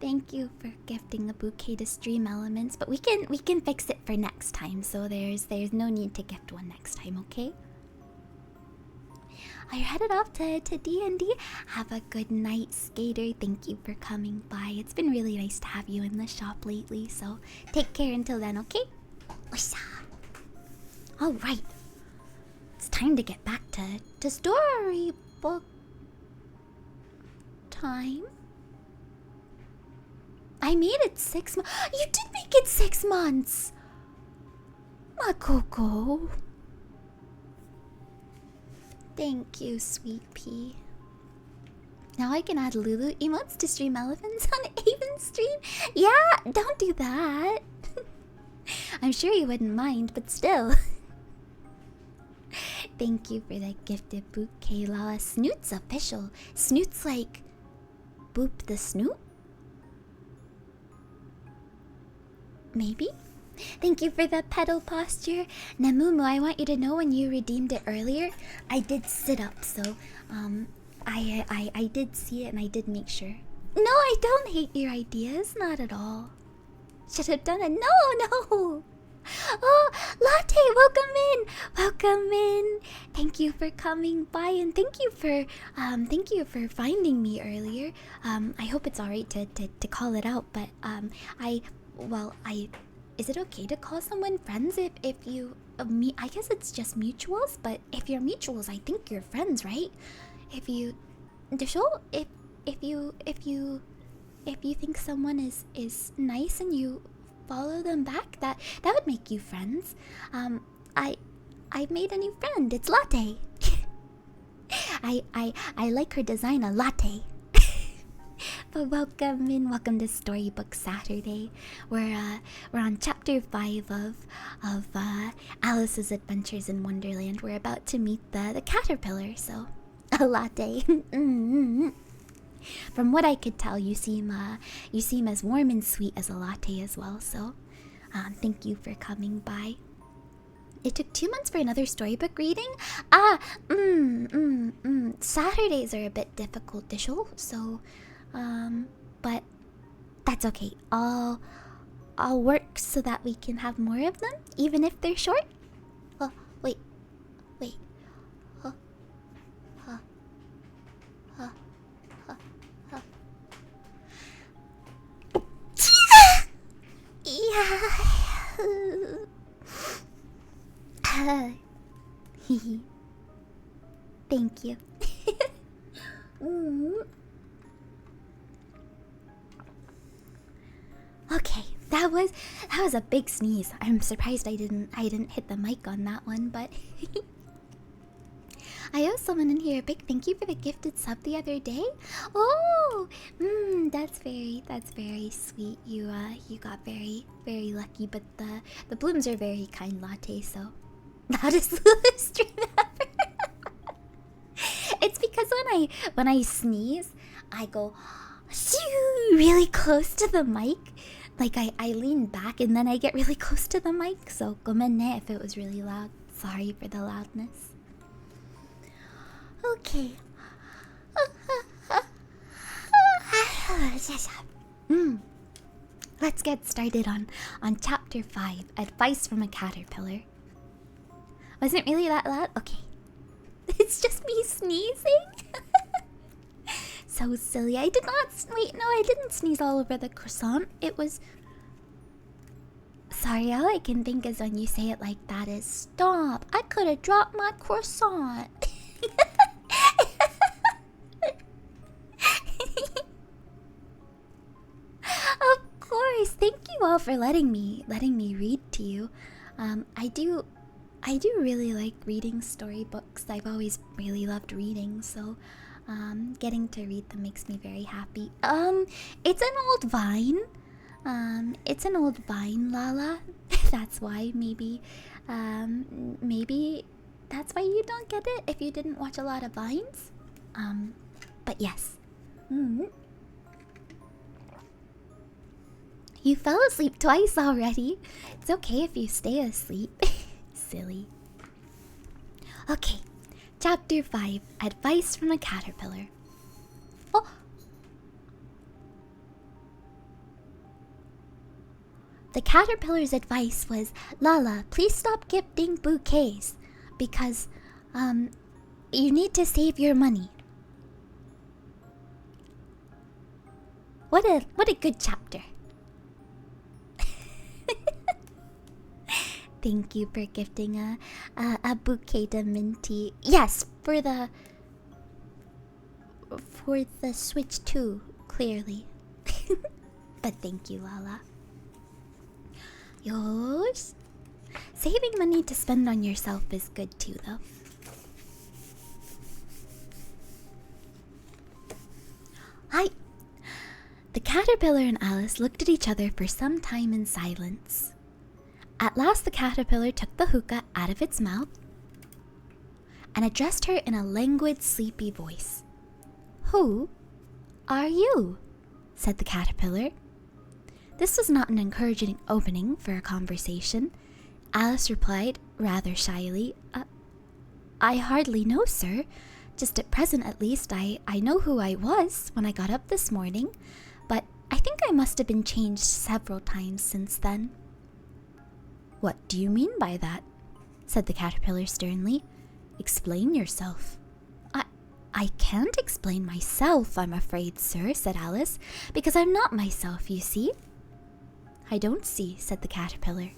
Thank you for gifting a bouquet to Stream Elements, but we can fix it for next time. So there's no need to gift one next time, okay? I headed off to D&D. Have a good night, Skater. Thank you for coming by. It's been really nice to have you in the shop lately, so take care until then, okay? Alright. It's time to get back to storybook time. I made it 6 months. You did make it 6 months! My Coco. Thank you, sweet pea. Now I can add Lulu emotes to Stream Elephants on Aven stream? Yeah, don't do that. I'm sure you wouldn't mind, but still. Thank you for that gifted bouquet, Lala. Snoot's official. Snoot's like... Boop the Snoot? Maybe? Thank you for the pedal posture. Namumu, I want you to know when you redeemed it earlier, I did sit up, so I did see it and I did make sure. No, I don't hate your ideas, not at all. Should have done it. No. Oh, Latte, welcome in. Welcome in. Thank you for coming by and thank you for finding me earlier. I hope it's alright to call it out, but is it okay to call someone friends if you I guess it's just mutuals, but if you're mutuals, I think you're friends, right? If you think someone is nice and you follow them back, that would make you friends. I've made a new friend. It's Latte. I like her design a latte. But welcome to Storybook Saturday. We're on chapter 5 of Alice's Adventures in Wonderland. We're about to meet the caterpillar, so a latte. From what I could tell, you seem as warm and sweet as a latte as well. So, thank you for coming by. It took 2 months for another storybook reading. Saturdays are a bit difficult to show, so. But that's okay. I'll work so that we can have more of them, even if they're short. Oh, wait. Yeah. Thank you. Okay, that was a big sneeze. I'm surprised I didn't hit the mic on that one, but I owe someone in here a big thank you for the gifted sub the other day. Oh, that's very sweet. You got very lucky, but the blooms are very kind, Latte. So loudest stream ever. It's because when I sneeze, I go really close to the mic. Like I lean back and then I get really close to the mic, so gomenne if it was really loud. Sorry for the loudness. Okay. Let's get started on chapter 5, Advice from a Caterpillar. Wasn't really that loud? Okay. It's just me sneezing. So silly. I did not... Wait, no, I didn't sneeze all over the croissant. It was... Sorry, all I can think is when you say it like that is, stop, I could have dropped my croissant. Of course, thank you all for letting me read to you. I do really like reading storybooks. I've always really loved reading, so getting to read them makes me very happy. It's an old vine. It's an old vine, Lala. That's why maybe that's why you don't get it if you didn't watch a lot of vines. But yes. You fell asleep twice already. It's okay if you stay asleep. Silly. Okay. Chapter 5, Advice from a Caterpillar. Oh! The caterpillar's advice was, Lala, please stop gifting bouquets. Because, you need to save your money. What a good chapter. Thank you for gifting a bouquet de Minty. Yes, for the Switch 2, clearly. But thank you, Lala. Yours? Saving money to spend on yourself is good too, though. Hi. The caterpillar and Alice looked at each other for some time in silence. At last the caterpillar took the hookah out of its mouth and addressed her in a languid, sleepy voice. Who are you? Said the caterpillar. This was not an encouraging opening for a conversation. Alice replied, rather shyly, I hardly know, sir. Just at present, at least, I know who I was when I got up this morning, but I think I must have been changed several times since then. What do you mean by that? Said the caterpillar sternly. Explain yourself. I can't explain myself, I'm afraid, sir, said Alice, because I'm not myself, you see. I don't see, said the caterpillar.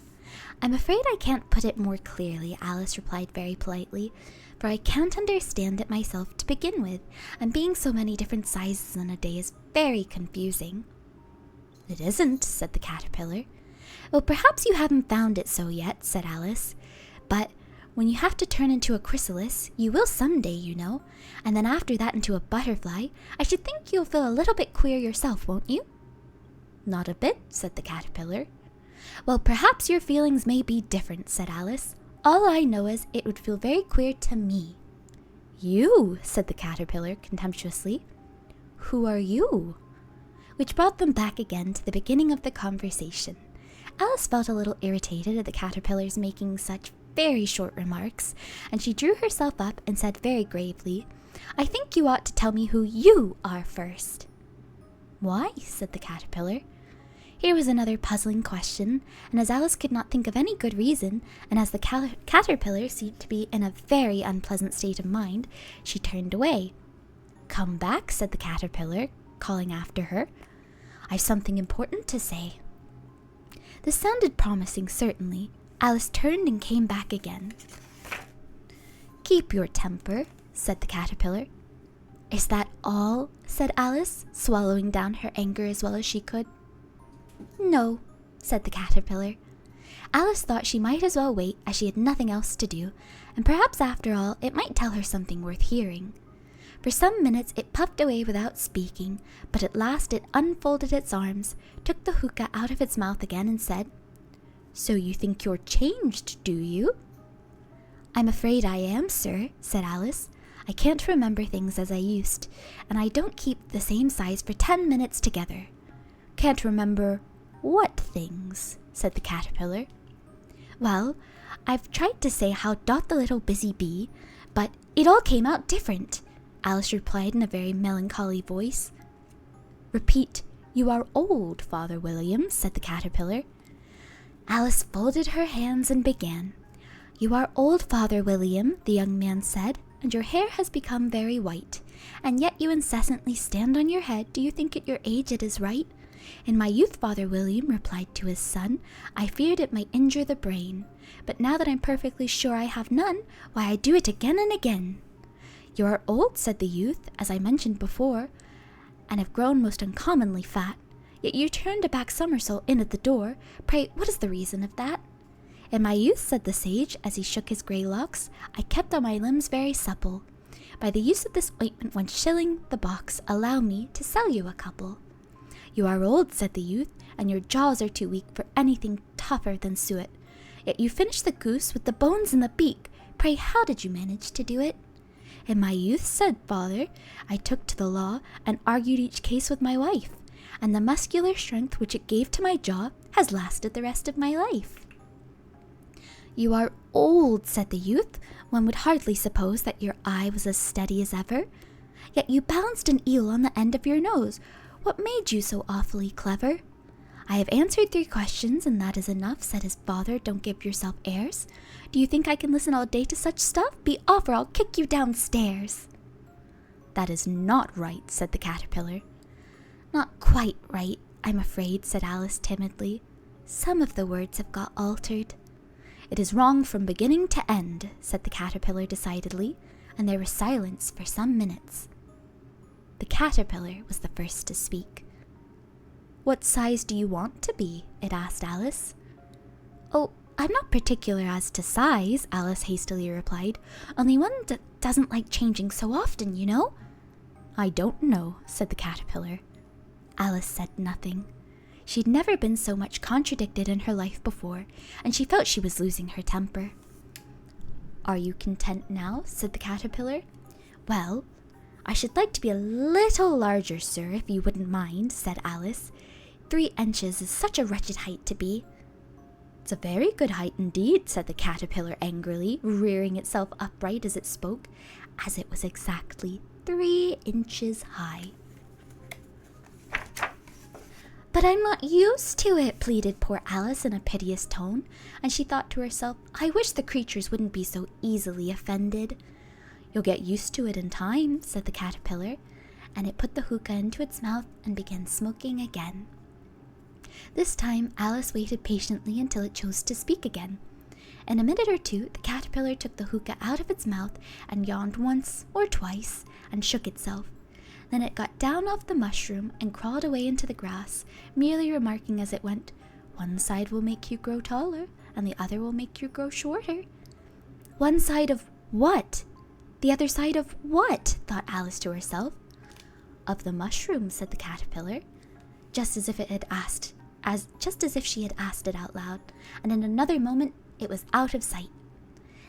I'm afraid I can't put it more clearly, Alice replied very politely, for I can't understand it myself to begin with, and being so many different sizes in a day is very confusing. It isn't, said the caterpillar. Well, perhaps you haven't found it so yet, said Alice, but when you have to turn into a chrysalis, you will someday, you know, and then after that into a butterfly, I should think you'll feel a little bit queer yourself, won't you? Not a bit, said the caterpillar. Well, perhaps your feelings may be different, said Alice. All I know is it would feel very queer to me. You, said the caterpillar contemptuously. Who are you? Which brought them back again to the beginning of the conversation. Alice felt a little irritated at the caterpillar's making such very short remarks, and she drew herself up and said very gravely, I think you ought to tell me who you are first. Why? Said the caterpillar. Here was another puzzling question, and as Alice could not think of any good reason, and as the caterpillar seemed to be in a very unpleasant state of mind, she turned away. Come back, said the caterpillar, calling after her. I've something important to say. This sounded promising, certainly. Alice turned and came back again. Keep your temper, said the caterpillar. Is that all? Said Alice, swallowing down her anger as well as she could. No, said the caterpillar. Alice thought she might as well wait, as she had nothing else to do, and perhaps after all it might tell her something worth hearing. For some minutes it puffed away without speaking, but at last it unfolded its arms, took the hookah out of its mouth again, and said, So you think you're changed, do you? I'm afraid I am, sir, said Alice. I can't remember things as I used, and I don't keep the same size for 10 minutes together. Can't remember "What things?" said the caterpillar. "Well, I've tried to say how Dot the little busy bee, but it all came out different," Alice replied in a very melancholy voice. "Repeat, you are old, Father William," said the caterpillar. Alice folded her hands and began. "You are old, Father William," the young man said, "and your hair has become very white. And yet you incessantly stand on your head. Do you think at your age it is right?" "In my youth," Father William replied to his son, "I feared it might injure the brain. But now that I'm perfectly sure I have none, why, I do it again and again." "You are old," said the youth, "as I mentioned before, and have grown most uncommonly fat. Yet you turned a back somersault in at the door. Pray, what is the reason of that?" "In my youth," said the sage, as he shook his grey locks, "I kept all my limbs very supple. By the use of this ointment 1 shilling the box, allow me to sell you a couple." "You are old," said the youth, "and your jaws are too weak for anything tougher than suet. Yet you finished the goose with the bones in the beak. Pray, how did you manage to do it?" "In my youth," said father, "I took to the law and argued each case with my wife, and the muscular strength which it gave to my jaw has lasted the rest of my life." "You are old," said the youth. "One would hardly suppose that your eye was as steady as ever. Yet you balanced an eel on the end of your nose. What made you so awfully clever?" "I have answered 3 questions, and that is enough," said his father. "Don't give yourself airs. Do you think I can listen all day to such stuff? Be off, or I'll kick you downstairs." "That is not right," said the caterpillar. "Not quite right, I'm afraid," said Alice timidly. "Some of the words have got altered." "It is wrong from beginning to end," said the caterpillar decidedly, and there was silence for some minutes. The caterpillar was the first to speak. "What size do you want to be?" it asked Alice. "Oh, I'm not particular as to size," Alice hastily replied. "Only one doesn't like changing so often, you know." "I don't know," said the caterpillar. Alice said nothing. She'd never been so much contradicted in her life before, and she felt she was losing her temper. "Are you content now?" said the caterpillar. "Well, I should like to be a little larger, sir, if you wouldn't mind," said Alice. 3 inches is such a wretched height to be." "It's a very good height indeed," said the caterpillar angrily, rearing itself upright as it spoke, as it was exactly 3 inches high. "But I'm not used to it," pleaded poor Alice in a piteous tone, and she thought to herself, "I wish the creatures wouldn't be so easily offended." "You'll get used to it in time," said the caterpillar, and it put the hookah into its mouth and began smoking again. This time Alice waited patiently until it chose to speak again. In a minute or 2, the caterpillar took the hookah out of its mouth and yawned once or twice and shook itself. Then it got down off the mushroom and crawled away into the grass, merely remarking as it went, "One side will make you grow taller, and the other will make you grow shorter." "One side of what? The other side of what?" thought Alice to herself. "Of the mushroom," said the caterpillar, just as if she had asked it out loud, and in another moment it was out of sight.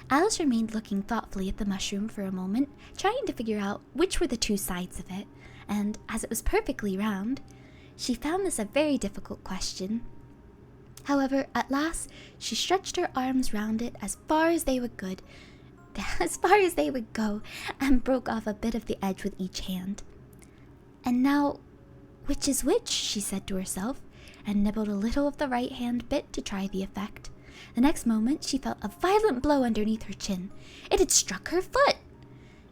Alice remained looking thoughtfully at the mushroom for a moment, trying to figure out which were the 2 sides of it, and as it was perfectly round, she found this a very difficult question. However, at last she stretched her arms round it as far as they would go, and broke off a bit of the edge with each hand. "And now, which is which?" she said to herself, and nibbled a little of the right hand bit to try the effect. The next moment she felt a violent blow underneath her chin. It had struck her foot!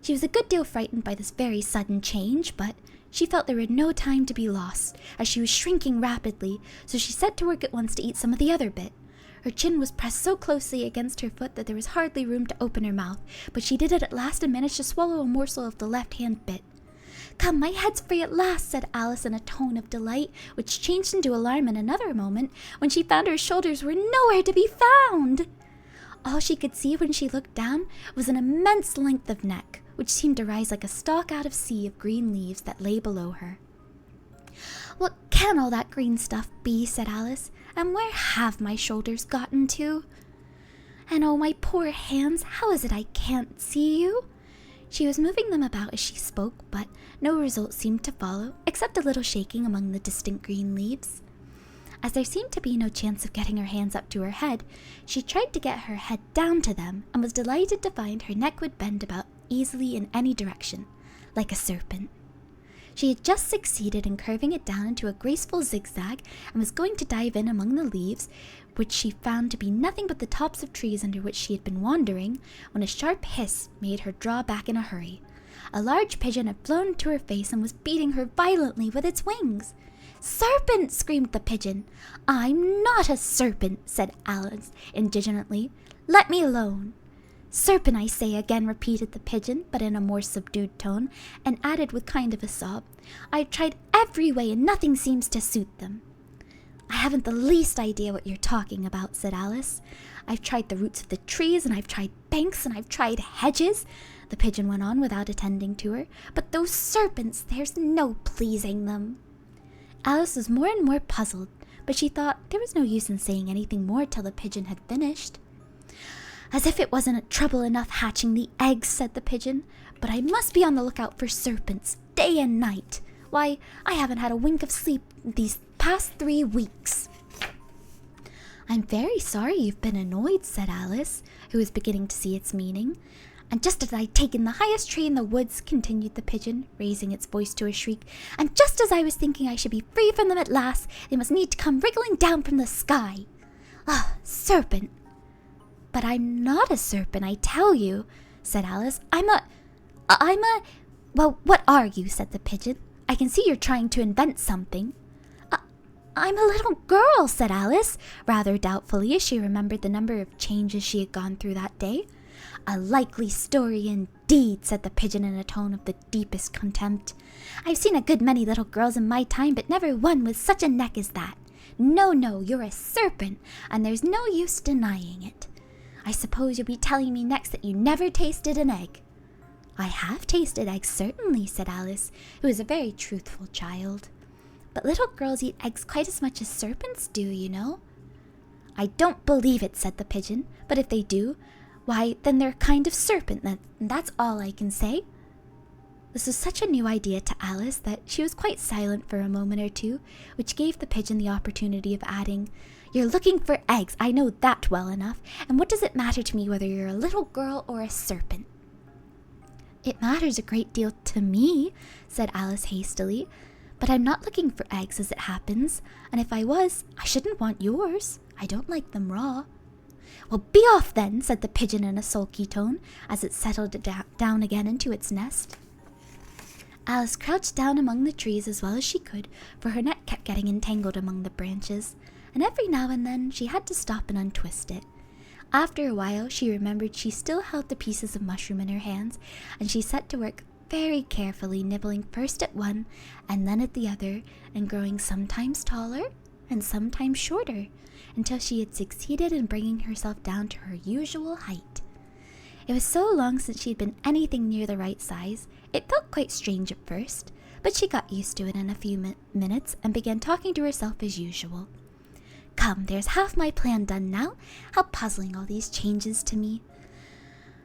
She was a good deal frightened by this very sudden change, but she felt there was no time to be lost, as she was shrinking rapidly, so she set to work at once to eat some of the other bit. Her chin was pressed so closely against her foot that there was hardly room to open her mouth, but she did it at last and managed to swallow a morsel of the left-hand bit. "Come, my head's free at last," said Alice in a tone of delight, which changed into alarm in another moment, when she found her shoulders were nowhere to be found. All she could see when she looked down was an immense length of neck, which seemed to rise like a stalk out of sea of green leaves that lay below her. "What can all that green stuff be?" said Alice, "and where have my shoulders gotten to? And oh, my poor hands, how is it I can't see you?" She was moving them about as she spoke, but no result seemed to follow, except a little shaking among the distant green leaves. As there seemed to be no chance of getting her hands up to her head, she tried to get her head down to them and was delighted to find her neck would bend about easily in any direction, like a serpent. She had just succeeded in curving it down into a graceful zigzag and was going to dive in among the leaves, which she found to be nothing but the tops of trees under which she had been wandering, when a sharp hiss made her draw back in a hurry. A large pigeon had flown to her face and was beating her violently with its wings. "Serpent!" screamed the pigeon. "I'm not a serpent," said Alice indignantly. "Let me alone." "Serpent, I say," again repeated the pigeon, but in a more subdued tone, and added with kind of a sob, "I've tried every way and nothing seems to suit them." "I haven't the least idea what you're talking about," said Alice. "I've tried the roots of the trees, and I've tried banks, and I've tried hedges," the pigeon went on without attending to her, "but those serpents, there's no pleasing them." Alice was more and more puzzled, but she thought there was no use in saying anything more till the pigeon had finished. "As if it wasn't trouble enough hatching the eggs," said the pigeon, "but I must be on the lookout for serpents, day and night. Why, I haven't had a wink of sleep these past 3 weeks. "I'm very sorry you've been annoyed," said Alice, who was beginning to see its meaning. "And just as I'd taken the highest tree in the woods," continued the pigeon, raising its voice to a shriek, "and just as I was thinking I should be free from them at last, they must need to come wriggling down from the sky. Ah, serpent!" "But I'm not a serpent, I tell you," said Alice. I'm a... "Well, what are you?" said the pigeon. "I can see you're trying to invent something." "I'm a little girl," said Alice, rather doubtfully, as she remembered the number of changes she had gone through that day. "A likely story indeed," said the pigeon in a tone of the deepest contempt. "I've seen a good many little girls in my time, but never one with such a neck as that. No, you're a serpent, and there's no use denying it. I suppose you'll be telling me next that you never tasted an egg." "I have tasted eggs, certainly," said Alice, who was a very truthful child. "But little girls eat eggs quite as much as serpents do, you know." "I don't believe it," said the pigeon. "But if they do, why, then they're a kind of serpent, and that's all I can say." This was such a new idea to Alice that she was quite silent for a moment or two, which gave the pigeon the opportunity of adding, "You're looking for eggs, I know that well enough, and what does it matter to me whether you're a little girl or a serpent?" "It matters a great deal to me," said Alice hastily, "but I'm not looking for eggs as it happens, and if I was, I shouldn't want yours. I don't like them raw." "Well, be off then," said the pigeon in a sulky tone, as it settled down again into its nest. Alice crouched down among the trees as well as she could, for her neck kept getting entangled among the branches, and every now and then she had to stop and untwist it. After a while she remembered she still held the pieces of mushroom in her hands, and she set to work very carefully, nibbling first at one and then at the other, and growing sometimes taller and sometimes shorter, until she had succeeded in bringing herself down to her usual height. It was so long since she had been anything near the right size, it felt quite strange at first, but she got used to it in a few minutes and began talking to herself as usual. "Come, there's half my plan done now. How puzzling all these changes to me.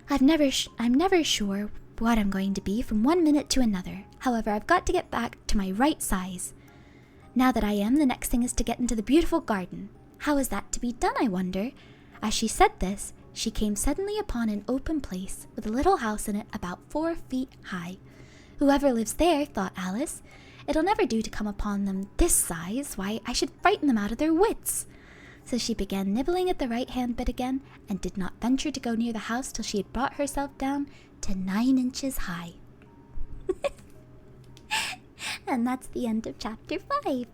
I'm never sure what I'm going to be from one minute to another. However, I've got to get back to my right size. Now that I am, the next thing is to get into the beautiful garden. How is that to be done, I wonder?" As she said this, she came suddenly upon an open place with a little house in it about 4 feet high. "Whoever lives there," thought Alice. "It'll never do to come upon them this size. Why, I should frighten them out of their wits." So she began nibbling at the right-hand bit again, and did not venture to go near the house till she had brought herself down to 9 inches high. And that's the end of chapter 5.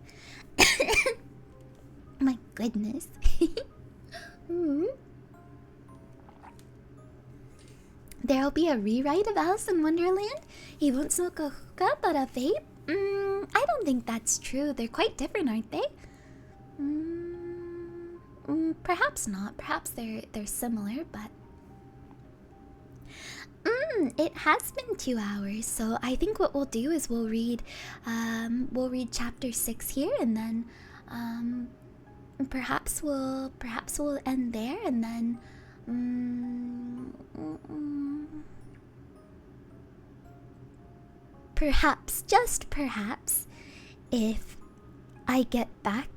My goodness. There'll be a rewrite of Alice in Wonderland. He won't smoke a hookah but a vape. I don't think that's true. They're quite different, aren't they? Perhaps not. Perhaps they're similar, but it has been 2 hours, so I think what we'll do is we'll read chapter 6 here, and then perhaps we'll end there, and then perhaps, just perhaps, if I get back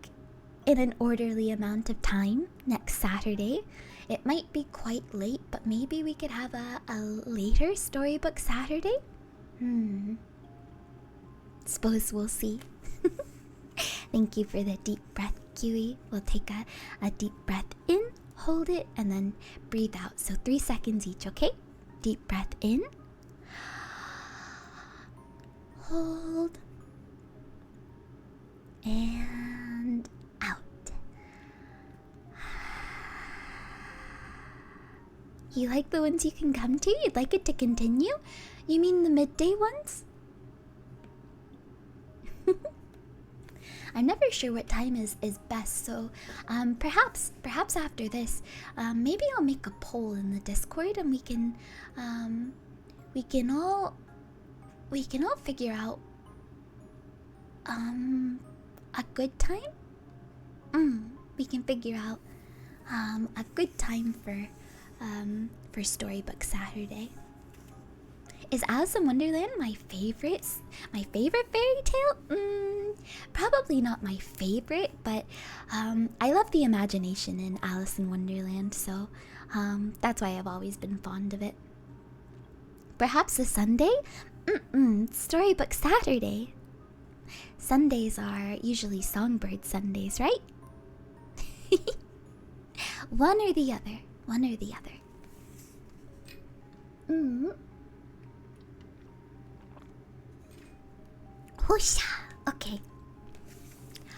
in an orderly amount of time next Saturday. It might be quite late, but maybe we could have a later Storybook Saturday? Suppose we'll see. Thank you for the deep breath, Kiwi. We'll take a deep breath in, hold it, and then breathe out. So 3 seconds each, okay? Deep breath in. Hold. And out. You like the ones you can come to? You'd like it to continue? You mean the midday ones? I'm never sure what time is best, so perhaps after this, maybe I'll make a poll in the Discord and we can all figure out a good time. We can figure out a good time for Storybook Saturday. Is Alice in Wonderland my favorite fairy tale? Probably not my favorite, but I love the imagination in Alice in Wonderland, so that's why I've always been fond of it. Perhaps a Sunday? Storybook Saturday. Sundays are usually Songbird Sundays, right? One or the other. Whoosha! Okay.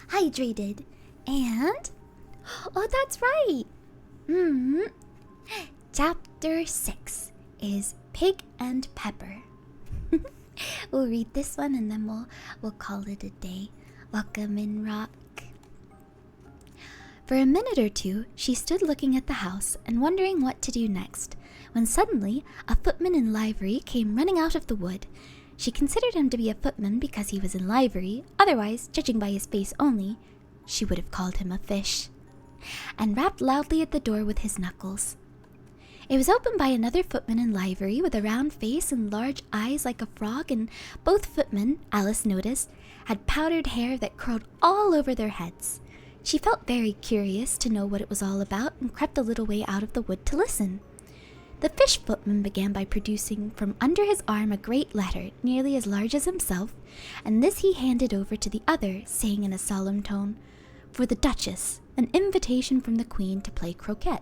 Hydrated. And... oh, that's right! Chapter 6 is Pig and Pepper. We'll read this one and then we'll call it a day. Welcome in, Rock. For a minute or two, she stood looking at the house and wondering what to do next, when suddenly a footman in livery came running out of the wood. She considered him to be a footman because he was in livery, otherwise, judging by his face only, she would have called him a fish, and rapped loudly at the door with his knuckles. It was opened by another footman in livery with a round face and large eyes like a frog, and both footmen, Alice noticed, had powdered hair that curled all over their heads. She felt very curious to know what it was all about and crept a little way out of the wood to listen. The fish footman began by producing from under his arm a great letter nearly as large as himself, and this he handed over to the other, saying in a solemn tone, "For the Duchess, an invitation from the Queen to play croquet."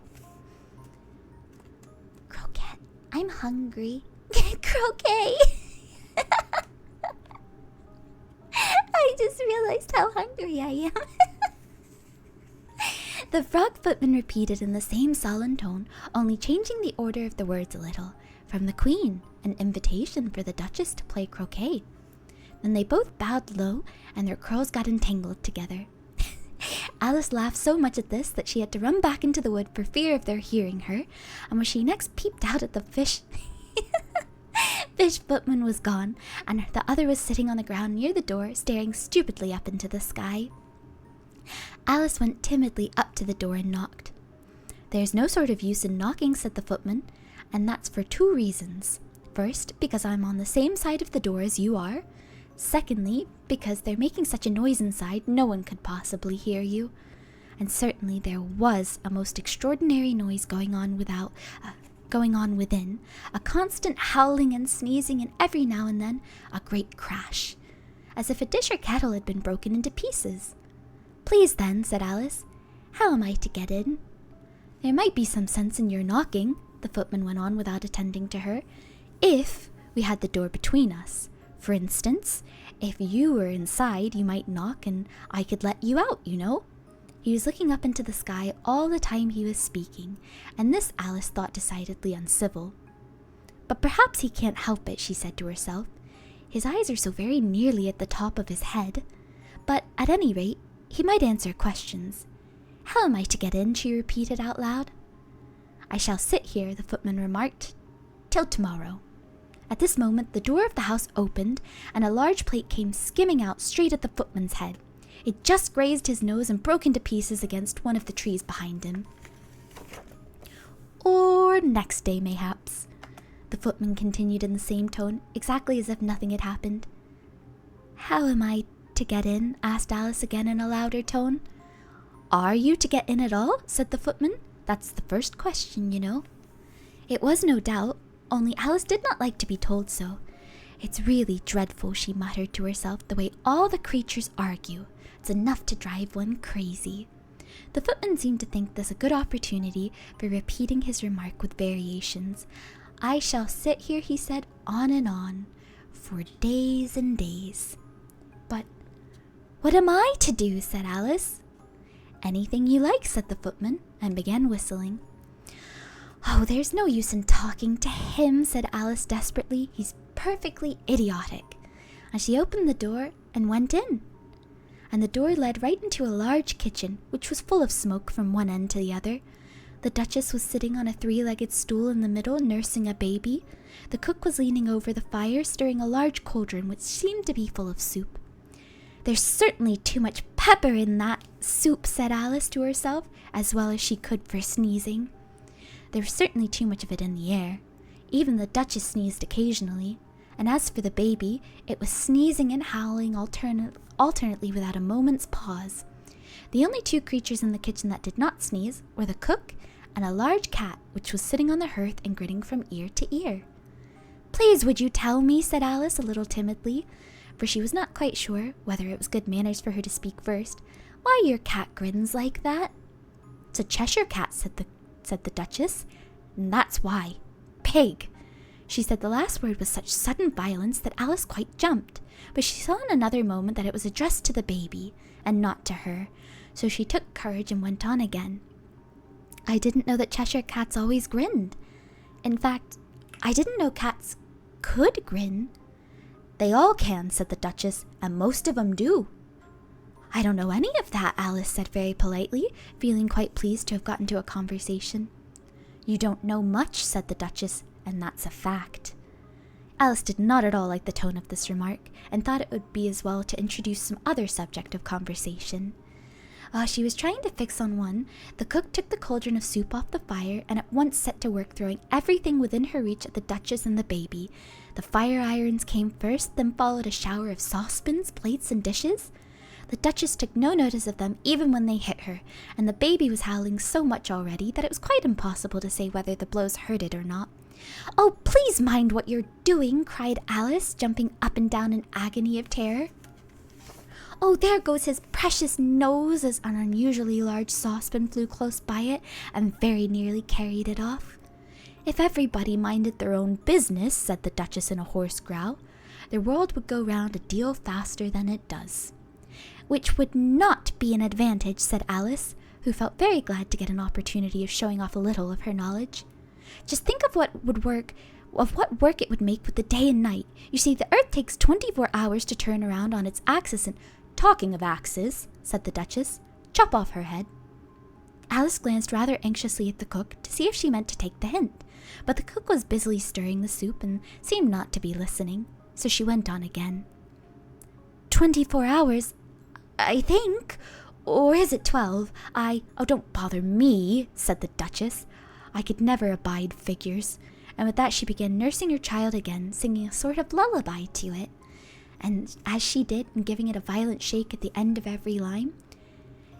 Croquet? I'm hungry. Croquet! I just realized how hungry I am. The frog footman repeated in the same solemn tone, only changing the order of the words a little. From the Queen, an invitation for the Duchess to play croquet. Then they both bowed low, and their curls got entangled together. Alice laughed so much at this that she had to run back into the wood for fear of their hearing her, and when she next peeped out at the fish footman was gone, and the other was sitting on the ground near the door, staring stupidly up into the sky. Alice went timidly up to the door and knocked. "There's no sort of use in knocking," said the footman, "and that's for 2 reasons. First, because I'm on the same side of the door as you are. Secondly, because they're making such a noise inside, no one could possibly hear you." And certainly there was a most extraordinary noise going on within, a constant howling and sneezing, and every now and then a great crash, as if a dish or kettle had been broken into pieces. "Please then," said Alice, "how am I to get in?" "There might be some sense in your knocking," the footman went on without attending to her, "if we had the door between us. For instance, if you were inside, you might knock and I could let you out, you know." He was looking up into the sky all the time he was speaking, and this Alice thought decidedly uncivil. "But perhaps he can't help it," she said to herself. "His eyes are so very nearly at the top of his head. But at any rate, he might answer questions. How am I to get in?" she repeated out loud. "I shall sit here," the footman remarked, "till tomorrow." At this moment the door of the house opened, and a large plate came skimming out straight at the footman's head. It just grazed his nose and broke into pieces against one of the trees behind him. "Or next day, mayhaps," the footman continued in the same tone, exactly as if nothing had happened. "How am I to get in?" asked Alice again in a louder tone. Are you to get in at all? Said the footman. That's the first question, you know. It was no doubt, only Alice did not like to be told so. It's really dreadful, she muttered to herself, the way all the creatures argue. It's enough to drive one crazy. The footman seemed to think this a good opportunity for repeating his remark with variations. I shall sit here, he said, on and on, for days and days. But what am I to do? Said Alice. Anything you like, said the footman, and began whistling. Oh, there's no use in talking to him, said Alice desperately. He's perfectly idiotic. And she opened the door and went in. And the door led right into a large kitchen, which was full of smoke from one end to the other. The Duchess was sitting on a three-legged stool in the middle, nursing a baby. The cook was leaning over the fire, stirring a large cauldron, which seemed to be full of soup. There's certainly too much pepper in that soup, said Alice to herself, as well as she could for sneezing. There was certainly too much of it in the air. Even the Duchess sneezed occasionally, and as for the baby, it was sneezing and howling alternately without a moment's pause. The only two creatures in the kitchen that did not sneeze were the cook and a large cat, which was sitting on the hearth and grinning from ear to ear. Please would you tell me, said Alice a little timidly, for she was not quite sure whether it was good manners for her to speak first, why your cat grins like that? It's a Cheshire cat, said the Duchess, and that's why. Pig! She said the last word with such sudden violence that Alice quite jumped, but she saw in another moment that it was addressed to the baby, and not to her, so she took courage and went on again. I didn't know that Cheshire cats always grinned. In fact, I didn't know cats could grin. They all can, said the Duchess, and most of 'em do. I don't know any of that, Alice said very politely, feeling quite pleased to have got into a conversation. You don't know much, said the Duchess, and that's a fact. Alice did not at all like the tone of this remark, and thought it would be as well to introduce some other subject of conversation. While she was trying to fix on one, the cook took the cauldron of soup off the fire and at once set to work throwing everything within her reach at the Duchess and the baby. The fire irons came first, then followed a shower of saucepans, plates, and dishes. The Duchess took no notice of them even when they hit her, and the baby was howling so much already that it was quite impossible to say whether the blows hurt it or not. Oh, please mind what you're doing, cried Alice, jumping up and down in agony of terror. Oh, there goes his precious nose, as an unusually large saucepan flew close by it and very nearly carried it off. If everybody minded their own business, said the Duchess in a hoarse growl, the world would go round a deal faster than it does. Which would not be an advantage, said Alice, who felt very glad to get an opportunity of showing off a little of her knowledge. Just think of what work it would make with the day and night. You see, the Earth takes 24 hours to turn around on its axis, and talking of axes, said the Duchess, chop off her head. Alice glanced rather anxiously at the cook to see if she meant to take the hint, but the cook was busily stirring the soup and seemed not to be listening, so she went on again. 24 hours, I think, or is it 12? Oh, don't bother me, said the Duchess. I could never abide figures. And with that she began nursing her child again, singing a sort of lullaby to it. And as she did, and giving it a violent shake at the end of every line,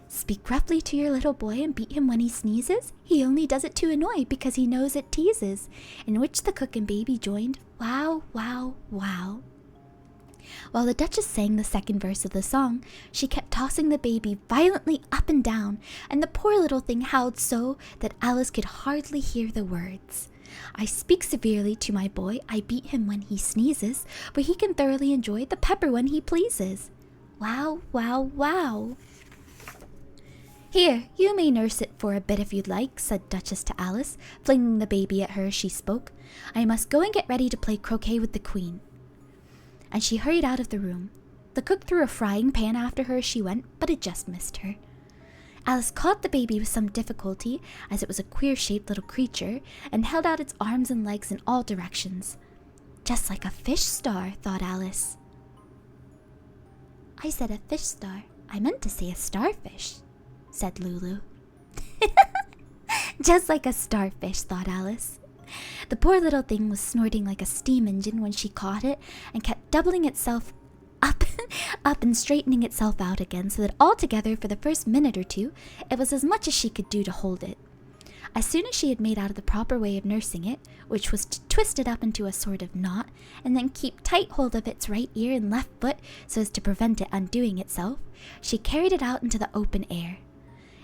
speak roughly to your little boy and beat him when he sneezes. He only does it to annoy because he knows it teases. In which the cook and baby joined, wow, wow, wow. While the Duchess sang the second verse of the song, she kept tossing the baby violently up and down, and the poor little thing howled so that Alice could hardly hear the words. I speak severely to my boy, I beat him when he sneezes, but he can thoroughly enjoy the pepper when he pleases. Wow, wow, wow. Here, you may nurse it for a bit if you'd like, said Duchess to Alice, flinging the baby at her as she spoke. I must go and get ready to play croquet with the Queen. And she hurried out of the room. The cook threw a frying pan after her as she went, but it just missed her. Alice caught the baby with some difficulty, as it was a queer-shaped little creature, and held out its arms and legs in all directions. Just like a fish star, thought Alice. I said a fish star. I meant to say a starfish, said Lulu. Just like a starfish, thought Alice. The poor little thing was snorting like a steam engine when she caught it, and kept doubling itself up and straightening itself out again so that altogether for the first minute or two, it was as much as she could do to hold it. As soon as she had made out the proper way of nursing it, which was to twist it up into a sort of knot, and then keep tight hold of its right ear and left foot so as to prevent it undoing itself, she carried it out into the open air.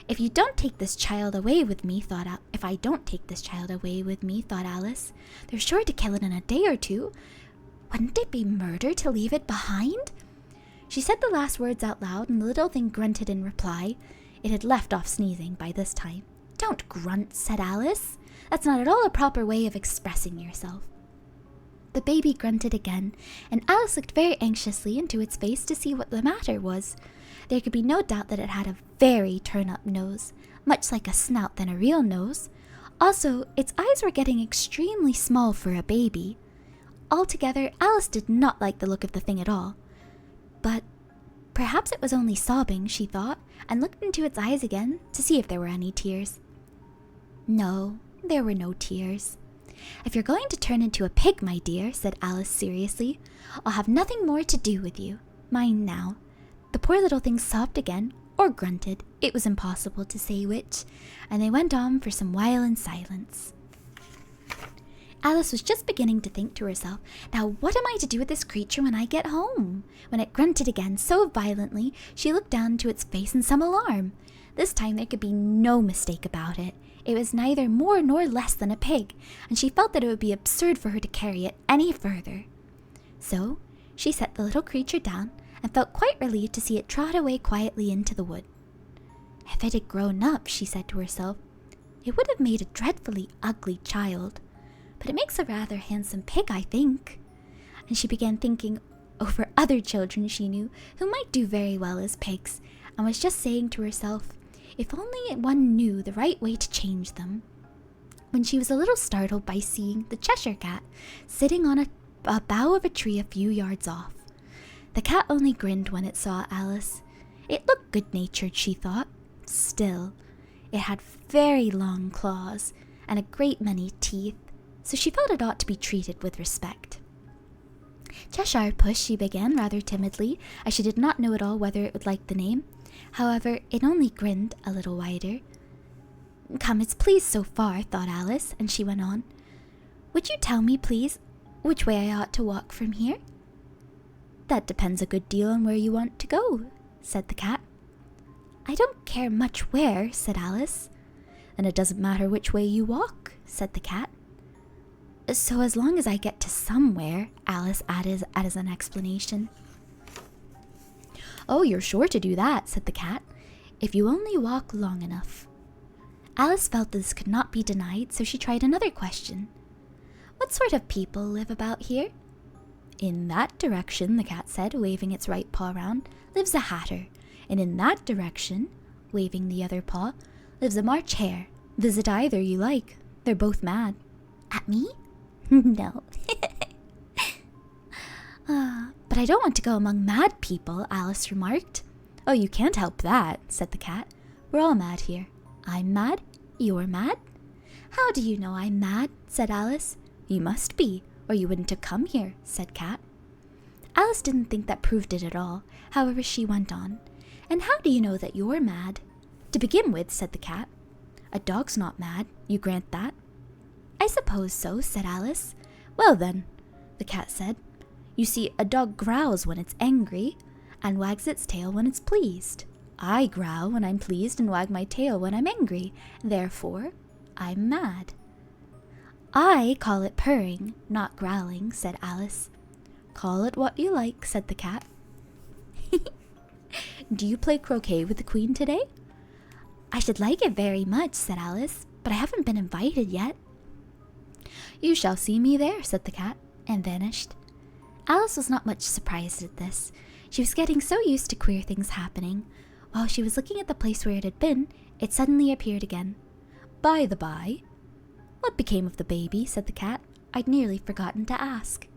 If I don't take this child away with me, thought Alice, they're sure to kill it in a day or two. Wouldn't it be murder to leave it behind? She said the last words out loud, and the little thing grunted in reply. It had left off sneezing by this time. Don't grunt, said Alice. That's not at all a proper way of expressing yourself. The baby grunted again, and Alice looked very anxiously into its face to see what the matter was. There could be no doubt that it had a very turn-up nose, much like a snout than a real nose. Also, its eyes were getting extremely small for a baby. Altogether, Alice did not like the look of the thing at all. But perhaps it was only sobbing, she thought, and looked into its eyes again to see if there were any tears. No, there were no tears. If you're going to turn into a pig, my dear, said Alice seriously, I'll have nothing more to do with you. Mind now. The poor little thing sobbed again, or grunted, it was impossible to say which, and they went on for some while in silence. Alice was just beginning to think to herself, now what am I to do with this creature when I get home? When it grunted again so violently, she looked down into its face in some alarm. This time there could be no mistake about it. It was neither more nor less than a pig, and she felt that it would be absurd for her to carry it any further. So she set the little creature down, and felt quite relieved to see it trot away quietly into the wood. If it had grown up, she said to herself, it would have made a dreadfully ugly child. But it makes a rather handsome pig, I think. And she began thinking over other children she knew who might do very well as pigs, and was just saying to herself, if only one knew the right way to change them, when she was a little startled by seeing the Cheshire Cat sitting on a bough of a tree a few yards off. The cat only grinned when it saw Alice. It looked good-natured, she thought. Still, it had very long claws and a great many teeth, so she felt it ought to be treated with respect. Cheshire Puss, she began rather timidly, as she did not know at all whether it would like the name. However, it only grinned a little wider. Come, it's pleased so far, thought Alice, and she went on. Would you tell me, please, which way I ought to walk from here? That depends a good deal on where you want to go, said the cat. I don't care much where, said Alice. Then it doesn't matter which way you walk, said the cat. So as long as I get to somewhere, Alice added as an explanation. Oh, you're sure to do that, said the cat, if you only walk long enough. Alice felt this could not be denied, so she tried another question. What sort of people live about here? In that direction, the cat said, waving its right paw round, lives a hatter, and in that direction, waving the other paw, lives a March hare. Visit either you like. They're both mad. At me? No. But I don't want to go among mad people, Alice remarked. Oh, you can't help that, said the cat. We're all mad here. I'm mad. You're mad. How do you know I'm mad? Said Alice. You must be, or you wouldn't have come here, said Cat. Alice didn't think that proved it at all. However, she went on. And how do you know that you're mad? To begin with, said the cat. A dog's not mad. You grant that? I suppose so, said Alice. Well then, the cat said. You see, a dog growls when it's angry, and wags its tail when it's pleased. I growl when I'm pleased and wag my tail when I'm angry. Therefore, I'm mad. I call it purring, not growling, said Alice. Call it what you like, said the cat. Do you play croquet with the Queen today? I should like it very much, said Alice, but I haven't been invited yet. You shall see me there, said the cat, and vanished. Alice was not much surprised at this. She was getting so used to queer things happening. While she was looking at the place where it had been, it suddenly appeared again. By the by, what became of the baby? Said the cat. I'd nearly forgotten to ask.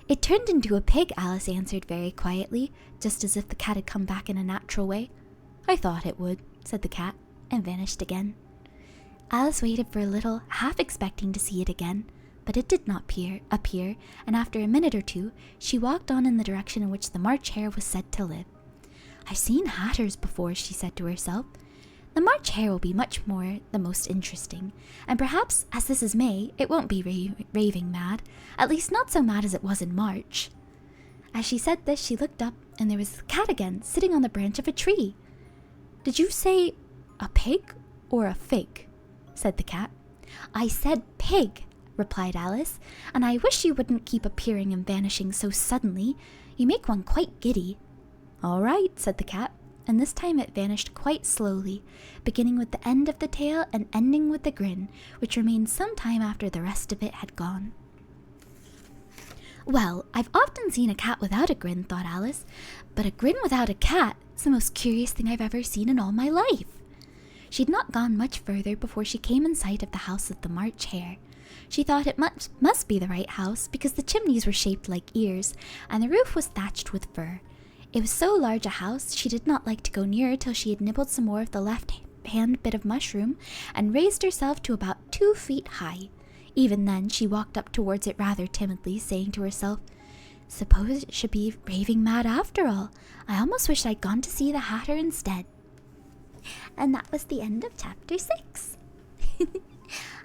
It turned into a pig, Alice answered very quietly, just as if the cat had come back in a natural way. I thought it would, said the cat, and vanished again. Alice waited for a little, half expecting to see it again, but it did not appear, and after a minute or two, she walked on in the direction in which the March Hare was said to live. "I've seen hatters before," she said to herself. "The March Hare will be much more the most interesting, and perhaps, as this is May, it won't be raving mad, at least not so mad as it was in March." As she said this, she looked up, and there was the cat again, sitting on the branch of a tree. "Did you say a pig or a fig?" said the cat. "I said pig," replied Alice, "and I wish you wouldn't keep appearing and vanishing so suddenly. You make one quite giddy." "All right," said the cat, and this time it vanished quite slowly, beginning with the end of the tail and ending with the grin, which remained some time after the rest of it had gone. "Well, I've often seen a cat without a grin," thought Alice, "but a grin without a cat is the most curious thing I've ever seen in all my life." She'd not gone much further before she came in sight of the house of the March Hare. She thought it must be the right house, because the chimneys were shaped like ears, and the roof was thatched with fur. It was so large a house, she did not like to go nearer till she had nibbled some more of the left-hand bit of mushroom, and raised herself to about 2 feet high. Even then, she walked up towards it rather timidly, saying to herself, "Suppose it should be raving mad after all. I almost wish I'd gone to see the Hatter instead." And that was the end of chapter 6.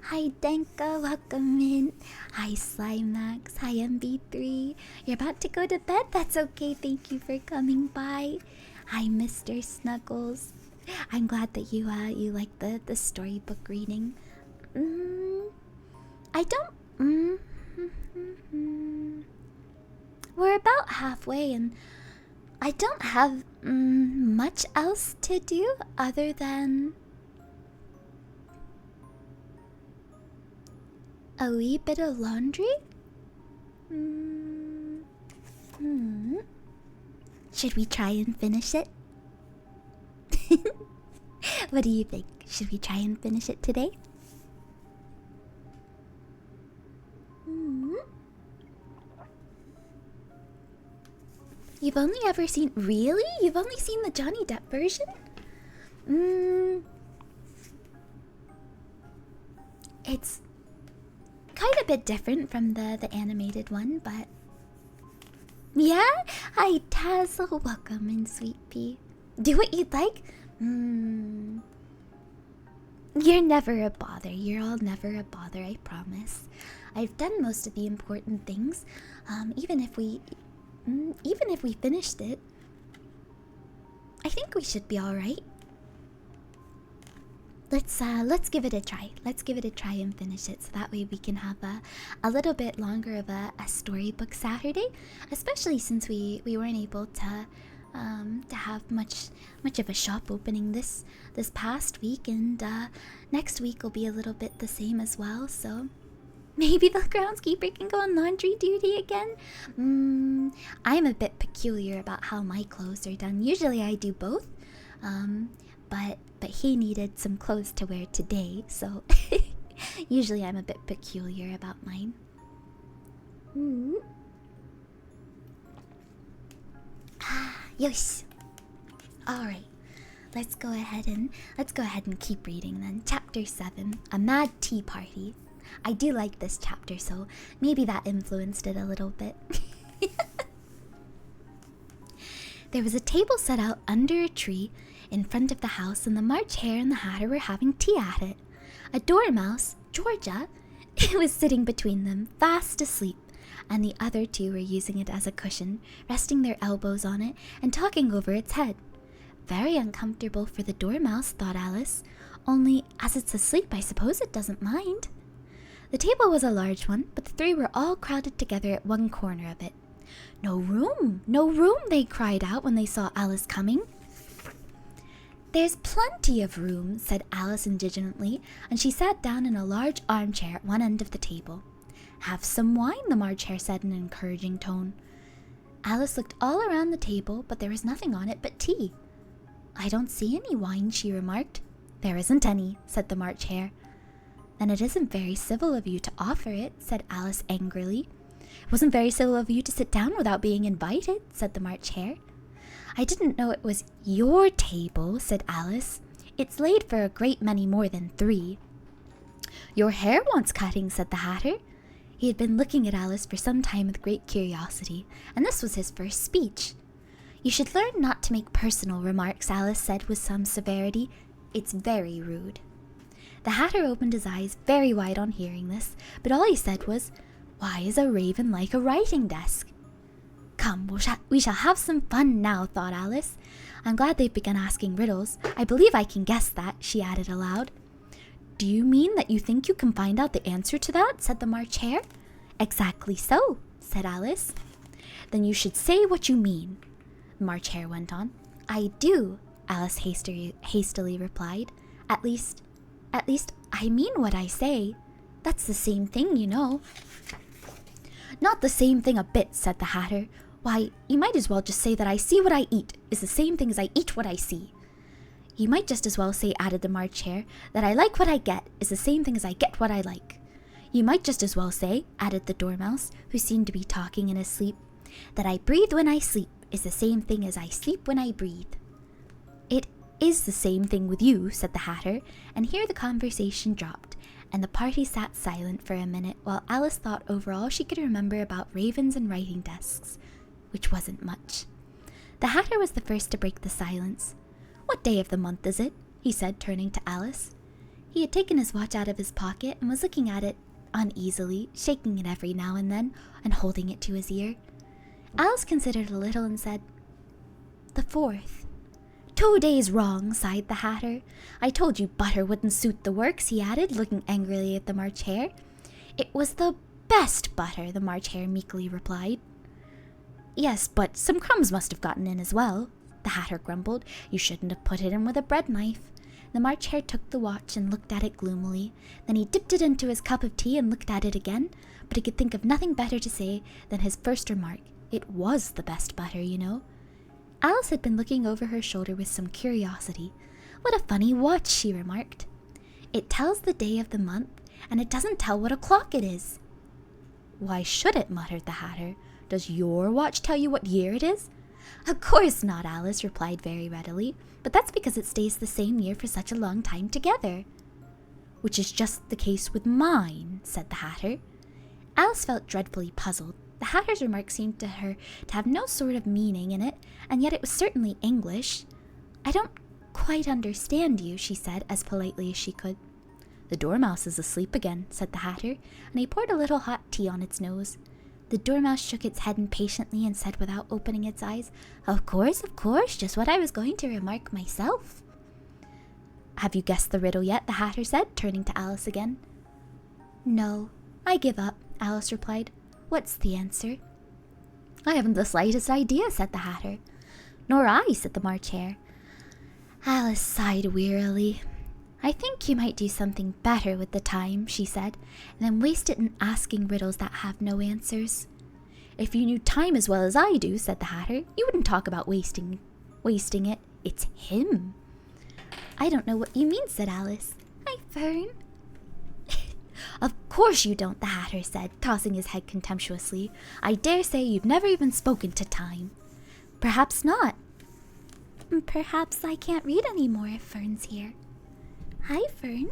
Hi Danka, welcome in. Hi Slimax, hi MB3. You're about to go to bed? That's okay, thank you for coming by. Hi Mr. Snuggles. I'm glad that you like the storybook reading. I don't... We're about halfway and I don't have much else to do other than a wee bit of laundry? Should we try and finish it? What do you think? Should we try and finish it today? You've only ever seen... Really? You've only seen the Johnny Depp version? It's quite a bit different from the animated one, but... Yeah? Hi, Tazzle. Welcome in, Sweet Pea. Do what you'd like? You're never a bother. You're all never a bother, I promise. I've done most of the important things. Even if we finished it, I think we should be all right. Let's give it a try. Let's give it a try and finish it, so that way we can have a little bit longer of a Storybook Saturday, especially since we weren't able to have much of a shop opening this past week, and next week will be a little bit the same as well. So maybe the groundskeeper can go on laundry duty again. I'm a bit peculiar about how my clothes are done. Usually I do both, but he needed some clothes to wear today, so usually I'm a bit peculiar about mine. Yosh. All right, let's go ahead and keep reading then. Chapter 7, A Mad Tea Party. I do like this chapter, so maybe that influenced it a little bit. There was a table set out under a tree in front of the house, and the March Hare and the Hatter were having tea at it. A dormouse, Georgia, was sitting between them, fast asleep, and the other two were using it as a cushion, resting their elbows on it and talking over its head. Very uncomfortable for the dormouse, thought Alice, only as it's asleep I suppose it doesn't mind. The table was a large one, but the three were all crowded together at one corner of it. "No room! No room!" they cried out when they saw Alice coming. "There's plenty of room," said Alice indignantly, and she sat down in a large armchair at one end of the table. "Have some wine," the March Hare said in an encouraging tone. Alice looked all around the table, but there was nothing on it but tea. "I don't see any wine," she remarked. "There isn't any," said the March Hare. "Then it isn't very civil of you to offer it," said Alice angrily. "It wasn't very civil of you to sit down without being invited," said the March Hare. "I didn't know it was your table," said Alice. "It's laid for a great many more than 3. "Your hair wants cutting," said the Hatter. He had been looking at Alice for some time with great curiosity, and this was his first speech. "You should learn not to make personal remarks," Alice said with some severity. "It's very rude." The Hatter opened his eyes very wide on hearing this, but all he said was, "Why is a raven like a writing desk?" "Come, we shall have some fun now," thought Alice. "I'm glad they've begun asking riddles. I believe I can guess that," she added aloud. "Do you mean that you think you can find out the answer to that?" said the March Hare. "Exactly so," said Alice. "Then you should say what you mean," the March Hare went on. "I do," Alice hastily replied. At least, I mean what I say. That's the same thing, you know." "Not the same thing a bit," said the Hatter. "Why, you might as well just say that I see what I eat is the same thing as I eat what I see." "You might just as well say," added the March Hare, "that I like what I get is the same thing as I get what I like." "You might just as well say," added the Dormouse, who seemed to be talking in his sleep, "that I breathe when I sleep is the same thing as I sleep when I breathe." "It is the same thing with you," said the Hatter, and here the conversation dropped, and the party sat silent for a minute while Alice thought over all she could remember about ravens and writing desks, which wasn't much. The Hatter was the first to break the silence. "What day of the month is it?" he said, turning to Alice. He had taken his watch out of his pocket and was looking at it uneasily, shaking it every now and then, and holding it to his ear. Alice considered a little and said, "The 4th. "2 days wrong," sighed the Hatter. "I told you butter wouldn't suit the works," he added, looking angrily at the March Hare. "It was the best butter," the March Hare meekly replied. "Yes, but some crumbs must have gotten in as well," the Hatter grumbled. "You shouldn't have put it in with a bread knife." The March Hare took the watch and looked at it gloomily. Then he dipped it into his cup of tea and looked at it again, but he could think of nothing better to say than his first remark. It was the best butter, you know. Alice had been looking over her shoulder with some curiosity. "What a funny watch," she remarked. "It tells the day of the month, and it doesn't tell what o'clock it is." "Why should it?" muttered the Hatter. "Does your watch tell you what year it is?" "Of course not," Alice replied very readily, "but that's because it stays the same year for such a long time together." "Which is just the case with mine," said the Hatter. Alice felt dreadfully puzzled. The Hatter's remark seemed to her to have no sort of meaning in it, and yet it was certainly English. "I don't quite understand you," she said as politely as she could. "The Dormouse is asleep again," said the Hatter, and he poured a little hot tea on its nose. The Dormouse shook its head impatiently and said without opening its eyes, of course, just what I was going to remark myself." "Have you guessed the riddle yet?" the Hatter said, turning to Alice again. "No, I give up," Alice replied. "What's the answer?" "I haven't the slightest idea," said the Hatter. "Nor I," said the March Hare. Alice sighed wearily. "I think you might do something better with the time," she said, "and then waste it in asking riddles that have no answers." "If you knew time as well as I do," said the Hatter, "you wouldn't talk about wasting it. It's him." "I don't know what you mean," said Alice. "Hi, Fern." "Of course you don't," the Hatter said, tossing his head contemptuously. "I dare say you've never even spoken to time." "Perhaps not." "Perhaps I can't read any more if Fern's here." "Hi, Fern."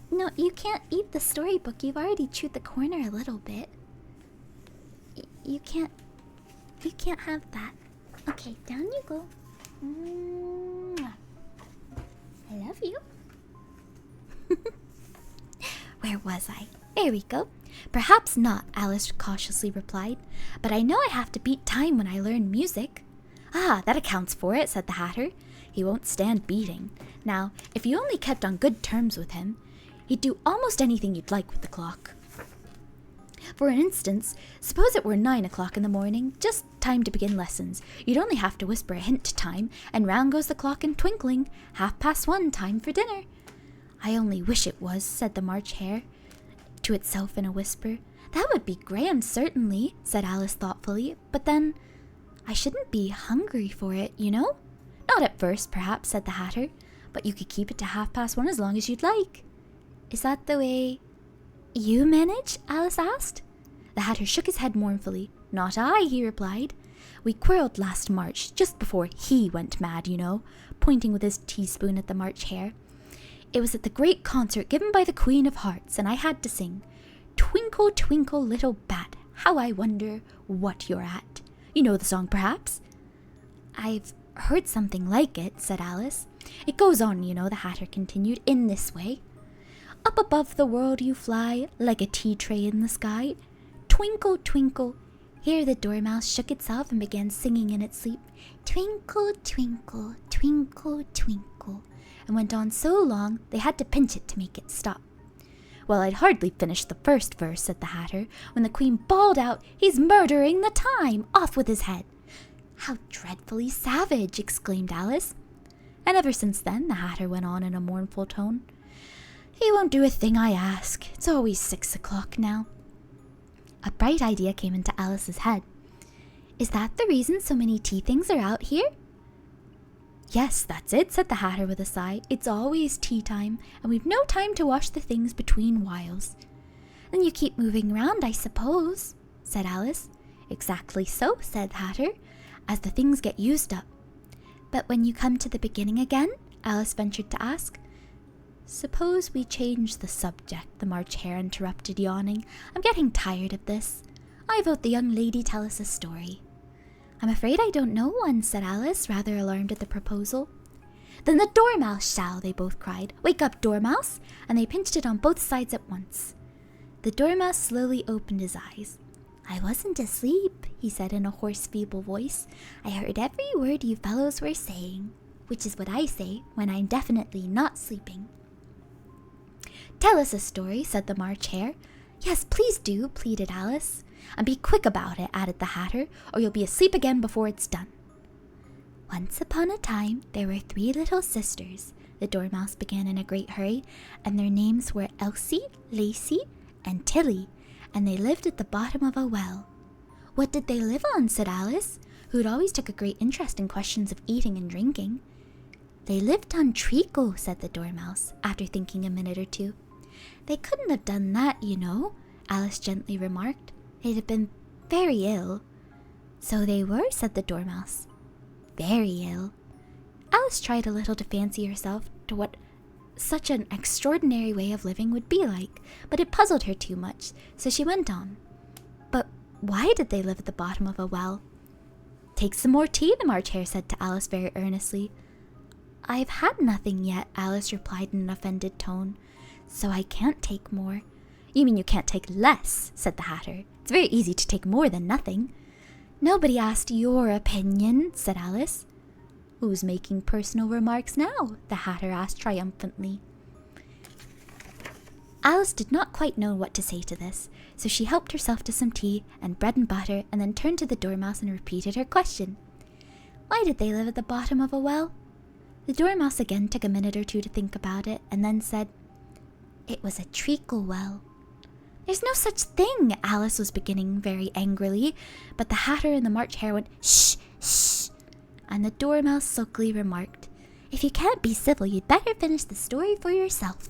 "No, you can't eat the storybook. You've already chewed the corner a little bit. You can't have that. Okay, down you go. Mwah. I love you." Where was I? There we go. "Perhaps not," Alice cautiously replied. "But I know I have to beat time when I learn music." "Ah, that accounts for it," said the Hatter. "He won't stand beating. Now, if you only kept on good terms with him, he'd do almost anything you'd like with the clock. For instance, suppose it were 9 o'clock in the morning, just time to begin lessons. You'd only have to whisper a hint to time, and round goes the clock in twinkling. 1:30, time for dinner." "I only wish it was," said the March Hare to itself in a whisper. "That would be grand, certainly," said Alice thoughtfully, "but then I shouldn't be hungry for it, you know." "Not at first, perhaps," said the Hatter, "but you could keep it to 1:30 as long as you'd like." "Is that the way you manage?" Alice asked. The Hatter shook his head mournfully. "Not I," he replied. "We quarreled last March, just before he went mad, you know," pointing with his teaspoon at the March Hare. "It was at the great concert given by the Queen of Hearts, and I had to sing Twinkle, twinkle, little bat, how I wonder what you're at. You know the song, perhaps? I've heard something like it, said Alice. It goes on, you know, the Hatter continued, in this way. Up above the world you fly, like a tea tray in the sky. Twinkle, twinkle. Here the dormouse shook itself and began singing in its sleep. Twinkle, twinkle, twinkle, twinkle. And went on so long they had to pinch it to make it stop. Well, I'd hardly finished the first verse, said the Hatter, when the Queen bawled out, He's murdering the time! Off with his head! How dreadfully savage! Exclaimed Alice. And ever since then, the Hatter went on in a mournful tone, He won't do a thing I ask. It's always 6 o'clock now. A bright idea came into Alice's head. Is that the reason so many tea things are out here? Yes, that's it, said the Hatter with a sigh. It's always tea time, and we've no time to wash the things between whiles. Then you keep moving around, I suppose, said Alice. Exactly so, said the Hatter, as the things get used up. But when you come to the beginning again, Alice ventured to ask. Suppose we change the subject, the March Hare interrupted, yawning. I'm getting tired of this. I vote the young lady tell us a story. I'm afraid I don't know one, said Alice, rather alarmed at the proposal. Then the Dormouse shall, they both cried. Wake up, Dormouse! And they pinched it on both sides at once. The Dormouse slowly opened his eyes. I wasn't asleep, he said in a hoarse, feeble voice. I heard every word you fellows were saying, which is what I say when I'm definitely not sleeping. Tell us a story, said the March Hare. Yes, please do, pleaded Alice. And be quick about it, added the Hatter, or you'll be asleep again before it's done. Once upon a time, there were 3 little sisters, the Dormouse began in a great hurry, and their names were Elsie, Lacey, and Tilly, and they lived at the bottom of a well. What did they live on, said Alice, who had always took a great interest in questions of eating and drinking. They lived on treacle, said the Dormouse, after thinking a minute or two. They couldn't have done that, you know, Alice gently remarked. They'd have been very ill. So they were, said the Dormouse. Very ill. Alice tried a little to fancy herself to what such an extraordinary way of living would be like, but it puzzled her too much, so she went on. But why did they live at the bottom of a well? Take some more tea, the March Hare said to Alice very earnestly. I've had nothing yet, Alice replied in an offended tone, so I can't take more. You mean you can't take less, said the Hatter. It's very easy to take more than nothing. Nobody asked your opinion, said Alice. Who's making personal remarks now? The Hatter asked triumphantly. Alice did not quite know what to say to this, so she helped herself to some tea and bread and butter and then turned to the Dormouse and repeated her question. Why did they live at the bottom of a well? The Dormouse again took a minute or two to think about it and then said, It was a treacle well. There's no such thing, Alice was beginning very angrily, but the Hatter and the March Hare went, Shh, shh, and the Dormouse sulkily remarked, If you can't be civil, you'd better finish the story for yourself.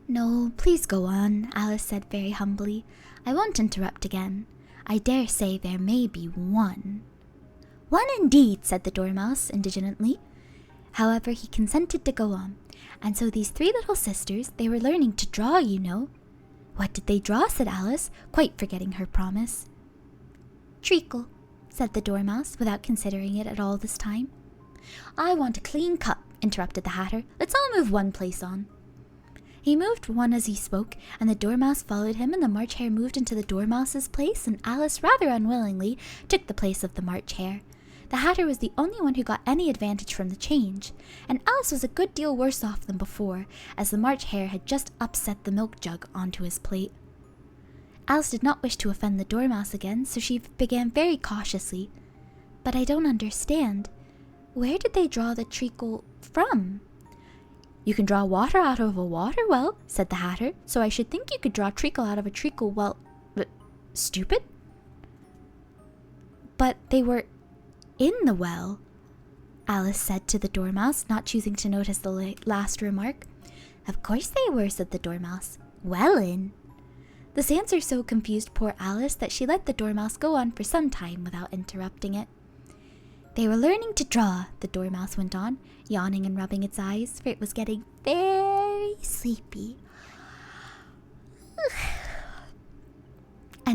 No, please go on, Alice said very humbly. I won't interrupt again. I dare say there may be one. One indeed, said the Dormouse indignantly. However, he consented to go on, and so these 3 little sisters, they were learning to draw, you know. What did they draw, said Alice, quite forgetting her promise. Treacle, said the Dormouse, without considering it at all this time. I want a clean cup, interrupted the Hatter. Let's all move one place on. He moved one as he spoke, and the Dormouse followed him, and the March Hare moved into the Dormouse's place, and Alice, rather unwillingly, took the place of the March Hare. The Hatter was the only one who got any advantage from the change, and Alice was a good deal worse off than before, as the March Hare had just upset the milk jug onto his plate. Alice did not wish to offend the Dormouse again, so she began very cautiously. But I don't understand. Where did they draw the treacle from? You can draw water out of a water well, said the Hatter, so I should think you could draw treacle out of a treacle well. Stupid? But they were in the well, Alice said to the Dormouse, not choosing to notice the last remark. Of course they were, said the Dormouse. Well in. This answer so confused poor Alice that she let the Dormouse go on for some time without interrupting it. They were learning to draw, the Dormouse went on, yawning and rubbing its eyes, for it was getting very sleepy.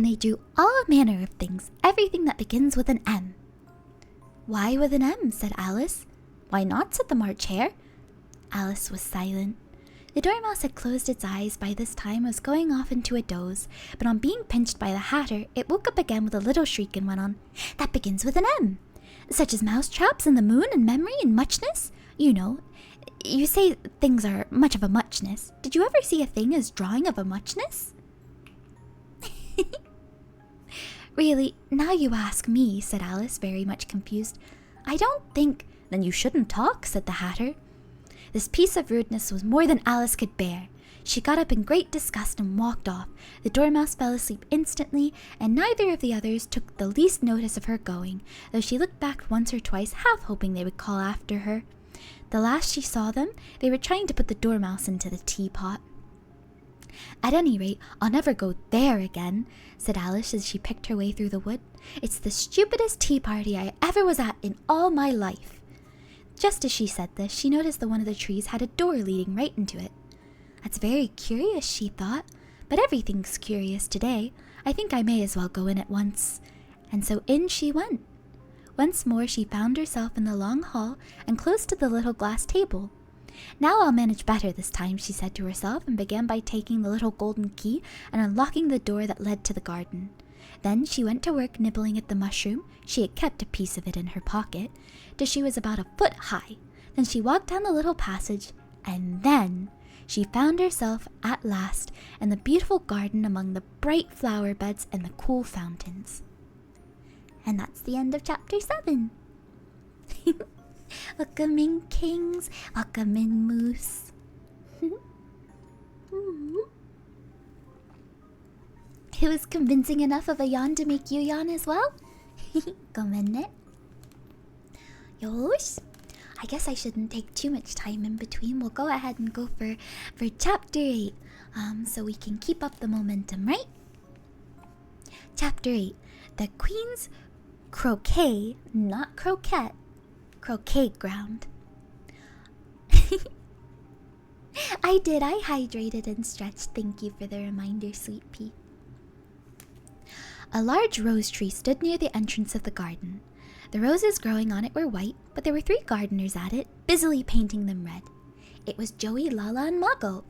and they drew all manner of things, everything that begins with an M. Why with an M? Said Alice. Why not? Said the March Hare. Alice was silent. The Dormouse had closed its eyes by this time and was going off into a doze, but on being pinched by the Hatter, it woke up again with a little shriek and went on. That begins with an M. Such as mousetraps and the moon and memory and muchness. You know, you say things are much of a muchness. Did you ever see a thing as drawing of a muchness? Really, now you ask me, said Alice, very much confused. I don't think... Then you shouldn't talk, said the Hatter. This piece of rudeness was more than Alice could bear. She got up in great disgust and walked off. The Dormouse fell asleep instantly, and neither of the others took the least notice of her going, though she looked back once or twice, half hoping they would call after her. The last she saw them, they were trying to put the Dormouse into the teapot. At any rate, I'll never go there again, said Alice as she picked her way through the wood. It's the stupidest tea party I ever was at in all my life. Just as she said this, she noticed that one of the trees had a door leading right into it. That's very curious, she thought, but everything's curious today. I think I may as well go in at once. And so in she went. Once more she found herself in the long hall and close to the little glass table. Now I'll manage better this time, she said to herself, and began by taking the little golden key and unlocking the door that led to the garden. Then she went to work nibbling at the mushroom. She had kept a piece of it in her pocket, till she was about a foot high. Then she walked down the little passage, and then she found herself at last in the beautiful garden among the bright flower beds and the cool fountains. And that's the end of chapter 7. Welcome in, kings. Welcome in, moose. It was convincing enough of a yawn to make you yawn as well? Gomennet. Yosh. I guess I shouldn't take too much time in between. We'll go ahead and go for chapter 8. So we can keep up the momentum, right? Chapter 8. The Queen's croquet, not croquette, croquet ground. I hydrated and stretched. Thank you for the reminder, sweet pea. A large rose tree stood near the entrance of the garden. The roses growing on it were white, but there were 3 gardeners at it, busily painting them red. It was Joey, Lala, and Muggle.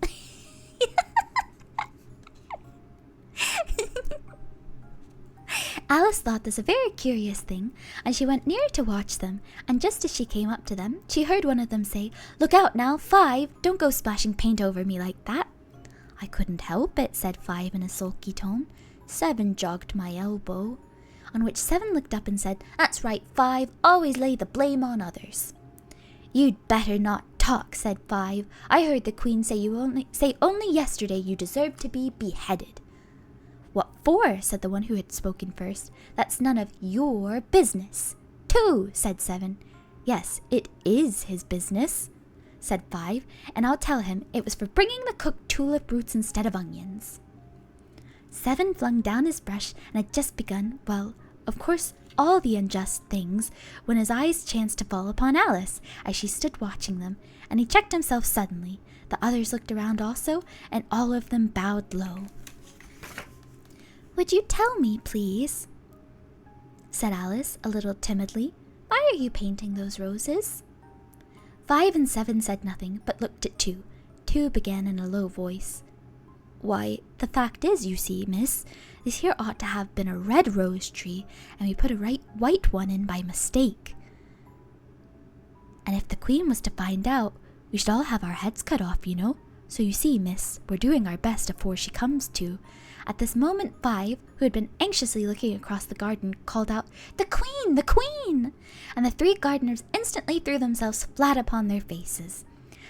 Alice thought this a very curious thing, and she went near to watch them, and just as she came up to them, she heard one of them say, "Look out now, 5! Don't go splashing paint over me like that." "I couldn't help it," said 5 in a sulky tone. 7 jogged my elbow. On which 7 looked up and said, "That's right, 5, always lay the blame on others." "You'd better not talk," said 5. "I heard the Queen say only yesterday you deserved to be beheaded." "What for?" said the one who had spoken first. "That's none of your business." "2," said 7. "Yes, it is his business," said 5, "and I'll tell him it was for bringing the cooked tulip roots instead of onions." 7 flung down his brush and had just begun, well, of course, all the unjust things, when his eyes chanced to fall upon Alice, as she stood watching them, and he checked himself suddenly. The others looked around also, and all of them bowed low. "Would you tell me, please," said Alice, a little timidly, "why are you painting those roses?" 5 and 7 said nothing, but looked at 2. 2 began in a low voice. "Why, the fact is, you see, miss, this here ought to have been a red rose tree, and we put a white one in by mistake. And if the Queen was to find out, we should all have our heads cut off, you know. So you see, miss, we're doing our best afore she comes to." At this moment 5, who had been anxiously looking across the garden, called out, "The Queen! The Queen!" And the 3 gardeners instantly threw themselves flat upon their faces.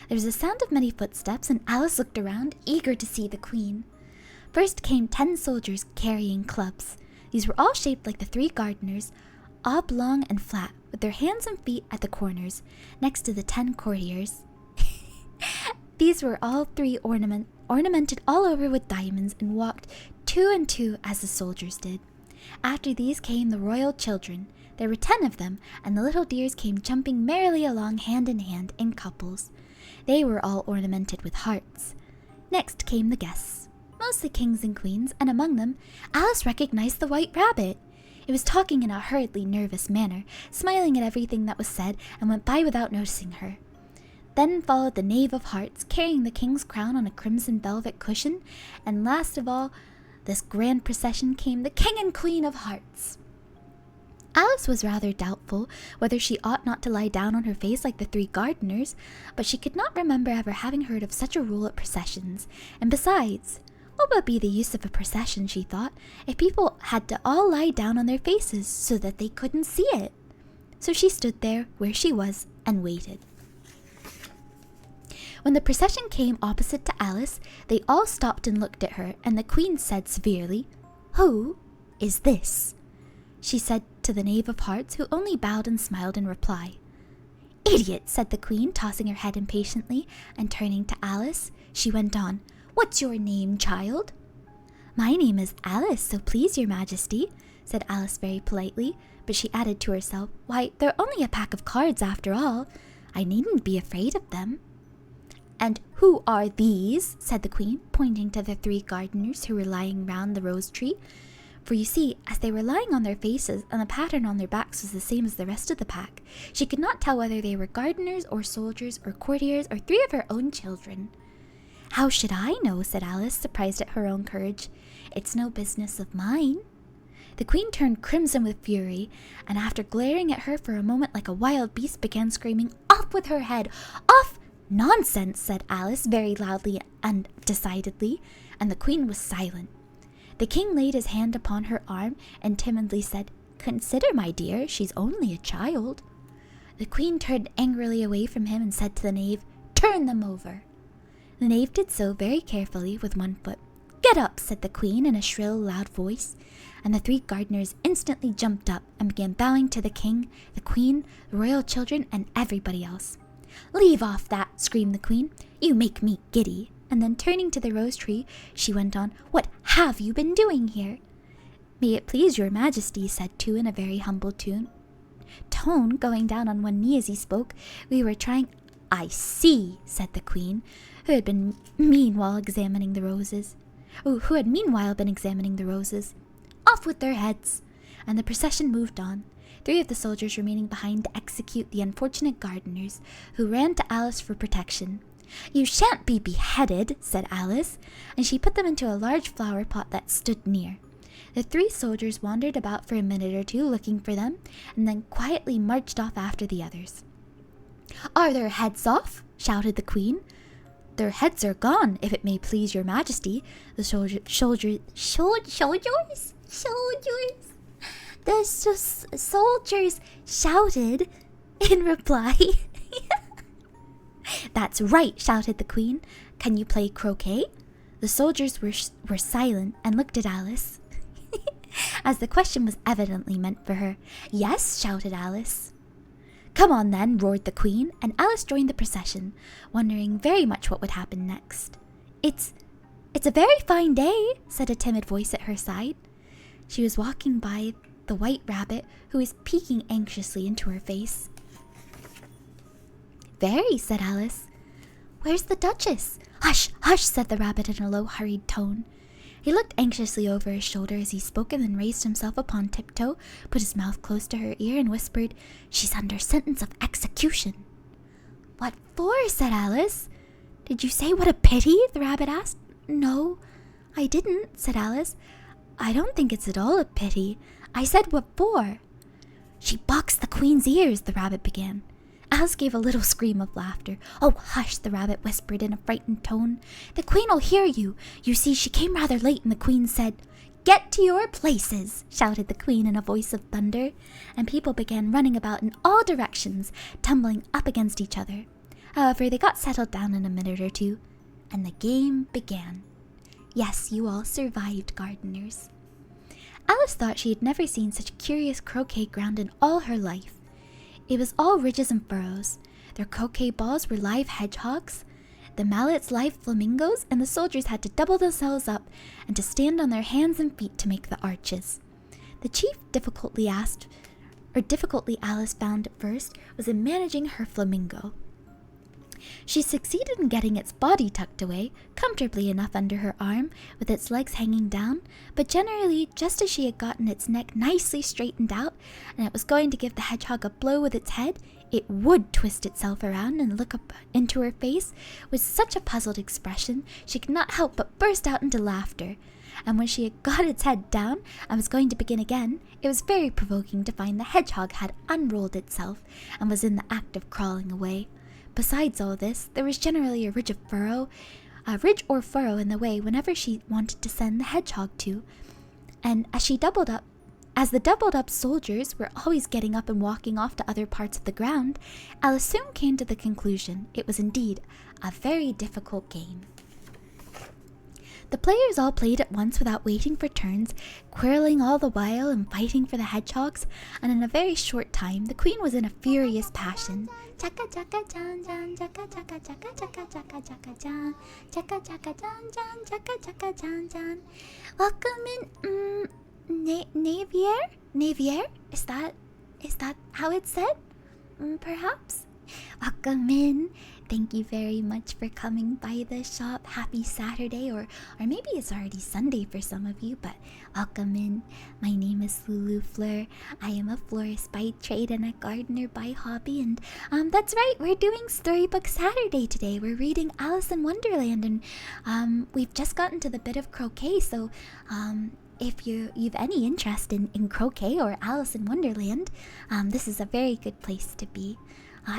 There was a sound of many footsteps, and Alice looked around, eager to see the Queen. First came 10 soldiers carrying clubs. These were all shaped like the 3 gardeners, oblong and flat, with their hands and feet at the corners, next to the 10 courtiers. These were all 3 ornamented all over with diamonds, and walked 2 and 2 as the soldiers did. After these came the royal children. There were 10 of them, and the little dears came jumping merrily along hand in hand in couples. They were all ornamented with hearts. Next came the guests. mostly kings and queens, and among them, Alice recognized the White Rabbit. It was talking in a hurriedly nervous manner, smiling at everything that was said, and went by without noticing her. Then followed the Knave of Hearts, carrying the king's crown on a crimson velvet cushion, and last of all, this grand procession came the King and Queen of Hearts. Alice was rather doubtful whether she ought not to lie down on her face like the three gardeners, but she could not remember ever having heard of such a rule at processions, and besides, what would be the use of a procession, she thought, if people had to all lie down on their faces so that they couldn't see it? So she stood there where she was and waited. When the procession came opposite to Alice, they all stopped and looked at her, and the Queen said severely, "Who is this?" She said to the Knave of Hearts, who only bowed and smiled in reply. "Idiot," said the Queen, tossing her head impatiently, and turning to Alice, she went on, "What's your name, child?" "My name is Alice, so please your Majesty," said Alice very politely, but she added to herself, "Why, they're only a pack of cards after all. I needn't be afraid of them." "And who are these?" said the Queen, pointing to the three gardeners who were lying round the rose tree. For you see, as they were lying on their faces, and the pattern on their backs was the same as the rest of the pack, she could not tell whether they were gardeners or soldiers or courtiers or three of her own children. "How should I know?" said Alice, surprised at her own courage. "It's no business of mine." The Queen turned crimson with fury, and after glaring at her for a moment like a wild beast, began screaming, "Off with her head! Off!" "Nonsense," said Alice very loudly and decidedly, and the Queen was silent. The King laid his hand upon her arm and timidly said, "Consider, my dear, she's only a child." The Queen turned angrily away from him and said to the Knave, "Turn them over." The Knave did so very carefully with one foot. "Get up," said the Queen in a shrill, loud voice, and the three gardeners instantly jumped up and began bowing to the King, the Queen, the royal children, and everybody else. "Leave off that," screamed the Queen. "You make me giddy." And then turning to the rose tree, she went on, "What have you been doing here?" "May it please your Majesty," said two in a very humble tone, going down on one knee as he spoke, "we were trying—" "I see," said the Queen, who had meanwhile been examining the roses. "Off with their heads!" And the procession moved on, three of the soldiers remaining behind to execute the unfortunate gardeners, who ran to Alice for protection. "You shan't be beheaded," said Alice, and she put them into a large flower pot that stood near. The three soldiers wandered about for a minute or two looking for them, and then quietly marched off after the others. "Are their heads off?" shouted the Queen. "Their heads are gone, if it may please your Majesty," the soldiers shouted in reply. "That's right," shouted the Queen. "Can you play croquet?" The soldiers were silent and looked at Alice, as the question was evidently meant for her. "Yes," shouted Alice. "Come on then," roared the Queen, and Alice joined the procession, wondering very much what would happen next. It's a very fine day," said a timid voice at her side. She was walking by the White Rabbit, who was peeking anxiously into her face. "Very," said Alice. "Where's the Duchess?" "Hush, hush," said the rabbit in a low, hurried tone. He looked anxiously over his shoulder as he spoke, and then raised himself upon tiptoe, put his mouth close to her ear, and whispered, "She's under sentence of execution." "What for?" said Alice. "Did you say what a pity?" the rabbit asked. "No, I didn't," said Alice. "I don't think it's at all a pity. I said what for." "She boxed the Queen's ears," the rabbit began. Alice gave a little scream of laughter. "Oh, hush," the rabbit whispered in a frightened tone. "The Queen will hear you. You see, she came rather late, and the Queen said—" "Get to your places," shouted the Queen in a voice of thunder, and people began running about in all directions, tumbling up against each other. However, they got settled down in a minute or two, and the game began. Yes, you all survived, gardeners. Alice thought she had never seen such curious croquet ground in all her life. It was all ridges and furrows. Their croquet balls were live hedgehogs, the mallets live flamingos, and the soldiers had to double themselves up and to stand on their hands and feet to make the arches. The chief difficulty Alice found at first was in managing her flamingo. She succeeded in getting its body tucked away, comfortably enough under her arm, with its legs hanging down, but generally, just as she had gotten its neck nicely straightened out, and it was going to give the hedgehog a blow with its head, it would twist itself around and look up into her face with such a puzzled expression she could not help but burst out into laughter. And when she had got its head down and was going to begin again, it was very provoking to find the hedgehog had unrolled itself and was in the act of crawling away. Besides all this, there was generally a ridge or furrow in the way whenever she wanted to send the hedgehog to. And as the doubled up soldiers were always getting up and walking off to other parts of the ground, Alice soon came to the conclusion it was indeed a very difficult game. The players all played at once without waiting for turns, quarreling all the while and fighting for the hedgehogs, and in a very short time the queen was in a furious passion. Chaka chaka chan chan, chaka chaka chaka chaka chaka chaka chan, chaka chaka chan chan, chaka chaka chan chan. Welcome in, Navier? Navier? Is that how it's said? Perhaps? Welcome in. Thank you very much for coming by the shop. Happy Saturday, or maybe it's already Sunday for some of you, but welcome in. My name is Lulu Fleur. I am a florist by trade and a gardener by hobby, and that's right, we're doing Storybook Saturday today. We're reading Alice in Wonderland, and we've just gotten to the bit of croquet, so if you've any interest in croquet or Alice in Wonderland, this is a very good place to be.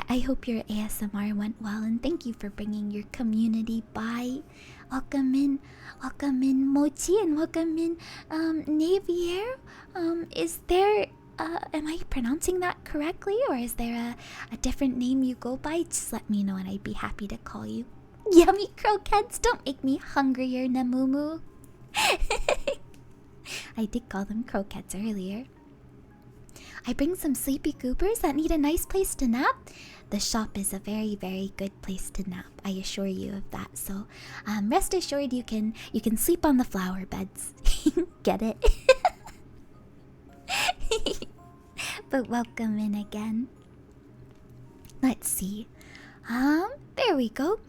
I hope your ASMR went well, and thank you for bringing your community by. Welcome in Mochi, and welcome in Navier. Is there am I pronouncing that correctly, or is there a different name you go by? Just let me know and I'd be happy to call you. Yummy croquettes, don't make me hungrier, Namumu. I did call them croquettes earlier. I bring some sleepy goobers that need a nice place to nap. The shop is a very, very good place to nap. I assure you of that. So, rest assured you can sleep on the flower beds. Get it? But welcome in again. Let's see. There we go.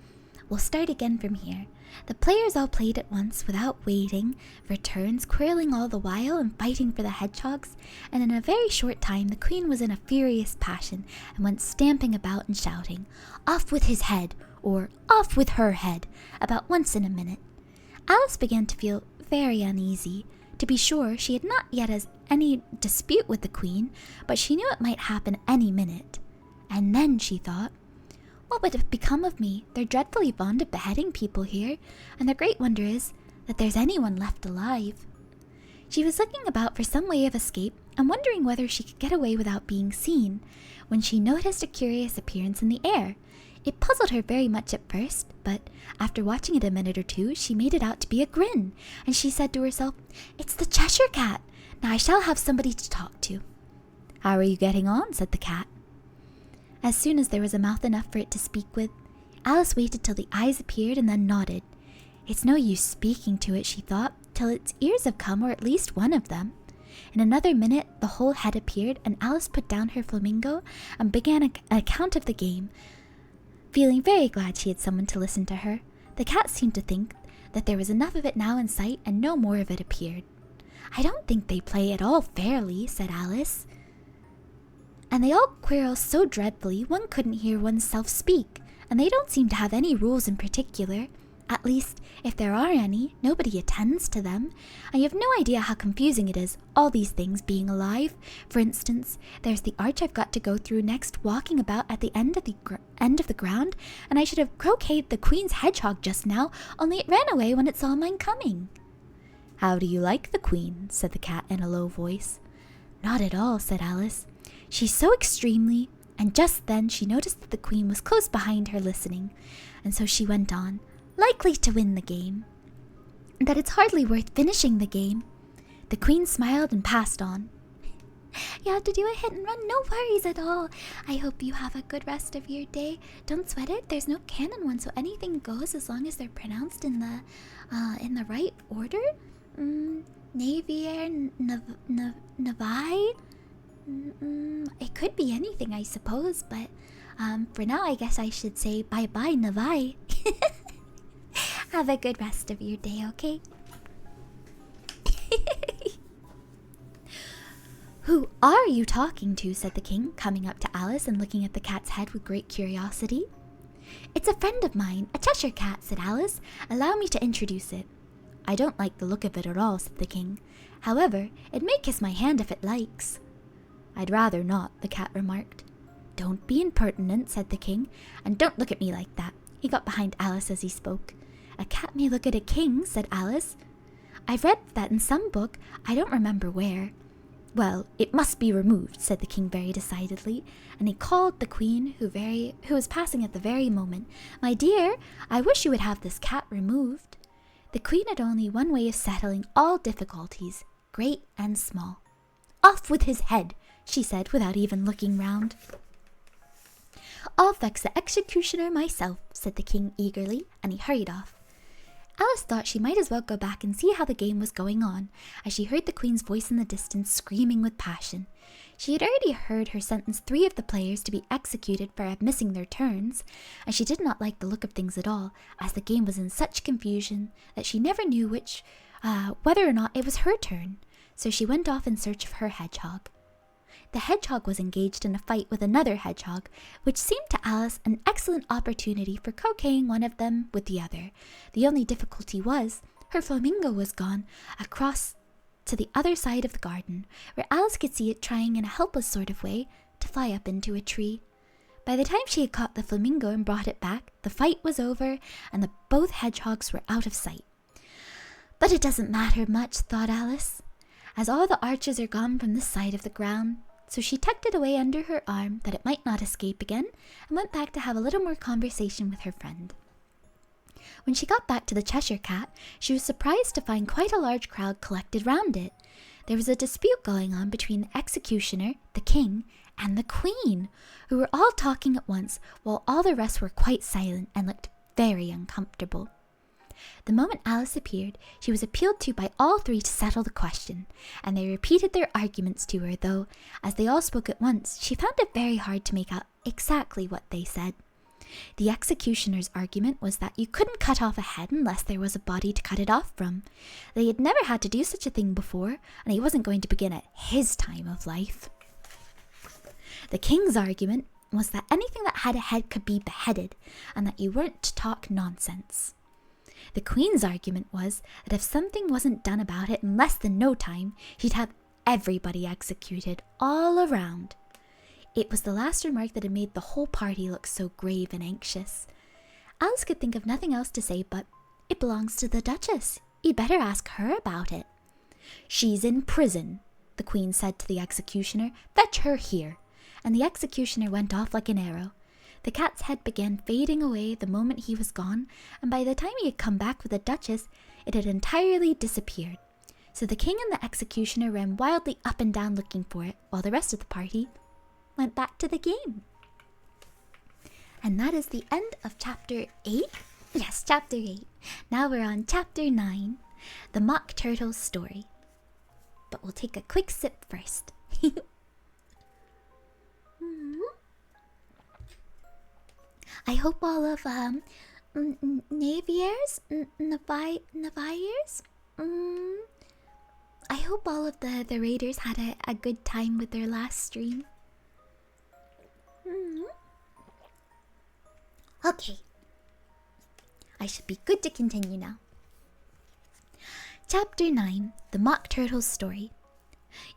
We'll start again from here. The players all played at once without waiting for turns, quarreling all the while and fighting for the hedgehogs, and in a very short time the queen was in a furious passion and went stamping about and shouting, "Off with his head!" or "Off with her head!" about once in a minute. Alice began to feel very uneasy. To be sure, she had not yet had any dispute with the queen, but she knew it might happen any minute. And then she thought, what would have become of me? They're dreadfully fond of beheading people here, and the great wonder is that there's anyone left alive. She was looking about for some way of escape and wondering whether she could get away without being seen, when she noticed a curious appearance in the air. It puzzled her very much at first, but after watching it a minute or two, she made it out to be a grin, and she said to herself, "It's the Cheshire Cat! Now I shall have somebody to talk to." "How are you getting on?" said the cat. As soon as there was a mouth enough for it to speak with, Alice waited till the eyes appeared and then nodded. It's no use speaking to it, she thought, till its ears have come, or at least one of them. In another minute, the whole head appeared, and Alice put down her flamingo and began an account of the game, feeling very glad she had someone to listen to her. The cat seemed to think that there was enough of it now in sight, and no more of it appeared. "I don't think they play at all fairly," said Alice. "And they all quarrel so dreadfully one couldn't hear oneself speak, and they don't seem to have any rules in particular. At least, if there are any, nobody attends to them, and you have no idea how confusing it is, all these things being alive. For instance, there's the arch I've got to go through next, walking about at the end of the ground, and I should have croqueted the queen's hedgehog just now, only it ran away when it saw mine coming." "How do you like the queen?" said the cat in a low voice. "Not at all," said Alice. "She's so extremely—" And just then she noticed that the queen was close behind her listening, and so she went on, "Likely to win the game, that it's hardly worth finishing the game." The queen smiled and passed on. "You have to do a hit and run, no worries at all. I hope you have a good rest of your day. Don't sweat it, there's no canon one, so anything goes as long as they're pronounced in the right order. Navier, Navai? It could be anything, I suppose, but For now, I guess I should say bye-bye, Navai. Have a good rest of your day, okay? Who are you talking to? Said the king, coming up to Alice and looking at the cat's head with great curiosity. It's a friend of mine, a Cheshire cat, said Alice. Allow me to introduce it. I don't like the look of it at all, said the king. However, it may kiss my hand if it likes. I'd rather not, the cat remarked. Don't be impertinent, said the king, and don't look at me like that. He got behind Alice as he spoke. A cat may look at a king, said Alice. I've read that in some book, I don't remember where. Well, it must be removed, said the king very decidedly, and he called the queen, who was passing at the very moment. My dear, I wish you would have this cat removed. The queen had only one way of settling all difficulties, great and small. Off with his head, she said without even looking round. I'll vex the executioner myself, said the king eagerly, and he hurried off. Alice thought she might as well go back and see how the game was going on, as she heard the queen's voice in the distance screaming with passion. She had already heard her sentence 3 of the players to be executed for missing their turns, and she did not like the look of things at all, as the game was in such confusion that she never knew whether or not it was her turn. So she went off in search of her hedgehog. The hedgehog was engaged in a fight with another hedgehog, which seemed to Alice an excellent opportunity for croqueting one of them with the other. The only difficulty was, her flamingo was gone across to the other side of the garden, where Alice could see it trying in a helpless sort of way to fly up into a tree. By the time she had caught the flamingo and brought it back, the fight was over, and both hedgehogs were out of sight. But it doesn't matter much, thought Alice, as all the arches are gone from this side of the ground. So she tucked it away under her arm that it might not escape again, and went back to have a little more conversation with her friend. When she got back to the Cheshire Cat, she was surprised to find quite a large crowd collected round it. There was a dispute going on between the executioner, the king, and the queen, who were all talking at once, while all the rest were quite silent and looked very uncomfortable. The moment Alice appeared, she was appealed to by all 3 to settle the question, and they repeated their arguments to her, though, as they all spoke at once, she found it very hard to make out exactly what they said. The executioner's argument was that you couldn't cut off a head unless there was a body to cut it off from. They had never had to do such a thing before, and he wasn't going to begin at his time of life. The king's argument was that anything that had a head could be beheaded, and that you weren't to talk nonsense. The queen's argument was that if something wasn't done about it in less than no time, she'd have everybody executed all around. It was the last remark that had made the whole party look so grave and anxious. Alice could think of nothing else to say but, "It belongs to the Duchess. You'd better ask her about it." "She's in prison," the queen said to the executioner. "Fetch her here." And the executioner went off like an arrow. The cat's head began fading away the moment he was gone, and by the time he had come back with the Duchess, it had entirely disappeared. So the king and the executioner ran wildly up and down looking for it, while the rest of the party went back to the game. And that is the end of chapter 8? Yes, chapter 8. Now we're on chapter 9, the Mock Turtle's story. But we'll take a quick sip first. I hope all of Navier's, Navier's, I hope all of the raiders had a good time with their last stream. Okay, I should be good to continue now. Chapter 9, The Mock Turtle's Story.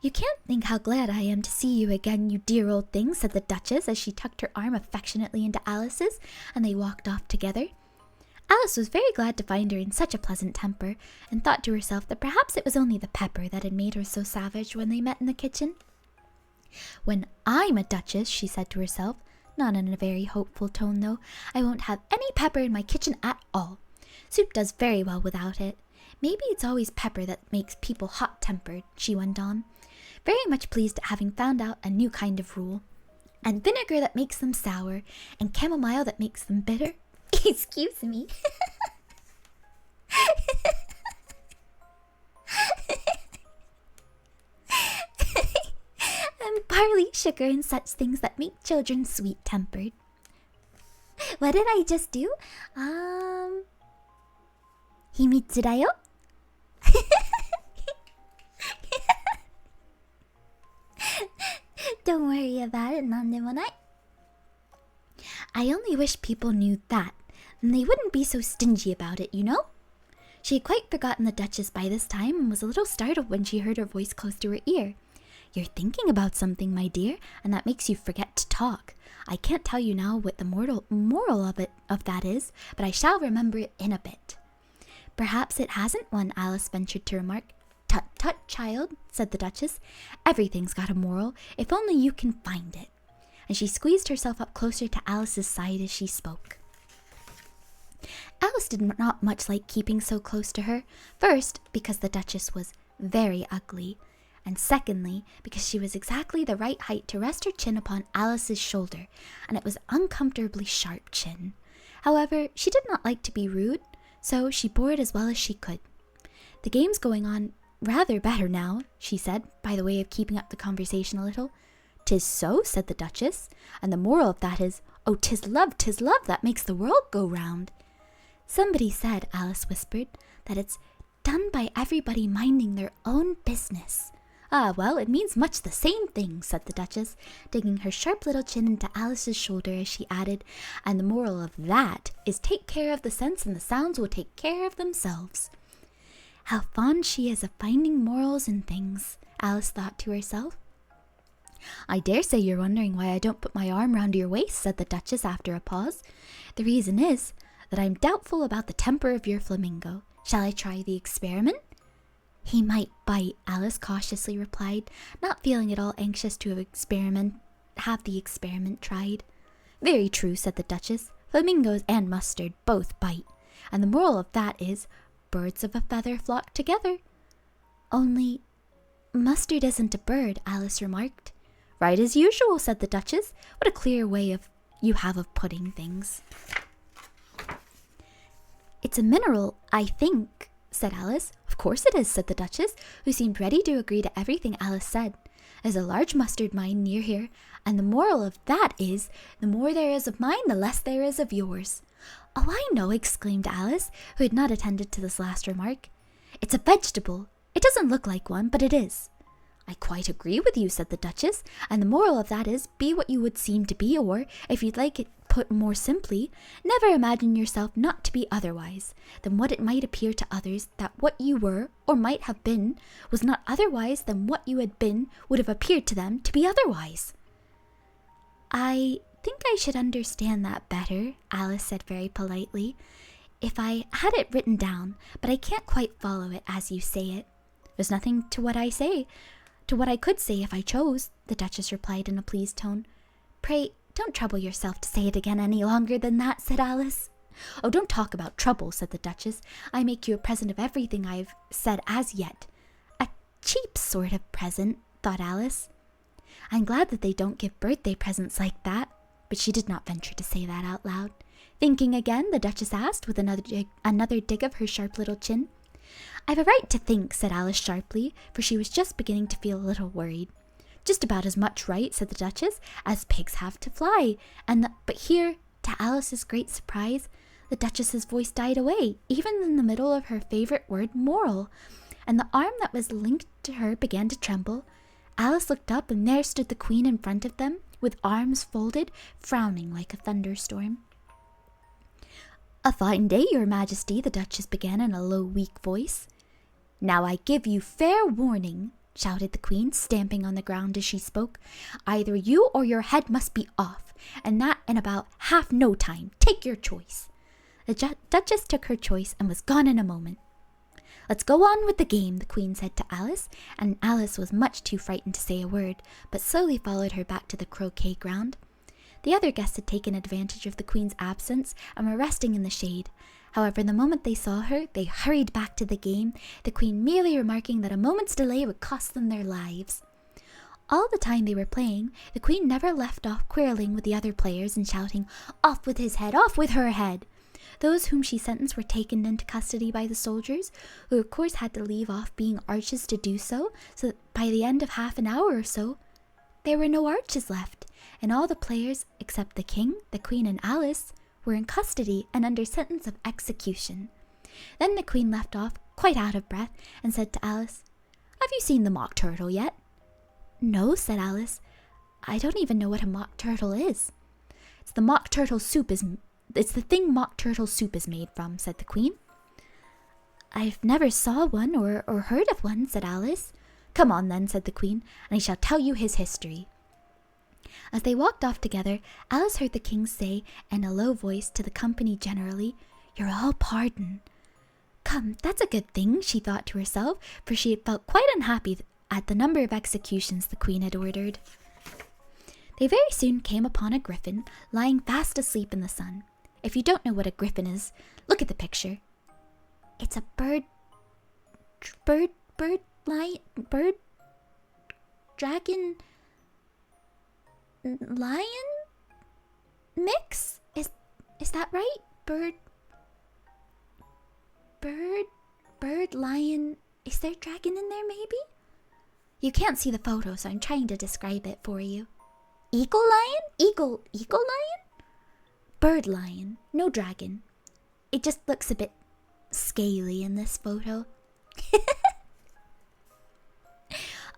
"You can't think how glad I am to see you again, you dear old thing," said the Duchess as she tucked her arm affectionately into Alice's, and they walked off together. Alice was very glad to find her in such a pleasant temper, and thought to herself that perhaps it was only the pepper that had made her so savage when they met in the kitchen. "When I'm a Duchess," she said to herself, not in a very hopeful tone though, "I won't have any pepper in my kitchen at all. Soup does very well without it. Maybe it's always pepper that makes people hot-tempered," she went on, very much pleased at having found out a new kind of rule. "And vinegar that makes them sour, and chamomile that makes them bitter." Excuse me. And barley sugar and such things that make children sweet-tempered. What did I just do? Himitsu da yo? Don't worry about it, nandemonai. I only wish people knew that, and they wouldn't be so stingy about it, you know? She had quite forgotten the Duchess by this time and was a little startled when she heard her voice close to her ear. You're thinking about something, my dear, and that makes you forget to talk. I can't tell you now what the moral of that is, but I shall remember it in a bit. Perhaps it hasn't one, Alice ventured to remark. Tut, tut, child, said the Duchess. Everything's got a moral, if only you can find it. And she squeezed herself up closer to Alice's side as she spoke. Alice did not much like keeping so close to her. First, because the Duchess was very ugly, and secondly, because she was exactly the right height to rest her chin upon Alice's shoulder, and it was uncomfortably sharp chin. However, she did not like to be rude, so she bore it as well as she could. The game's going on rather better now, she said, by the way of keeping up the conversation a little. 'Tis so, said the Duchess, and the moral of that is, oh, 'tis love that makes the world go round. Somebody said, Alice whispered, that it's done by everybody minding their own business. Ah, well, it means much the same thing, said the Duchess, digging her sharp little chin into Alice's shoulder as she added, and the moral of that is take care of the sense and the sounds will take care of themselves. How fond she is of finding morals in things, Alice thought to herself. I dare say you're wondering why I don't put my arm round your waist, said the Duchess after a pause. The reason is that I'm doubtful about the temper of your flamingo. Shall I try the experiment? He might bite, Alice cautiously replied, not feeling at all anxious to have the experiment tried. Very true, said the Duchess. Flamingos and mustard both bite, and the moral of that is, birds of a feather flock together. Only, mustard isn't a bird, Alice remarked. Right as usual, said the Duchess. What a clear way you have of putting things. It's a mineral, I think, said Alice. Of course it is, said the Duchess, who seemed ready to agree to everything Alice said. There's a large mustard mine near here, and the moral of that is, the more there is of mine, the less there is of yours. Oh, I know, exclaimed Alice, who had not attended to this last remark. It's a vegetable. It doesn't look like one, but it is. I quite agree with you, said the Duchess, and the moral of that is, be what you would seem to be, or, if you'd like it put more simply, never imagine yourself not to be otherwise than what it might appear to others that what you were, or might have been, was not otherwise than what you had been would have appeared to them to be otherwise. I think I should understand that better, Alice said very politely, if I had it written down, but I can't quite follow it as you say it. There's nothing to what I could say if I chose, the Duchess replied in a pleased tone. Pray, don't trouble yourself to say it again any longer than that, said Alice. Oh, don't talk about trouble, said the Duchess. I make you a present of everything I've said as yet. A cheap sort of present, thought Alice. I'm glad that they don't give birthday presents like that, but she did not venture to say that out loud. Thinking again, the Duchess asked, with another dig of her sharp little chin. I've a right to think, said Alice sharply, for she was just beginning to feel a little worried. Just about as much right, said the Duchess, as pigs have to fly. But here, to Alice's great surprise, the Duchess's voice died away, even in the middle of her favorite word, moral, and the arm that was linked to her began to tremble. Alice looked up, and there stood the Queen in front of them, with arms folded, frowning like a thunderstorm. A fine day, Your Majesty, the Duchess began in a low, weak voice. Now I give you fair warning, shouted the Queen, stamping on the ground as she spoke. Either you or your head must be off, and that in about half no time. Take your choice. The Duchess took her choice and was gone in a moment. Let's go on with the game, the Queen said to Alice, and Alice was much too frightened to say a word, but slowly followed her back to the croquet ground. The other guests had taken advantage of the Queen's absence and were resting in the shade. However, the moment they saw her, they hurried back to the game, the Queen merely remarking that a moment's delay would cost them their lives. All the time they were playing, the Queen never left off quarreling with the other players and shouting, "Off with his head! Off with her head!" Those whom she sentenced were taken into custody by the soldiers, who of course had to leave off being arches to do so that by the end of half an hour or so, there were no arches left, and all the players, except the King, the Queen, and Alice, were in custody and under sentence of execution. Then the queen left off, quite out of breath, and said to Alice, "Have you seen the mock turtle yet?" "No," said Alice. "I don't even know what a mock turtle is." It's the thing mock turtle soup is made from," said the queen. "I've never saw one or heard of one," said Alice. "Come on then," said the queen, "and I shall tell you his history." As they walked off together, Alice heard the king say in a low voice to the company generally, "You're all pardoned." Come, that's a good thing, she thought to herself, for she had felt quite unhappy at the number of executions the queen had ordered. They very soon came upon a griffin lying fast asleep in the sun. If you don't know what a griffin is, look at the picture. It's a dragon, lion mix? Is that right? Bird, lion. Is there dragon in there maybe? You can't see the photo, so I'm trying to describe it for you. Eagle lion? Eagle lion? Bird lion, no dragon. It just looks a bit scaly in this photo.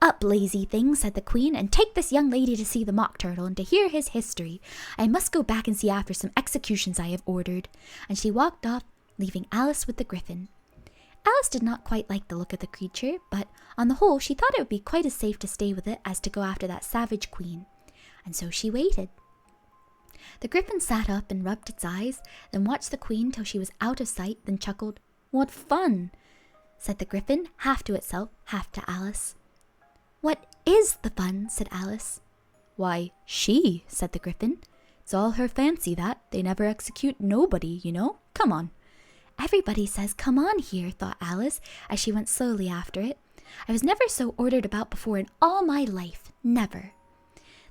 "Up, lazy thing," said the queen, "and take this young lady to see the mock turtle and to hear his history. I must go back and see after some executions I have ordered." And she walked off, leaving Alice with the griffin. Alice did not quite like the look of the creature, but on the whole she thought it would be quite as safe to stay with it as to go after that savage queen. And so she waited. The griffin sat up and rubbed its eyes, then watched the queen till she was out of sight, then chuckled. "What fun!" said the griffin, half to itself, half to Alice. "What is the fun?" said Alice. "Why, she," said the griffin. "It's all her fancy that. They never execute nobody, you know. Come on." "Everybody says come on here," thought Alice, as she went slowly after it. "I was never so ordered about before in all my life. Never."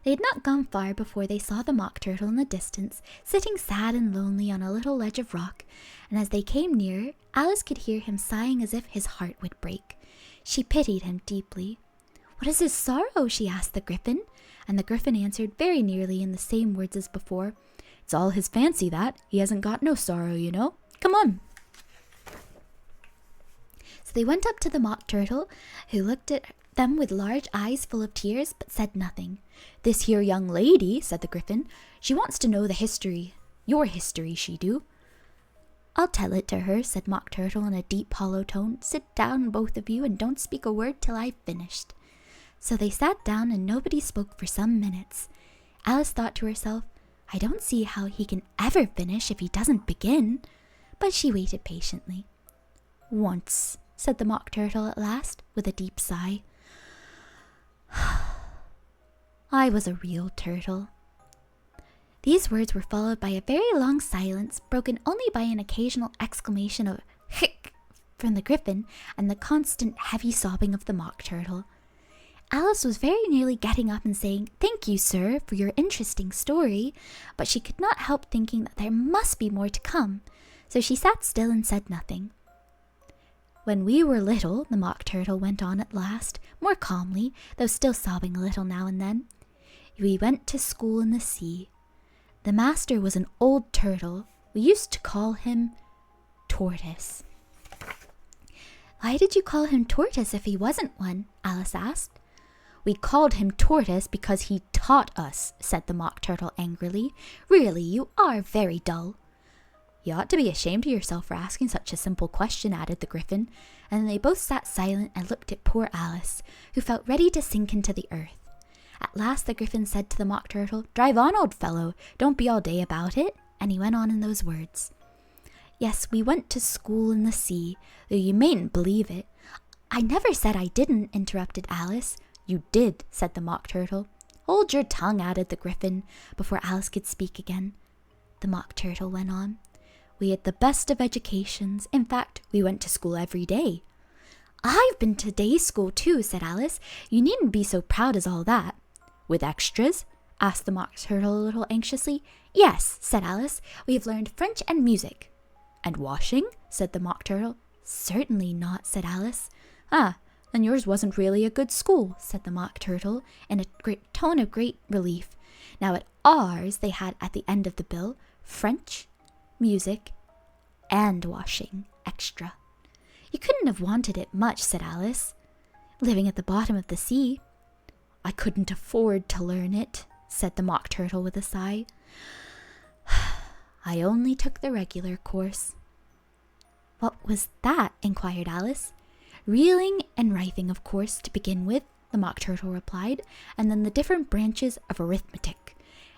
They had not gone far before they saw the mock turtle in the distance, sitting sad and lonely on a little ledge of rock, and as they came nearer, Alice could hear him sighing as if his heart would break. She pitied him deeply. "What is his sorrow?" she asked the griffin, and the griffin answered very nearly in the same words as before. "It's all his fancy that. He hasn't got no sorrow, you know. Come on." So they went up to the mock turtle, who looked at them with large eyes full of tears, but said nothing. "This here young lady," said the griffin, "she wants to know the history. Your history, she do." "I'll tell it to her," said Mock Turtle in a deep, hollow tone. "Sit down, both of you, and don't speak a word till I've finished." So they sat down, and nobody spoke for some minutes. Alice thought to herself, "I don't see how he can ever finish if he doesn't begin." But she waited patiently. "Once," said the Mock Turtle at last, with a deep sigh, "I was a real turtle." These words were followed by a very long silence, broken only by an occasional exclamation of "hic" from the griffin and the constant heavy sobbing of the Mock Turtle. Alice was very nearly getting up and saying, "Thank you, sir, for your interesting story," but she could not help thinking that there must be more to come, so she sat still and said nothing. "When we were little," the Mock Turtle went on at last, more calmly, though still sobbing a little now and then, "we went to school in the sea. The master was an old turtle. We used to call him Tortoise." "Why did you call him Tortoise if he wasn't one?" Alice asked. "We called him Tortoise because he taught us," said the Mock Turtle angrily. "Really, you are very dull." "You ought to be ashamed of yourself for asking such a simple question," added the griffin, and then they both sat silent and looked at poor Alice, who felt ready to sink into the earth. At last the griffin said to the Mock Turtle, "Drive on, old fellow, don't be all day about it," and he went on in those words. "Yes, we went to school in the sea, though you mayn't believe it." "I never said I didn't," interrupted Alice. "You did," said the Mock Turtle. "Hold your tongue," added the griffin, before Alice could speak again. The Mock Turtle went on. "We had the best of educations. In fact, we went to school every day." "I've been to day school too," said Alice. "You needn't be so proud as all that." "With extras?" asked the Mock Turtle a little anxiously. "Yes," said Alice. "We have learned French and music." "And washing?" said the Mock Turtle. "Certainly not," said Alice. "Ah, then yours wasn't really a good school," said the Mock Turtle in a tone of great relief. Now at ours they had at the end of the bill French, music, and washing extra. You couldn't have wanted it much, said Alice. Living at the bottom of the sea. I couldn't afford to learn it, said the Mock Turtle with a sigh. I only took the regular course. What was that? Inquired Alice. Reeling and writhing, of course, to begin with, the Mock Turtle replied, and then the different branches of arithmetic.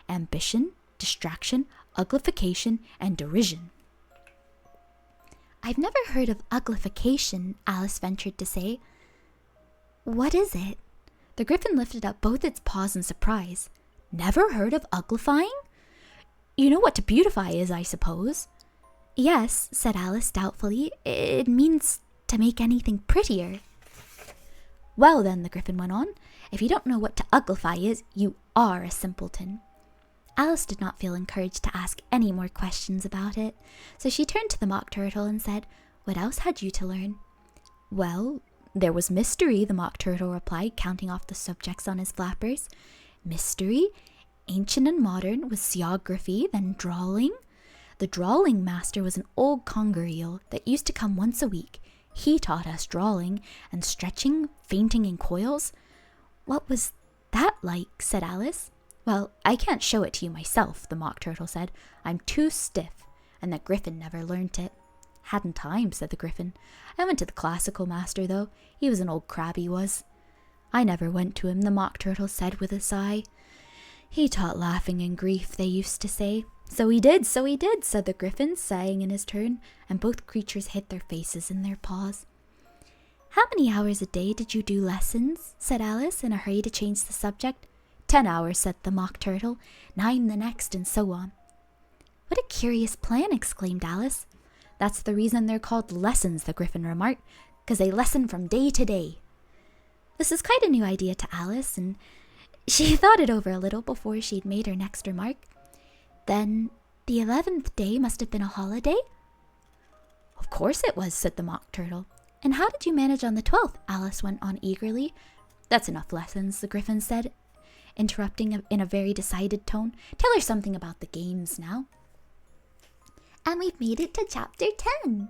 Ambition, distraction, uglification, and derision. I've never heard of uglification, Alice ventured to say. What is it? The Griffin lifted up both its paws in surprise. Never heard of uglifying? You know what to beautify is, I suppose. Yes, said Alice doubtfully. It means to make anything prettier. Well then, the Griffin went on, if you don't know what to uglify is, you are a simpleton. Alice did not feel encouraged to ask any more questions about it, so she turned to the Mock Turtle and said, What else had you to learn? Well, there was mystery, the Mock Turtle replied, counting off the subjects on his flappers. Mystery, ancient and modern, was geography, then drawing. The drawing master was an old conger eel that used to come once a week. He taught us drawing, and stretching, fainting in coils. What was that like? Said Alice. Well, I can't show it to you myself, the Mock Turtle said. I'm too stiff, and the Griffin never learnt it. Hadn't time, said the Griffin. I went to the classical master, though. He was an old crab, he was. I never went to him, the Mock Turtle said with a sigh. He taught laughing and grief, they used to say. So he did, said the Griffin, sighing in his turn, and both creatures hid their faces in their paws. How many hours a day did you do lessons? Said Alice, in a hurry to change the subject. 10 hours, said the Mock Turtle, 9 the next, and so on. What a curious plan, exclaimed Alice. That's the reason they're called lessons, the Griffin remarked, because they lesson from day to day. This was quite a new idea to Alice, and she thought it over a little before she'd made her next remark. Then the 11th day must have been a holiday? Of course it was, said the Mock Turtle. And how did you manage on the 12th? Alice went on eagerly. That's enough lessons, the Griffin said, interrupting in a very decided tone. Tell her something about the games now. And we've made it to chapter 10.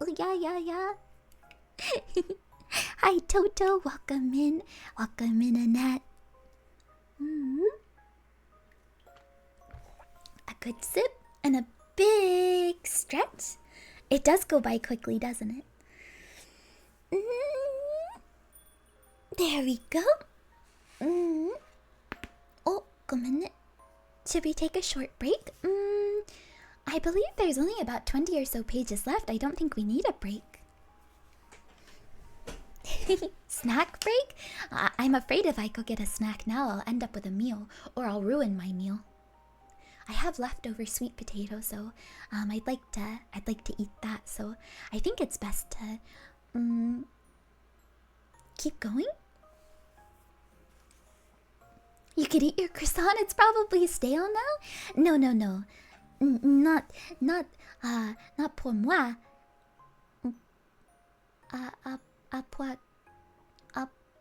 Oh, yeah. Hi, Toto. Welcome in, Annette. A good sip and a big stretch. It does go by quickly, doesn't it? There we go. Oh, a minute. Should we take a short break? I believe there's only about 20 or so pages left. I don't think we need a break. Snack break? I'm afraid if I go get a snack now, I'll end up with a meal, or I'll ruin my meal. I have leftover sweet potato, so I'd like to eat that. So I think it's best to keep going. You could eat your croissant. It's probably stale now. No. Not pour moi.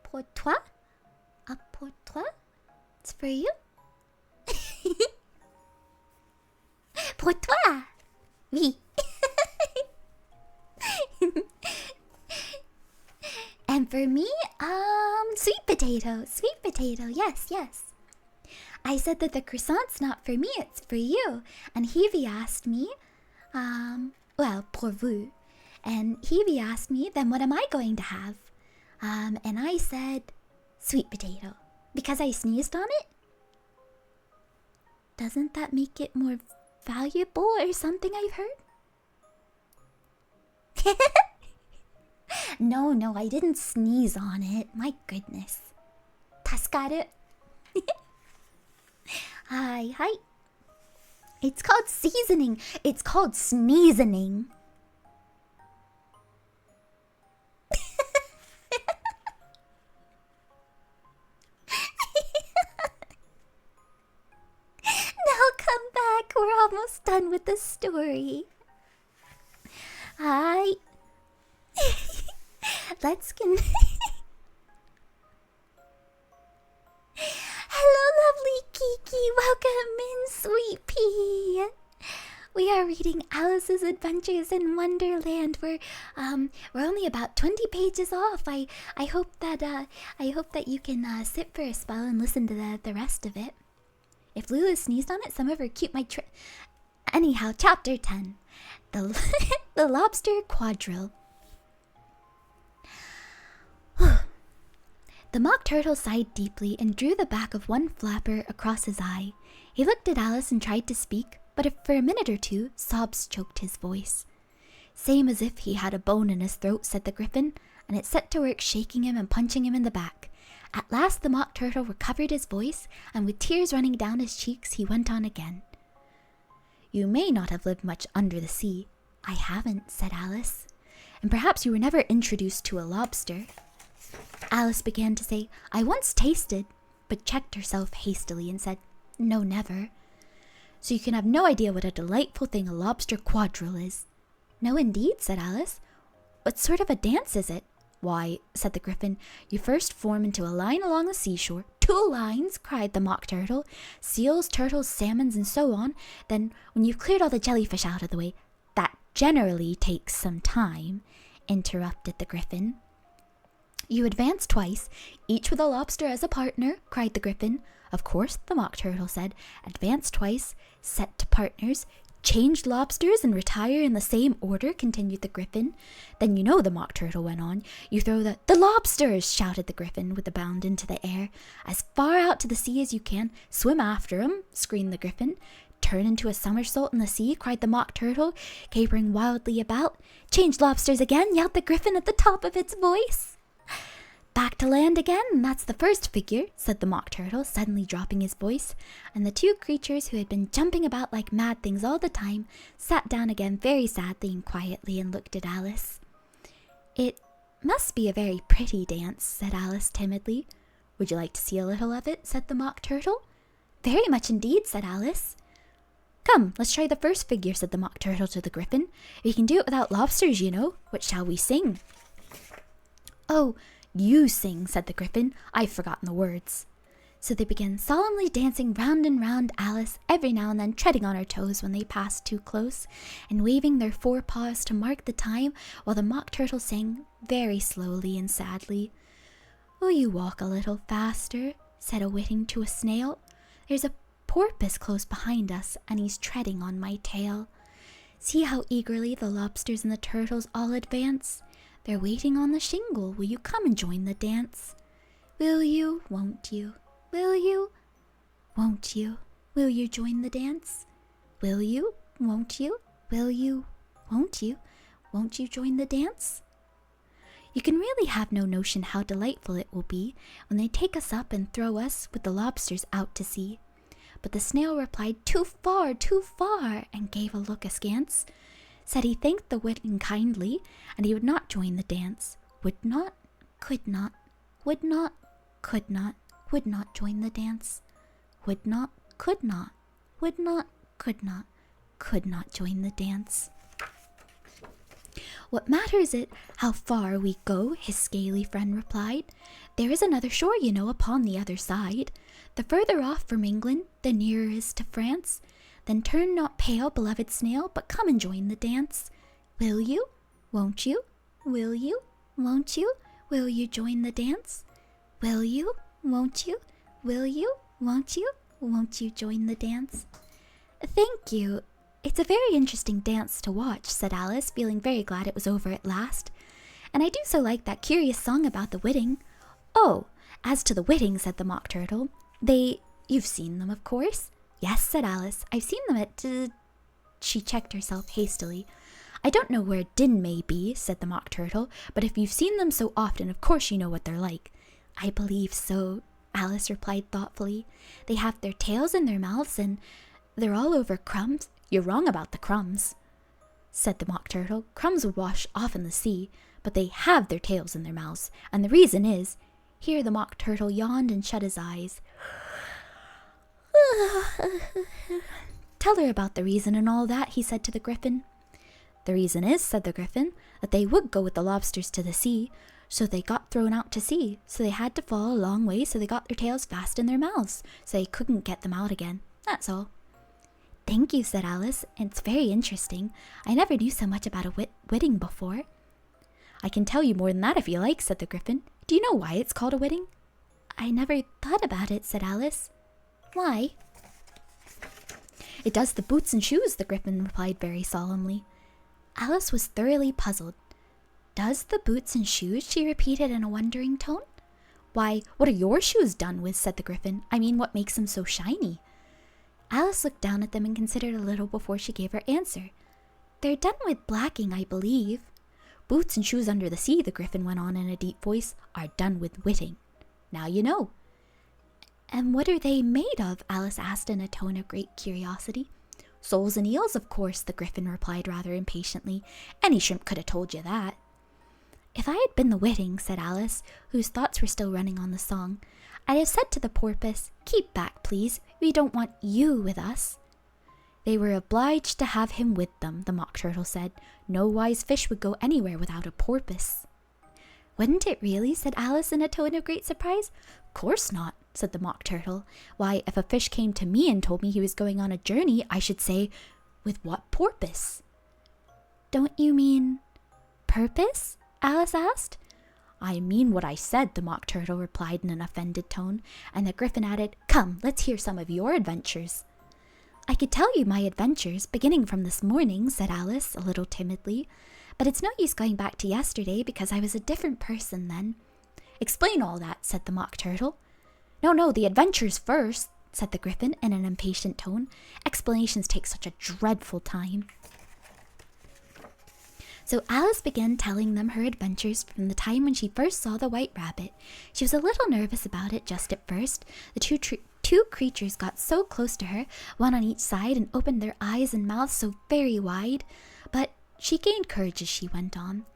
Pour toi. Pour toi. It's for you. Pour toi. Oui. And for me, sweet potato. Sweet potato. Yes. I said that the croissant's not for me, it's for you. And Hevie asked me, well, pour vous. And Hevie asked me, then what am I going to have? And I said, sweet potato. Because I sneezed on it? Doesn't that make it more valuable or something I've heard? No, I didn't sneeze on it. My goodness. Tasukaru. Hi. It's called seasoning. It's called sneezening. Now come back. We're almost done with the story. Hi. Let's continue. Hello, lovely Kiki. Welcome in, sweet pea. We are reading Alice's Adventures in Wonderland. We're only about 20 pages off. I hope that you can sit for a spell and listen to the rest of it. If Lulu sneezed on it, some of her cute might Anyhow, chapter 10. The Lobster Quadrille. The Mock Turtle sighed deeply and drew the back of one flapper across his eye. He looked at Alice and tried to speak, but for a minute or two, sobs choked his voice. Same as if he had a bone in his throat, said the Griffin, and it set to work shaking him and punching him in the back. At last the Mock Turtle recovered his voice, and with tears running down his cheeks, he went on again. You may not have lived much under the sea. I haven't, said Alice. And perhaps you were never introduced to a lobster. Alice began to say, I once tasted, but checked herself hastily and said, no, never. So you can have no idea what a delightful thing a lobster quadrille is. No, indeed, said Alice. What sort of a dance is it? Why, said the Griffin, you first form into a line along the seashore. 2 lines, cried the Mock Turtle. Seals, turtles, salmons, and so on. Then, when you've cleared all the jellyfish out of the way, that generally takes some time, interrupted the Griffin. You advance twice, each with a lobster as a partner, cried the Griffin. Of course, the Mock Turtle said. Advance twice, set to partners, change lobsters and retire in the same order, continued the Griffin. Then you know, the Mock Turtle went on. You throw the lobsters, shouted the Griffin with a bound into the air. As far out to the sea as you can. Swim after 'em, screamed the Griffin. Turn into a somersault in the sea, cried the Mock Turtle, capering wildly about. Change lobsters again, yelled the Griffin at the top of its voice. Back to land again, that's the first figure, said the Mock Turtle, suddenly dropping his voice, and the 2 creatures who had been jumping about like mad things all the time sat down again very sadly and quietly and looked at Alice. It must be a very pretty dance, said Alice timidly. Would you like to see a little of it, said the Mock Turtle. Very much indeed, said Alice. Come, let's try the first figure, said the Mock Turtle to the Griffin. We can do it without lobsters, you know. What shall we sing? Oh, you sing, said the Griffin. I've forgotten the words. So they began solemnly dancing round and round Alice, every now and then treading on her toes when they passed too close, and waving their 4 paws to mark the time, while the Mock Turtle sang very slowly and sadly. Will you walk a little faster, said a whiting to a snail. There's a porpoise close behind us, and he's treading on my tail. See how eagerly the lobsters and the turtles all advance. They're waiting on the shingle. Will you come and join the dance? Will you? Won't you? Will you? Won't you? Will you join the dance? Will you? Won't you? Will you? Won't you? Won't you join the dance? You can really have no notion how delightful it will be when they take us up and throw us with the lobsters out to sea. But the snail replied, too far, and gave a look askance. Said he thanked the whiting kindly, and he would not join the dance. Would not, could not, would not, could not, would not join the dance. Would not, could not, would not, could not join the dance. What matters it how far we go, his scaly friend replied. There is another shore, you know, upon the other side. The further off from England, the nearer is to France. Then turn not pale, beloved snail, but come and join the dance. Will you? Won't you? Will you? Won't you? Will you join the dance? Will you? Won't you? Will you? Won't you? Won't you join the dance? Thank you. It's a very interesting dance to watch, said Alice, feeling very glad it was over at last. And I do so like that curious song about the whiting. Oh, as to the whiting, said the Mock Turtle, you've seen them, of course. Yes, said Alice. I've seen them at... She checked herself hastily. I don't know where Din may be, said the Mock Turtle, but if you've seen them so often, of course you know what they're like. I believe so, Alice replied thoughtfully. They have their tails in their mouths, and they're all over crumbs. You're wrong about the crumbs, said the Mock Turtle. Crumbs would wash off in the sea, but they have their tails in their mouths, and the reason is... Here the Mock Turtle yawned and shut his eyes. Tell her about the reason and all that, he said to the Griffin. The reason is, said the Griffin, that they would go with the lobsters to the sea, so they got thrown out to sea, so they had to fall a long way, so they got their tails fast in their mouths, so they couldn't get them out again. That's all. Thank you, said Alice. It's very interesting. I never knew so much about a wedding before. I can tell you more than that if you like, said the Griffin. Do you know why it's called a wedding? I never thought about it, said Alice. Why? It does the boots and shoes, the Griffin replied very solemnly. Alice was thoroughly puzzled. Does the boots and shoes? She repeated in a wondering tone. Why, what are your shoes done with, said the Griffin. I mean, what makes them so shiny? Alice looked down at them and considered a little before she gave her answer. They're done with blacking, I believe. Boots and shoes under the sea, the Griffin went on in a deep voice, are done with whitting. Now you know. And what are they made of? Alice asked in a tone of great curiosity. Soles and eels, of course, the Griffin replied rather impatiently. Any shrimp could have told you that. If I had been the whiting, said Alice, whose thoughts were still running on the song, I'd have said to the porpoise, keep back, please. We don't want you with us. They were obliged to have him with them, the Mock Turtle said. No wise fish would go anywhere without a porpoise. Wouldn't it really? Said Alice in a tone of great surprise. Of course not, said the Mock Turtle. Why, if a fish came to me and told me he was going on a journey, I should say, with what porpoise? Don't you mean purpose? Alice asked. I mean what I said, the Mock Turtle replied in an offended tone, and the Griffin added, Come, let's hear some of your adventures. I could tell you my adventures, beginning from this morning, said Alice, a little timidly. But it's no use going back to yesterday, because I was a different person then. Explain all that, said the Mock Turtle. No, the adventures first, said the Griffin in an impatient tone. Explanations take such a dreadful time. So Alice began telling them her adventures from the time when she first saw the white rabbit. She was a little nervous about it just at first. The two creatures got so close to her, one on each side, and opened their eyes and mouths so very wide. But she gained courage as she went on.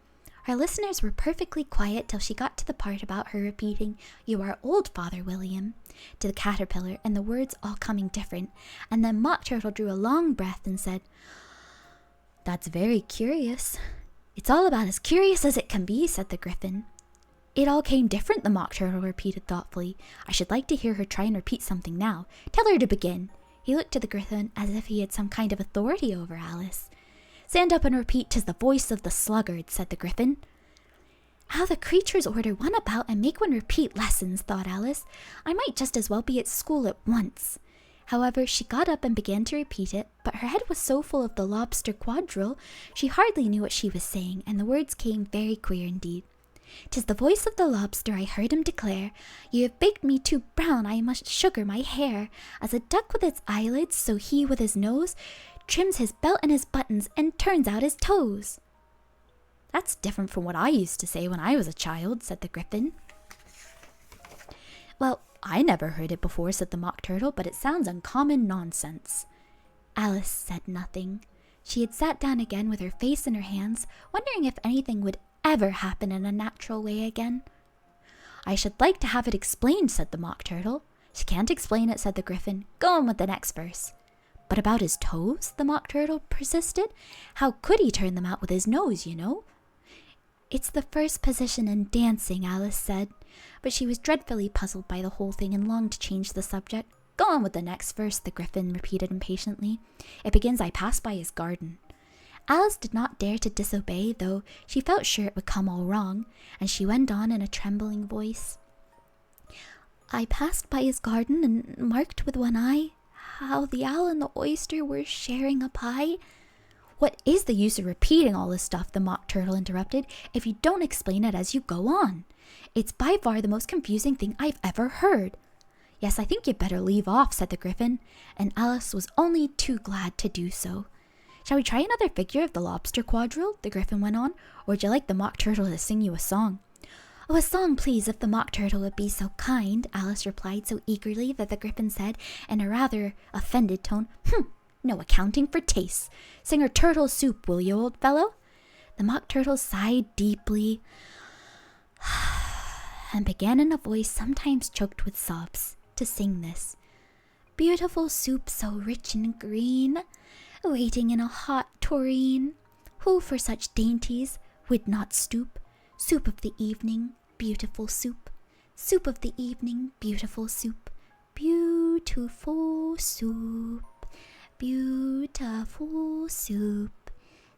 Her listeners were perfectly quiet till she got to the part about her repeating, You are old, Father William, to the caterpillar, and the words all coming different. And then Mock Turtle drew a long breath and said, That's very curious. It's all about as curious as it can be, said the Griffin. It all came different, the Mock Turtle repeated thoughtfully. I should like to hear her try and repeat something now. Tell her to begin. He looked to the Griffin as if he had some kind of authority over Alice. Stand up and repeat, 'Tis the voice of the sluggard, said the Griffin. How the creatures order one about and make one repeat lessons, thought Alice. I might just as well be at school at once. However, she got up and began to repeat it, but her head was so full of the lobster quadrille, she hardly knew what she was saying, and the words came very queer indeed. 'Tis the voice of the lobster, I heard him declare, You have baked me too brown, I must sugar my hair. As a duck with its eyelids, so he with his nose trims his belt and his buttons and turns out his toes. That's different from what I used to say when I was a child, said the Griffin. Well, I never heard it before, said the Mock Turtle, but it sounds uncommon nonsense. Alice said nothing. She had sat down again with her face in her hands, wondering if anything would ever happen in a natural way again. I should like to have it explained, said the Mock Turtle. She can't explain it, said the Griffin. Go on with the next verse. But about his toes, the Mock Turtle persisted. How could he turn them out with his nose, you know? It's the first position in dancing, Alice said, but she was dreadfully puzzled by the whole thing and longed to change the subject. Go on with the next verse, the Griffin repeated impatiently. It begins, I passed by his garden. Alice did not dare to disobey, though she felt sure it would come all wrong, and she went on in a trembling voice. I passed by his garden and marked with one eye how the owl and the oyster were sharing a pie. What is the use of repeating all this stuff, the Mock Turtle interrupted, if you don't explain it as you go on? It's by far the most confusing thing I've ever heard. Yes, I think you'd better leave off, said the Griffin, and Alice was only too glad to do so. Shall we try another figure of the lobster quadrille? The Griffin went on, or would you like the Mock Turtle to sing you a song? Oh, a song, please, if the Mock Turtle would be so kind, Alice replied so eagerly that the Griffin said, in a rather offended tone, No accounting for tastes. Sing her turtle soup, will you, old fellow? The Mock Turtle sighed deeply and began in a voice sometimes choked with sobs to sing this. Beautiful soup so rich and green, waiting in a hot tureen. Who for such dainties would not stoop? Soup of the evening, beautiful soup. Soup of the evening, beautiful soup. Beautiful soup. Beautiful beautiful soup.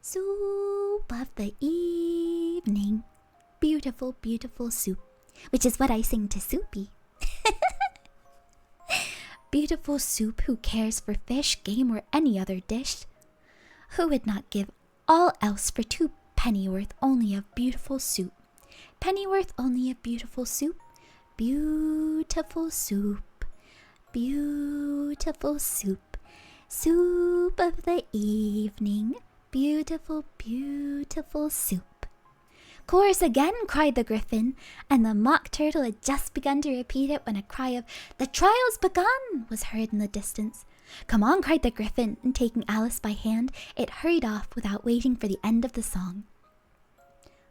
Soup of the evening. Beautiful, beautiful soup. Which is what I sing to Soupy. Beautiful soup who cares for fish, game, or any other dish. Who would not give all else for 2 pennyworth only of beautiful soup? Pennyworth only of beautiful soup. Beautiful soup. Beautiful soup. Soup of the evening. Beautiful, beautiful soup. Chorus again, cried the Griffin, and the Mock Turtle had just begun to repeat it when a cry of "The trial's begun!" was heard in the distance. "Come on," cried the Griffin, and taking Alice by hand, it hurried off without waiting for the end of the song.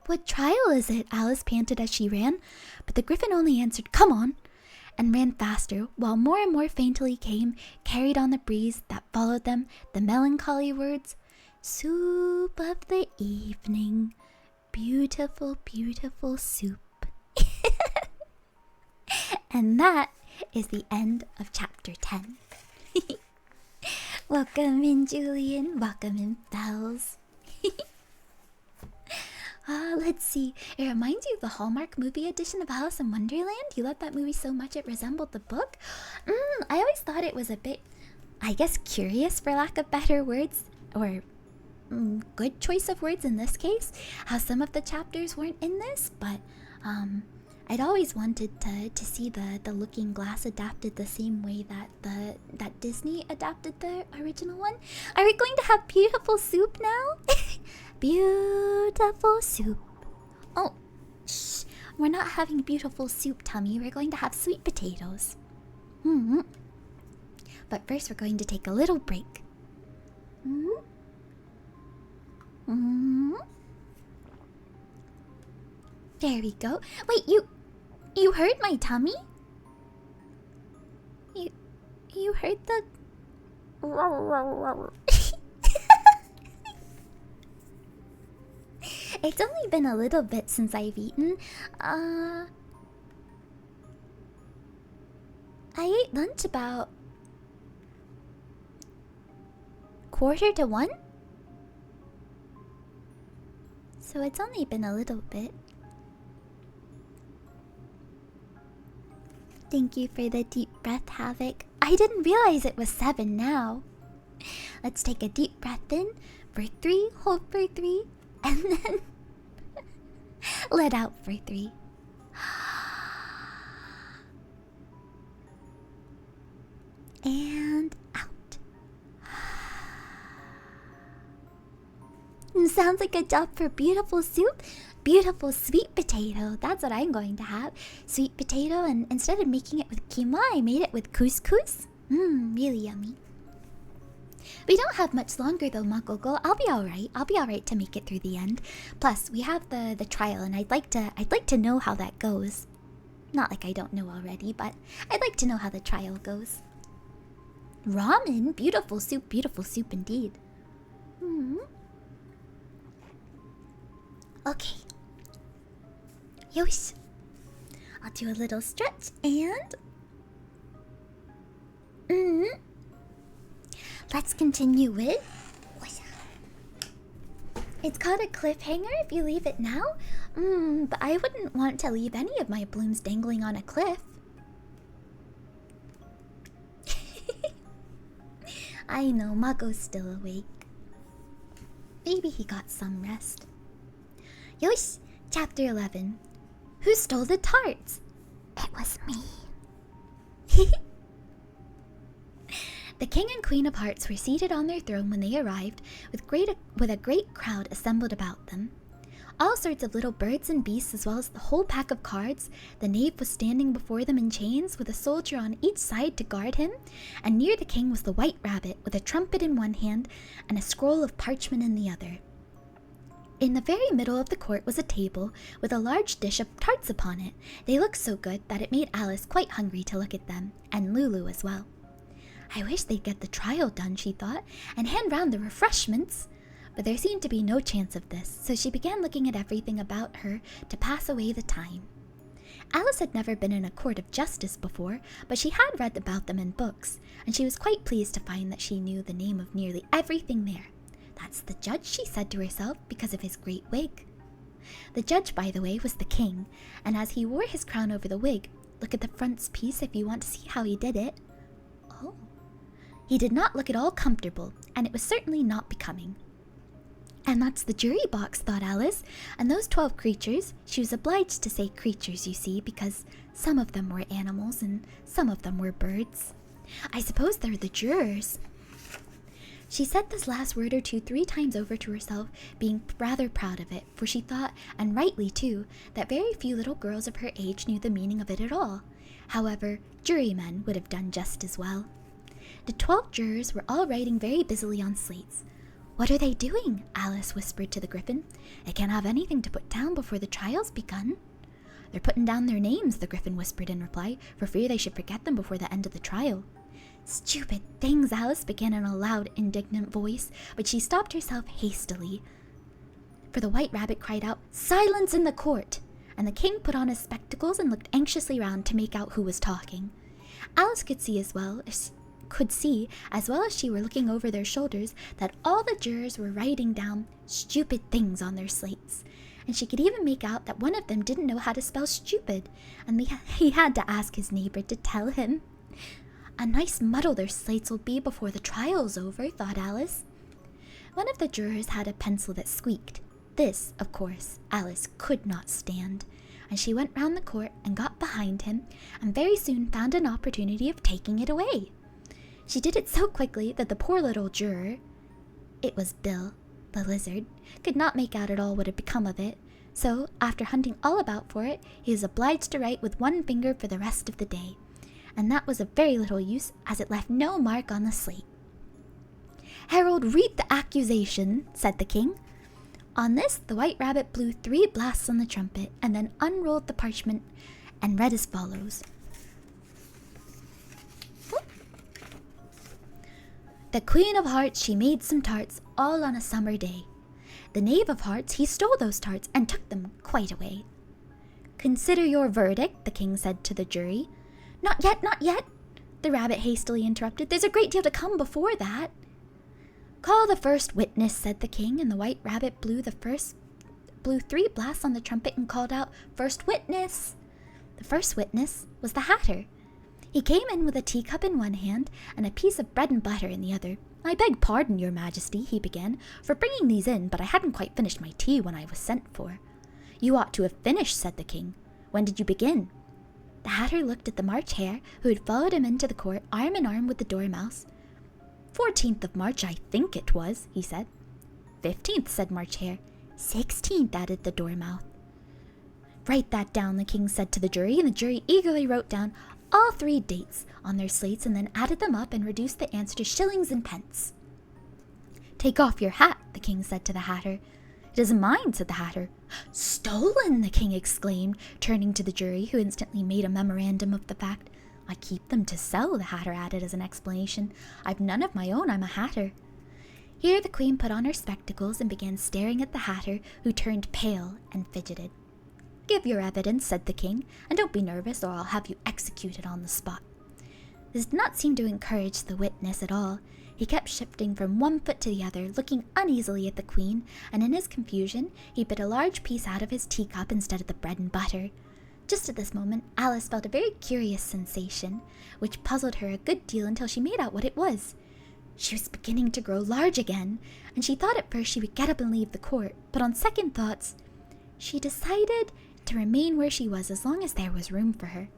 "What trial is it?" Alice panted as she ran, but the Griffin only answered, "Come on," and ran faster, while more and more faintly came, carried on the breeze that followed them, the melancholy words, "Soup of the evening. Beautiful, beautiful soup." And that is the end of chapter 10. Welcome in, Julian. Welcome in, Bells. Let's see. It reminds you of the Hallmark movie edition of Alice in Wonderland. You loved that movie so much it resembled the book. I always thought it was a bit, I guess, curious, for lack of better words, or good choice of words in this case, how some of the chapters weren't in this, but I'd always wanted to see the Looking Glass adapted the same way that Disney adapted the original one. Are we going to have beautiful soup now? Beautiful soup. Oh, shh. We're not having beautiful soup, Tummy. We're going to have sweet potatoes. But first we're going to take a little break. There we go. Wait, you heard my tummy? You heard the It's only been a little bit since I've eaten. I ate lunch about 1:45. So it's only been a little bit. Thank you for the deep breath, Havoc. I didn't realize it was 7 now. Let's take a deep breath in for 3, hold for 3, and then let out for 3. And out. Sounds like a job for beautiful soup. Beautiful sweet potato. That's what I'm going to have. Sweet potato, and instead of making it with quinoa, I made it with couscous. Really yummy. We don't have much longer though, Magogo. I'll be alright. I'll be alright to make it through the end. Plus, we have the trial, and I'd like to know how that goes. Not like I don't know already, but I'd like to know how the trial goes. Ramen? Beautiful soup indeed. Okay. Yosh. I'll do a little stretch and... Let's continue with... It's called a cliffhanger if you leave it now. But I wouldn't want to leave any of my blooms dangling on a cliff. I know, Mago's still awake. Maybe he got some rest. Yosh, chapter 11. Who stole the tarts? It was me. The king and queen of hearts were seated on their throne when they arrived, with a great crowd assembled about them. All sorts of little birds and beasts, as well as the whole pack of cards. The knave was standing before them in chains, with a soldier on each side to guard him, and near the king was the white rabbit, with a trumpet in one hand and a scroll of parchment in the other. In the very middle of the court was a table with a large dish of tarts upon it. They looked so good that it made Alice quite hungry to look at them, and Lulu as well. I wish they'd get the trial done, she thought, and hand round the refreshments. But there seemed to be no chance of this, so she began looking at everything about her to pass away the time. Alice had never been in a court of justice before, but she had read about them in books, and she was quite pleased to find that she knew the name of nearly everything there. That's the judge, she said to herself, because of his great wig. The judge, by the way, was the king, and as he wore his crown over the wig, look at the frontispiece if you want to see how he did it. Oh. He did not look at all comfortable, and it was certainly not becoming. And that's the jury box, thought Alice, and those 12 creatures, she was obliged to say creatures, you see, because some of them were animals and some of them were birds. I suppose they're the jurors. She said this last word or two 3 times over to herself, being rather proud of it, for she thought, and rightly too, that very few little girls of her age knew the meaning of it at all. However, jurymen would have done just as well. The 12 jurors were all writing very busily on slates. "What are they doing?" Alice whispered to the Griffin. "They can't have anything to put down before the trial's begun." "They're putting down their names," the Griffin whispered in reply, for fear they should forget them before the end of the trial. "Stupid things," Alice began in a loud, indignant voice, but she stopped herself hastily. For the White Rabbit cried out, "Silence in the court!" And the king put on his spectacles and looked anxiously round to make out who was talking. Alice could see as well as she were looking over their shoulders, that all the jurors were writing down stupid things on their slates. And she could even make out that one of them didn't know how to spell stupid, and he had to ask his neighbor to tell him. A nice muddle their slates will be before the trial's over, thought Alice. One of the jurors had a pencil that squeaked. This, of course, Alice could not stand, and she went round the court and got behind him, and very soon found an opportunity of taking it away. She did it so quickly that the poor little juror, it was Bill, the lizard, could not make out at all what had become of it, so, after hunting all about for it, he was obliged to write with one finger for the rest of the day. And that was of very little use, as it left no mark on the slate. "Herald, read the accusation," said the king. On this, the White Rabbit blew 3 blasts on the trumpet, and then unrolled the parchment and read as follows. "The Queen of Hearts, she made some tarts, all on a summer day. The Knave of Hearts, he stole those tarts, and took them quite away." "Consider your verdict," the king said to the jury. "Not yet, not yet," the rabbit hastily interrupted. "There's a great deal to come before that." "Call the first witness," said the king, and the White Rabbit blew 3 blasts on the trumpet and called out, "First witness!" The first witness was the Hatter. He came in with a teacup in one hand and a piece of bread and butter in the other. "I beg pardon, your majesty," he began, "for bringing these in, but I hadn't quite finished my tea when I was sent for." "You ought to have finished," said the king. "When did you begin?" The Hatter looked at the March Hare, who had followed him into the court, arm in arm with the Dormouse. 14th of March, I think it was," he said. 15th, said March Hare. 16th, added the Dormouse. "Write that down," the king said to the jury, and the jury eagerly wrote down all 3 dates on their slates and then added them up and reduced the answer to shillings and pence. "Take off your hat," the king said to the Hatter. "It isn't mine," said the Hatter. "Stolen!" the king exclaimed, turning to the jury, who instantly made a memorandum of the fact. "I keep them to sell," the Hatter added as an explanation. "I've none of my own, I'm a Hatter." Here the queen put on her spectacles and began staring at the Hatter, who turned pale and fidgeted. "Give your evidence," said the king, "and don't be nervous or I'll have you executed on the spot." This did not seem to encourage the witness at all. He kept shifting from one foot to the other, looking uneasily at the queen, and in his confusion, he bit a large piece out of his teacup instead of the bread and butter. Just at this moment, Alice felt a very curious sensation, which puzzled her a good deal until she made out what it was. She was beginning to grow large again, and she thought at first she would get up and leave the court, but on second thoughts, she decided to remain where she was as long as there was room for her.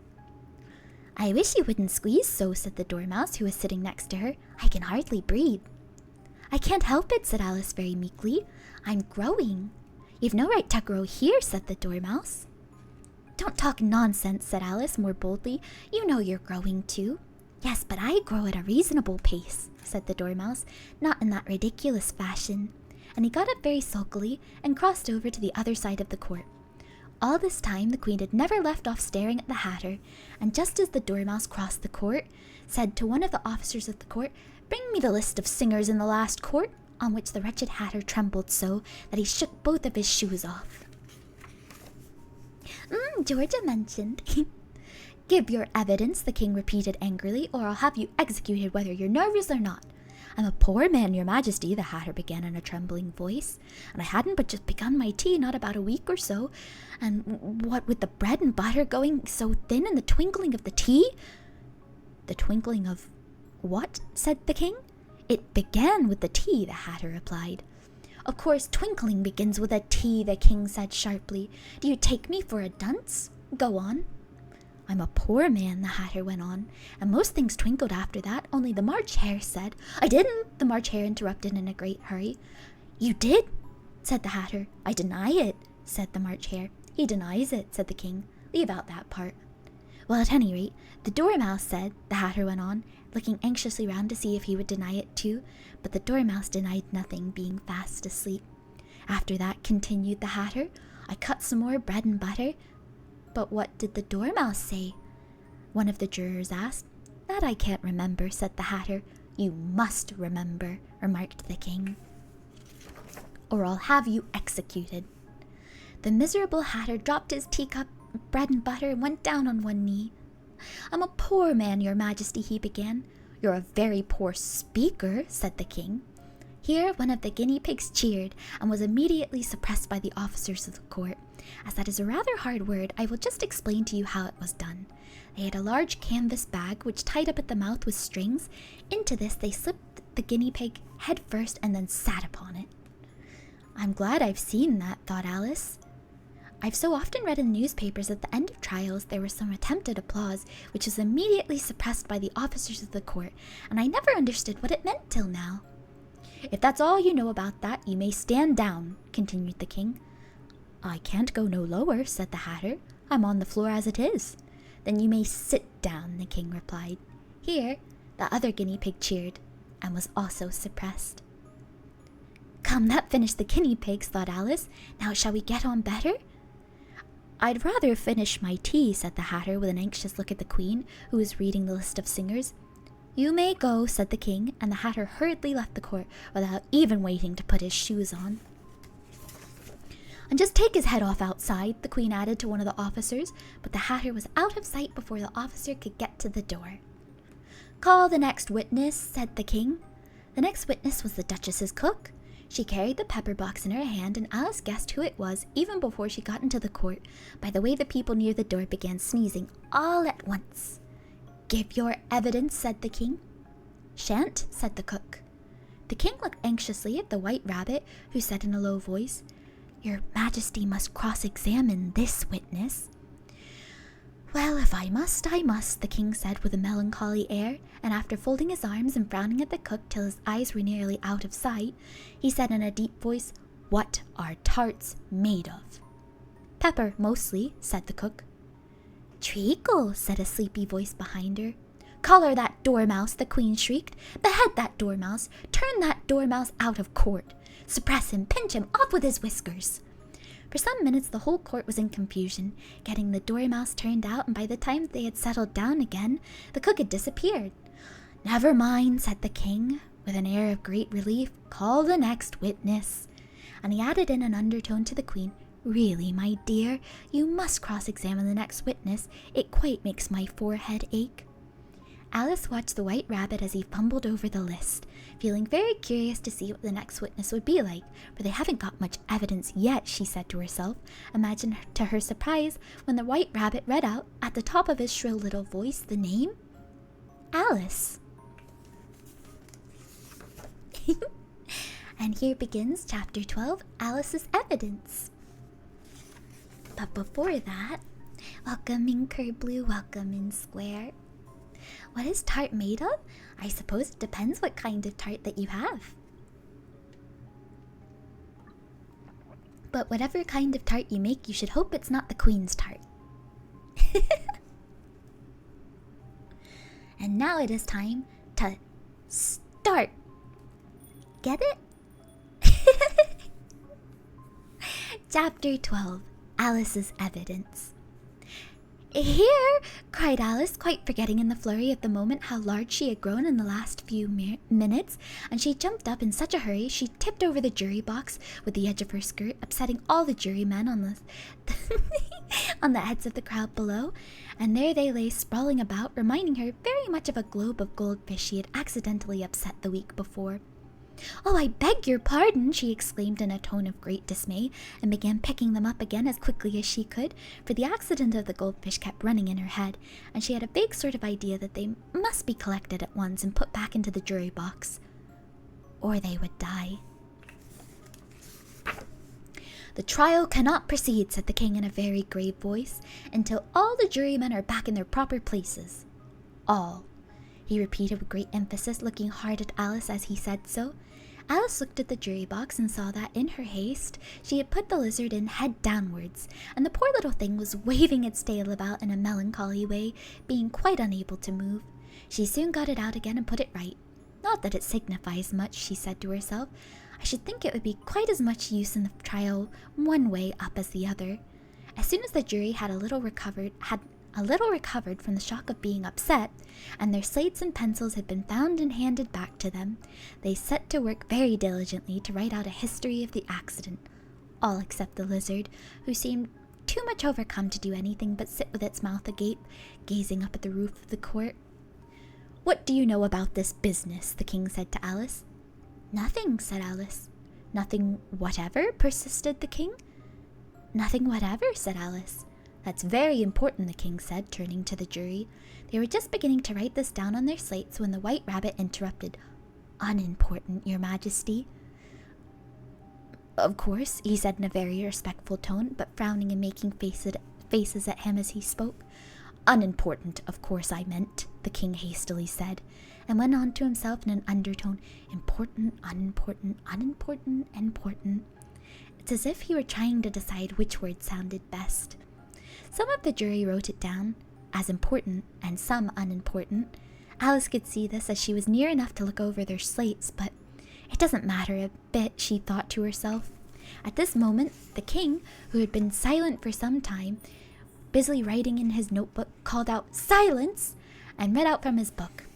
"I wish you wouldn't squeeze so," said the Dormouse, who was sitting next to her. "I can hardly breathe." "I can't help it," said Alice very meekly. "I'm growing." "You've no right to grow here," said the Dormouse. "Don't talk nonsense," said Alice more boldly. "You know you're growing too." "Yes, but I grow at a reasonable pace," said the Dormouse, "not in that ridiculous fashion." And he got up very sulkily and crossed over to the other side of the court. All this time the queen had never left off staring at the Hatter, and just as the Dormouse crossed the court, said to one of the officers of the court, "Bring me the list of singers in the last court," on which the wretched Hatter trembled so that he shook both of his shoes off. Georgia mentioned. Give your evidence, the king repeated angrily, or I'll have you executed whether you're nervous or not. I'm a poor man, your majesty, the hatter began in a trembling voice, and I hadn't but just begun my tea not about a week or so, and what with the bread and butter going so thin and the twinkling of the tea... The twinkling of what? Said the king. It began with the tea, the hatter replied. Of course, twinkling begins with a T, the king said sharply. Do you take me for a dunce? Go on. I'm a poor man, the hatter went on, and most things twinkled after that, only the March Hare said... I didn't, the March Hare interrupted in a great hurry. You did? Said the hatter. I deny it, said the March Hare. He denies it, said the king. Leave out that part. Well, at any rate, the Dormouse said, the hatter went on, looking anxiously round to see if he would deny it too, but the Dormouse denied nothing, being fast asleep. After that, continued the hatter, I cut some more bread and butter. But what did the Dormouse say? One of the jurors asked. That I can't remember, said the hatter. You must remember, remarked the king, or I'll have you executed. The miserable hatter dropped his teacup, bread and butter, and went down on one knee. I'm a poor man, your majesty, he began. You're a very poor speaker, said the king. Here one of the guinea pigs cheered, and was immediately suppressed by the officers of the court. As that is a rather hard word, I will just explain to you how it was done. They had a large canvas bag, which tied up at the mouth with strings. Into this they slipped the guinea pig head first, and then sat upon it. I'm glad I've seen that, thought Alice. I've so often read in the newspapers at the end of trials there was some attempted applause, which was immediately suppressed by the officers of the court, and I never understood what it meant till now. If that's all you know about that, you may stand down, continued the king. I can't go no lower, said the hatter. I'm on the floor as it is. Then you may sit down, the king replied. Here, the other guinea pig cheered, and was also suppressed. Come, that finished the guinea pigs, thought Alice. Now shall we get on better? I'd rather finish my tea, said the hatter with an anxious look at the queen, who was reading the list of singers. You may go, said the king, and the hatter hurriedly left the court without even waiting to put his shoes on. And just take his head off outside, the queen added to one of the officers, but the hatter was out of sight before the officer could get to the door. Call the next witness, said the king. The next witness was the duchess's cook. She carried the pepper box in her hand, and Alice guessed who it was even before she got into the court, by the way the people near the door began sneezing all at once. Give your evidence, said the king. Shan't, said the cook. The king looked anxiously at the white rabbit, who said in a low voice, Your majesty must cross-examine this witness. Well, if I must, the king said with a melancholy air, and after folding his arms and frowning at the cook till his eyes were nearly out of sight, he said in a deep voice, What are tarts made of? Pepper, mostly, said the cook. Treacle, said a sleepy voice behind her. Collar that dormouse, the queen shrieked. Behead that dormouse. Turn that dormouse out of court. Suppress him, pinch him, off with his whiskers. For some minutes the whole court was in confusion, getting the dormouse turned out, and by the time they had settled down again, the cook had disappeared. Never mind, said the king, with an air of great relief. Call the next witness. And he added in an undertone to the queen, Really, my dear, you must cross-examine the next witness. It quite makes my forehead ache. Alice watched the white rabbit as he fumbled over the list, feeling very curious to see what the next witness would be like, for they haven't got much evidence yet, she said to herself. Imagine to her surprise when the white rabbit read out, at the top of his shrill little voice, the name Alice. And here begins Chapter 12, Alice's Evidence. But before that, welcome in Kerblue, welcome in Square. What is tart made of? I suppose it depends what kind of tart that you have. But whatever kind of tart you make, you should hope it's not the queen's tart. And now it is time to start. Get it? Chapter 12, Alice's Evidence. Here! Cried Alice, quite forgetting in the flurry of the moment how large she had grown in the last few minutes, and she jumped up in such a hurry she tipped over the jury box with the edge of her skirt, upsetting all the jurymen on the on the heads of the crowd below, and there they lay sprawling about, reminding her very much of a globe of goldfish she had accidentally upset the week before. "Oh, I beg your pardon," she exclaimed in a tone of great dismay, and began picking them up again as quickly as she could, for the accident of the goldfish kept running in her head, and she had a vague sort of idea that they must be collected at once and put back into the jury box, or they would die. "The trial cannot proceed," said the king in a very grave voice, "until all the jurymen are back in their proper places. All," he repeated with great emphasis, looking hard at Alice as he said so. Alice looked at the jury box and saw that in her haste she had put the lizard in head downwards, and the poor little thing was waving its tail about in a melancholy way, being quite unable to move. She soon got it out again and put it right. "Not that it signifies much," she said to herself. "I should think it would be quite as much use in the trial one way up as the other." As soon as the jury had a little recovered from the shock of being upset, and their slates and pencils had been found and handed back to them, they set to work very diligently to write out a history of the accident, all except the lizard, who seemed too much overcome to do anything but sit with its mouth agape, gazing up at the roof of the court. "What do you know about this business?" the king said to Alice. "Nothing," said Alice. "Nothing whatever?" persisted the king. "Nothing whatever," said Alice. "That's very important," the king said, turning to the jury. They were just beginning to write this down on their slates when the White Rabbit interrupted. "Unimportant, your majesty." "Of course," he said in a very respectful tone, but frowning and making faces at him as he spoke. "Unimportant, of course I meant," the king hastily said, and went on to himself in an undertone. "Important, unimportant, unimportant, important." It's as if he were trying to decide which word sounded best. Some of the jury wrote it down as important and some unimportant. Alice could see this as she was near enough to look over their slates, but it doesn't matter a bit, she thought to herself. At this moment, the king, who had been silent for some time, busily writing in his notebook, called out, "Silence!" and read out from his book.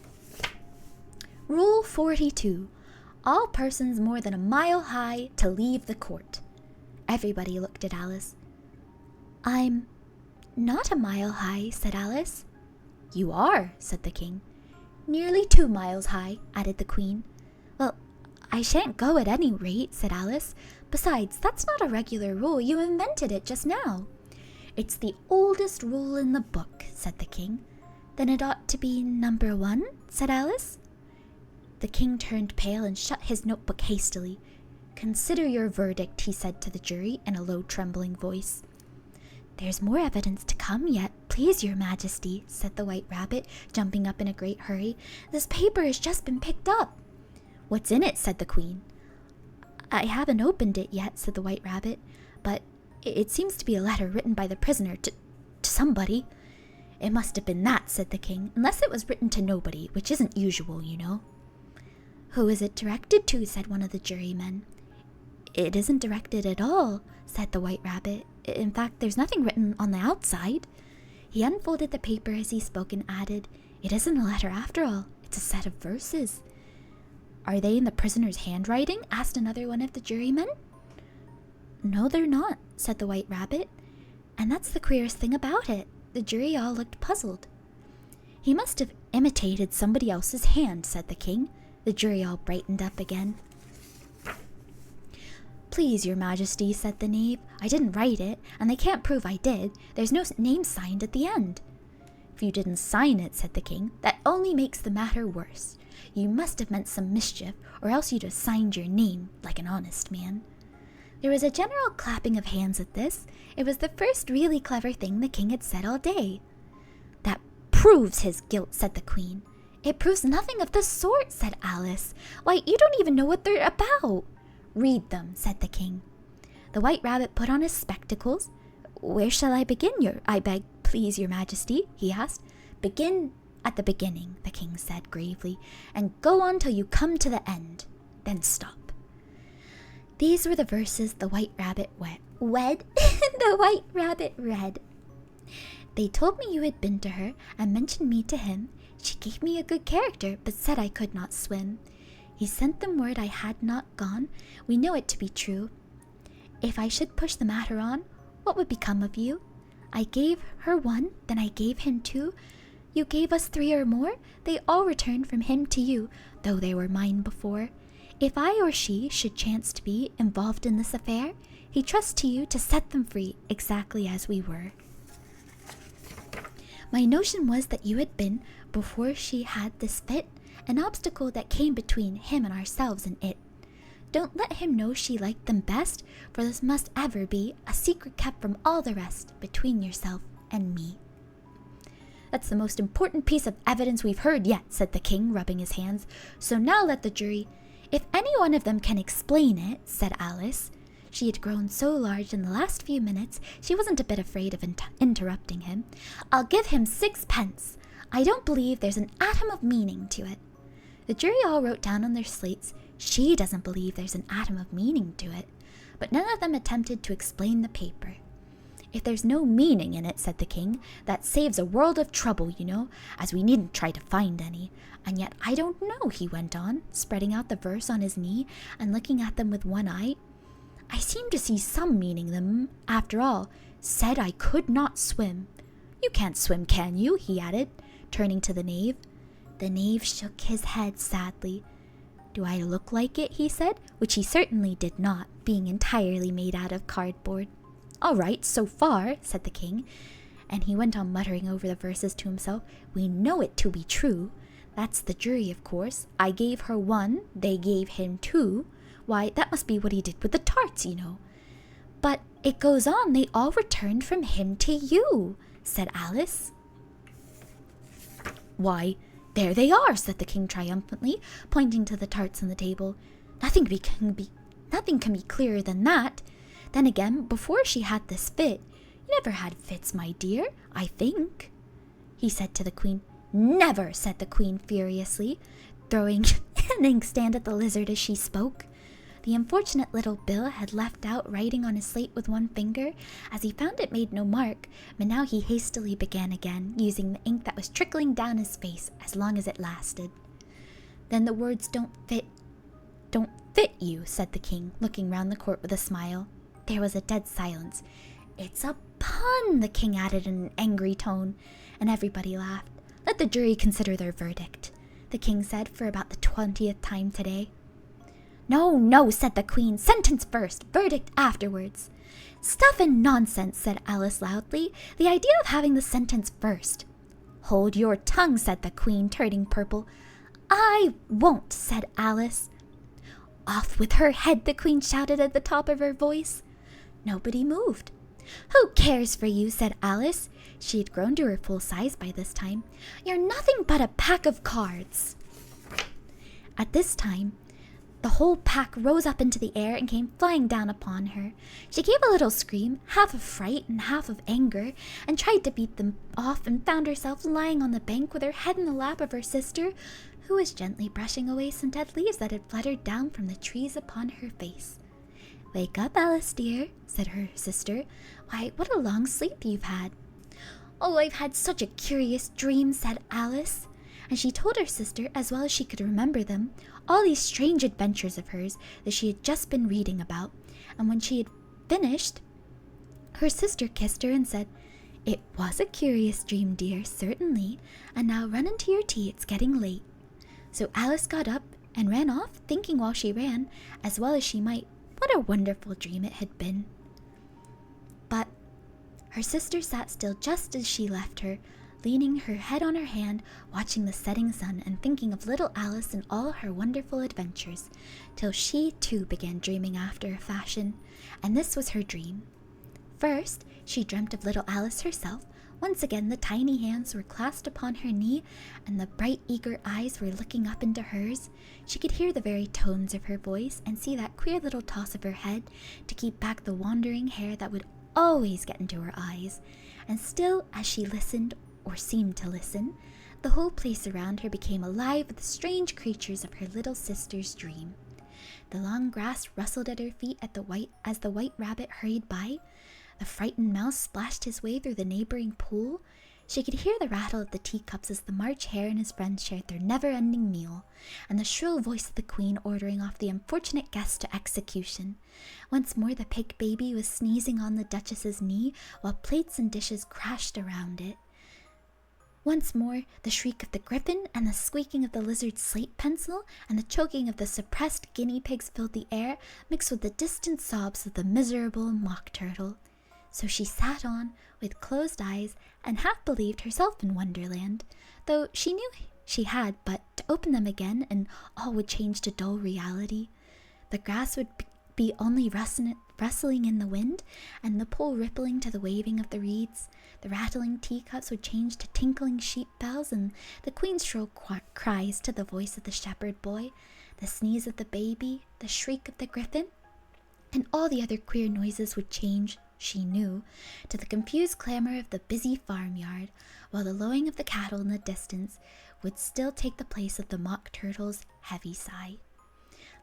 "Rule 42. All persons more than a mile high to leave the court." Everybody looked at Alice. "I'm not a mile high," said Alice. "You are," said the king. "Nearly 2 miles high," added the queen. "Well, I shan't go at any rate," said Alice. "Besides, that's not a regular rule. You invented it just now." "It's the oldest rule in the book," said the king. "Then it ought to be number 1, said Alice. The king turned pale and shut his notebook hastily. "Consider your verdict," he said to the jury in a low, trembling voice. "There's more evidence to come yet, please your majesty," said the White Rabbit, jumping up in a great hurry. "This paper has just been picked up." "What's in it?" said the queen. "I haven't opened it yet," said the White Rabbit, "but it seems to be a letter written by the prisoner to somebody." "It must have been that," said the king, "unless it was written to nobody, which isn't usual, you know." "Who is it directed to?" said one of the jurymen. "It isn't directed at all," said the White Rabbit. "In fact, there's nothing written on the outside." He unfolded the paper as he spoke and added, "It isn't a letter after all. It's a set of verses." "Are they in the prisoner's handwriting?" asked another one of the jurymen. "No, they're not," said the White Rabbit. "And that's the queerest thing about it." The jury all looked puzzled. "He must have imitated somebody else's hand," said the king. The jury all brightened up again. "Please, your majesty," said the knave, "I didn't write it, and they can't prove I did. There's no name signed at the end." "If you didn't sign it," said the king, "that only makes the matter worse. You must have meant some mischief, or else you'd have signed your name like an honest man." There was a general clapping of hands at this. It was the first really clever thing the king had said all day. "That proves his guilt," said the queen. "It proves nothing of the sort," said Alice. "Why, you don't even know what they're about." "Read them," said the king. The White Rabbit put on his spectacles. "Where shall I begin, I beg, please, your majesty?" he asked. "Begin at the beginning," the king said gravely, "and go on till you come to the end. Then stop." These were the verses the White Rabbit the White Rabbit read. They told me you had been to her and mentioned me to him. She gave me a good character, but said I could not swim. He sent them word I had not gone. We know it to be true. If I should push the matter on, what would become of you? I gave her 1, then I gave him 2. You gave us 3 or more. They all returned from him to you, though they were mine before. If I or she should chance to be involved in this affair, he trusts to you to set them free exactly as we were. My notion was that you had been, before she had this fit, an obstacle that came between him and ourselves and it. Don't let him know she liked them best, for this must ever be a secret kept from all the rest between yourself and me. That's the most important piece of evidence we've heard yet, said the king, rubbing his hands. So now let the jury... If any one of them can explain it, said Alice. She had grown so large in the last few minutes, she wasn't a bit afraid of interrupting him. I'll give him 6 pence. I don't believe there's an atom of meaning to it. The jury all wrote down on their slates, she doesn't believe there's an atom of meaning to it. But none of them attempted to explain the paper. If there's no meaning in it, said the king, that saves a world of trouble, you know, as we needn't try to find any. And yet I don't know, he went on, spreading out the verse on his knee and looking at them with one eye. I seem to see some meaning in them. After all, said I could not swim. You can't swim, can you? He added, turning to the knave. The knave shook his head sadly. Do I look like it? He said, which he certainly did not, being entirely made out of cardboard. All right, so far, said the king, and he went on muttering over the verses to himself. We know it to be true. That's the jury, of course. I gave her 1, they gave him 2. Why, that must be what he did with the tarts, you know. But it goes on, they all returned from him to you, said Alice. Why, there they are, said the king triumphantly, pointing to the tarts on the table. Nothing can be clearer than that. Then again, before she had this fit, you never had fits, my dear, I think, he said to the queen. Never, said the queen furiously, throwing an inkstand at the lizard as she spoke. The unfortunate little Bill had left out writing on his slate with one finger, as he found it made no mark, but now he hastily began again, using the ink that was trickling down his face as long as it lasted. Then the words don't fit you, said the king, looking round the court with a smile. There was a dead silence. It's a pun, the king added in an angry tone, and everybody laughed. Let the jury consider their verdict, the king said for about the 20th time today. No, no, said the queen. Sentence first, verdict afterwards. Stuff and nonsense, said Alice loudly. The idea of having the sentence first. Hold your tongue, said the queen, turning purple. I won't, said Alice. Off with her head, the queen shouted at the top of her voice. Nobody moved. Who cares for you, said Alice. She had grown to her full size by this time. You're nothing but a pack of cards. At this time, the whole pack rose up into the air and came flying down upon her. She gave a little scream, half of fright and half of anger, and tried to beat them off and found herself lying on the bank with her head in the lap of her sister, who was gently brushing away some dead leaves that had fluttered down from the trees upon her face. Wake up, Alice, dear, said her sister. Why, what a long sleep you've had. Oh, I've had such a curious dream, said Alice. And she told her sister, as well as she could remember them, all these strange adventures of hers that she had just been reading about. And when she had finished, her sister kissed her and said, It was a curious dream, dear, certainly. And now run into your tea, it's getting late. So Alice got up and ran off, thinking while she ran, as well as she might, what a wonderful dream it had been. But her sister sat still just as she left her, leaning her head on her hand, watching the setting sun and thinking of little Alice and all her wonderful adventures, till she too began dreaming after a fashion. And this was her dream. First, she dreamt of little Alice herself. Once again the tiny hands were clasped upon her knee, and the bright eager eyes were looking up into hers. She could hear the very tones of her voice, and see that queer little toss of her head to keep back the wandering hair that would always get into her eyes. And still, as she listened, or seemed to listen, the whole place around her became alive with the strange creatures of her little sister's dream. The long grass rustled at her feet as the white rabbit hurried by. The frightened mouse splashed his way through the neighboring pool. She could hear the rattle of the teacups as the March Hare and his friends shared their never-ending meal, and the shrill voice of the queen ordering off the unfortunate guest to execution. Once more the pig baby was sneezing on the Duchess's knee while plates and dishes crashed around it. Once more, the shriek of the griffin and the squeaking of the lizard's slate pencil and the choking of the suppressed guinea pigs filled the air, mixed with the distant sobs of the miserable mock turtle. So she sat on, with closed eyes, and half believed herself in Wonderland, though she knew she had but to open them again and all would change to dull reality. The grass would be only rustling in the wind, and the pool rippling to the waving of the reeds. The rattling teacups would change to tinkling sheep bells, and the queen's shrill cries to the voice of the shepherd boy, the sneeze of the baby, the shriek of the griffin, and all the other queer noises would change, she knew, to the confused clamor of the busy farmyard, while the lowing of the cattle in the distance would still take the place of the mock turtle's heavy sigh.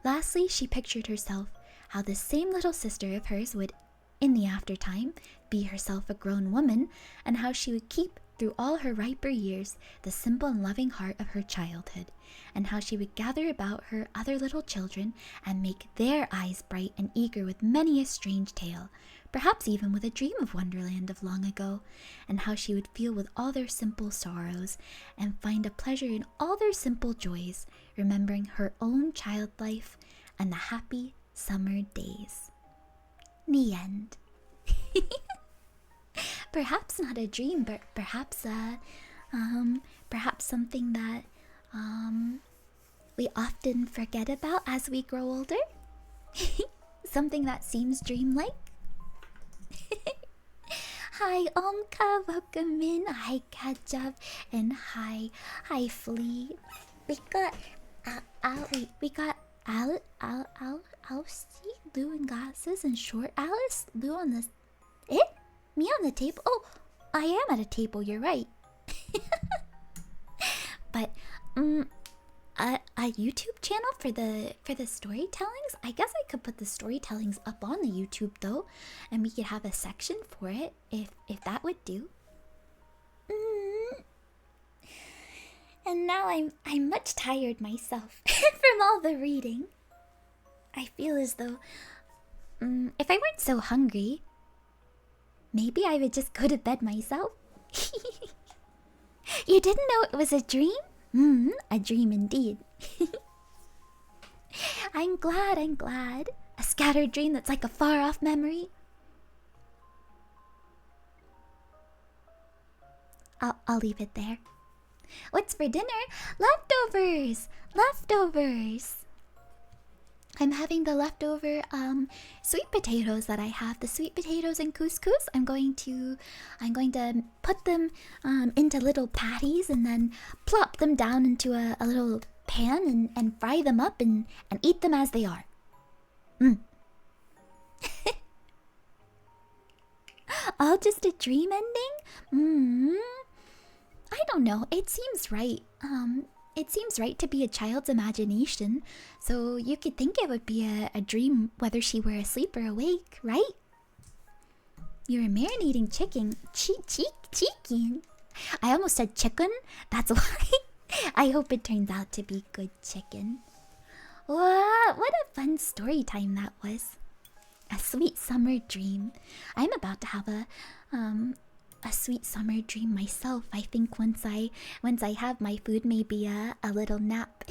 Lastly, she pictured herself how this same little sister of hers would, in the aftertime, be herself a grown woman, and how she would keep, through all her riper years, the simple and loving heart of her childhood, and how she would gather about her other little children and make their eyes bright and eager with many a strange tale, perhaps even with a dream of Wonderland of long ago, and how she would feel with all their simple sorrows and find a pleasure in all their simple joys, remembering her own child life and the happy summer days. The end. Perhaps not a dream, but perhaps perhaps something that we often forget about as we grow older. Something that seems dreamlike. Hi Omka, welcome in. Hi Ketchup, and hi Flea. We got Alice, Lou and glasses, and short Alice. Lou on the me on the table. Oh, I am at a table. You're right. But a YouTube channel for the storytellings. I guess I could put the storytellings up on the YouTube though, and we could have a section for it if that would do. And now I'm much tired myself from all the reading. I feel as though if I weren't so hungry, maybe I would just go to bed myself. You didn't know it was a dream? A dream indeed. I'm glad. A scattered dream that's like a far-off memory. I'll leave it there. What's for dinner? Leftovers! I'm having the leftover sweet potatoes that I have. The sweet potatoes and couscous. I'm going to put them into little patties and then plop them down into a little pan and fry them up and eat them as they are. All just a dream ending? I don't know. It seems right. It seems right to be a child's imagination, so you could think it would be a dream whether she were asleep or awake, right? You're marinating chicken. Chicken. I almost said chicken. That's why. I hope it turns out to be good chicken. What a fun story time that was. A sweet summer dream. I'm about to have a sweet summer dream myself. I think once I have my food, maybe a little nap.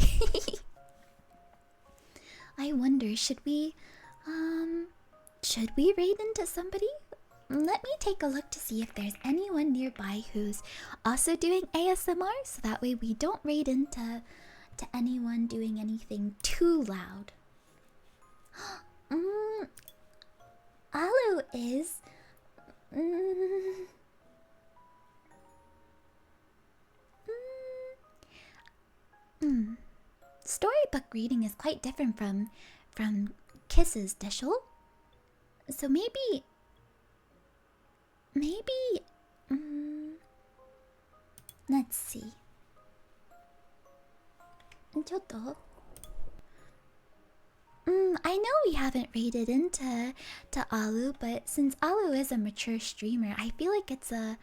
I wonder, should we raid into somebody? Let me take a look to see if there's anyone nearby who's also doing ASMR, so that way we don't raid into anyone doing anything too loud. Alu is Storybook reading is quite different from Kisses, Dishel. So maybe let's see. ちょっと I know we haven't raided into Alu, but since Alu is a mature streamer, I feel like it's a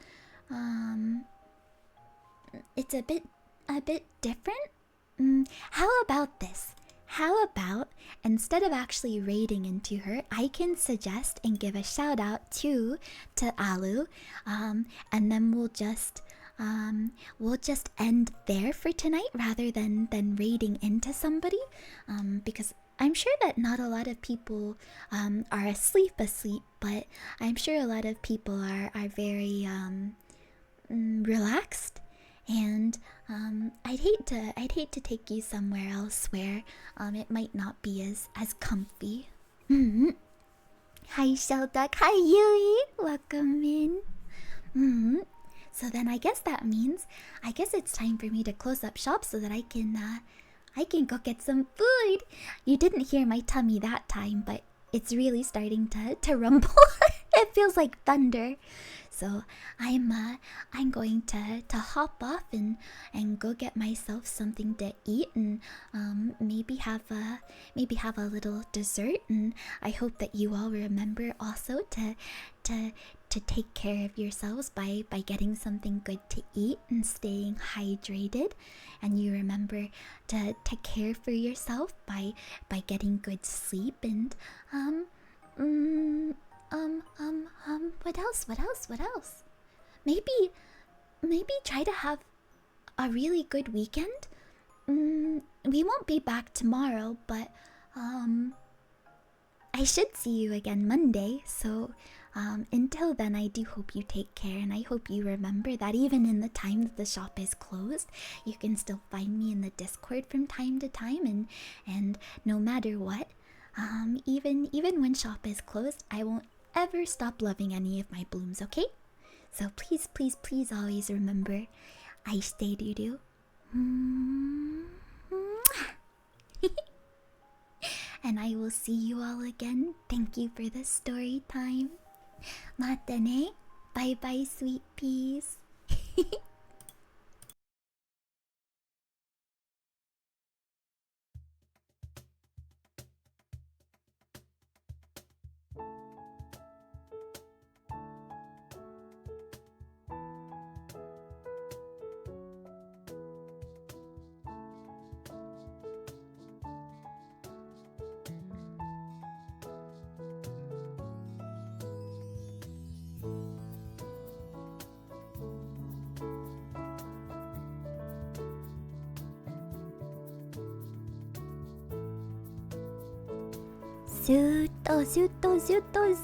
bit different. How about this? How about instead of actually raiding into her, I can suggest and give a shout out to Alu, and then we'll just end there for tonight rather than raiding into somebody, because I'm sure that not a lot of people are asleep, but I'm sure a lot of people are very relaxed, and I'd hate to take you somewhere else where it might not be as comfy. Hi Shelduck, hi Yui, welcome in. So then I guess that means it's time for me to close up shop so that I can go get some food. You didn't hear my tummy that time, but it's really starting to rumble. It feels like thunder. So I'm going to hop off and go get myself something to eat, and maybe have a little dessert. And I hope that you all remember also to take care of yourselves by getting something good to eat and staying hydrated, and you remember to care for yourself by getting good sleep, and what else? Maybe try to have a really good weekend. We won't be back tomorrow, but I should see you again Monday, so until then, I do hope you take care, and I hope you remember that even in the time that the shop is closed, you can still find me in the Discord from time to time, and no matter what, even when shop is closed, I won't ever stop loving any of my blooms, okay? So please always remember, I stay doo-doo. And I will see you all again. Thank you for the story time. Mata ne. Bye bye, sweet peas.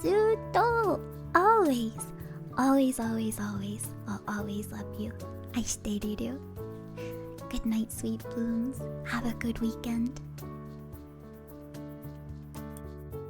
Zuto. Always. I'll always love you. I stay doo-doo. Good night, sweet blooms. Have a good weekend.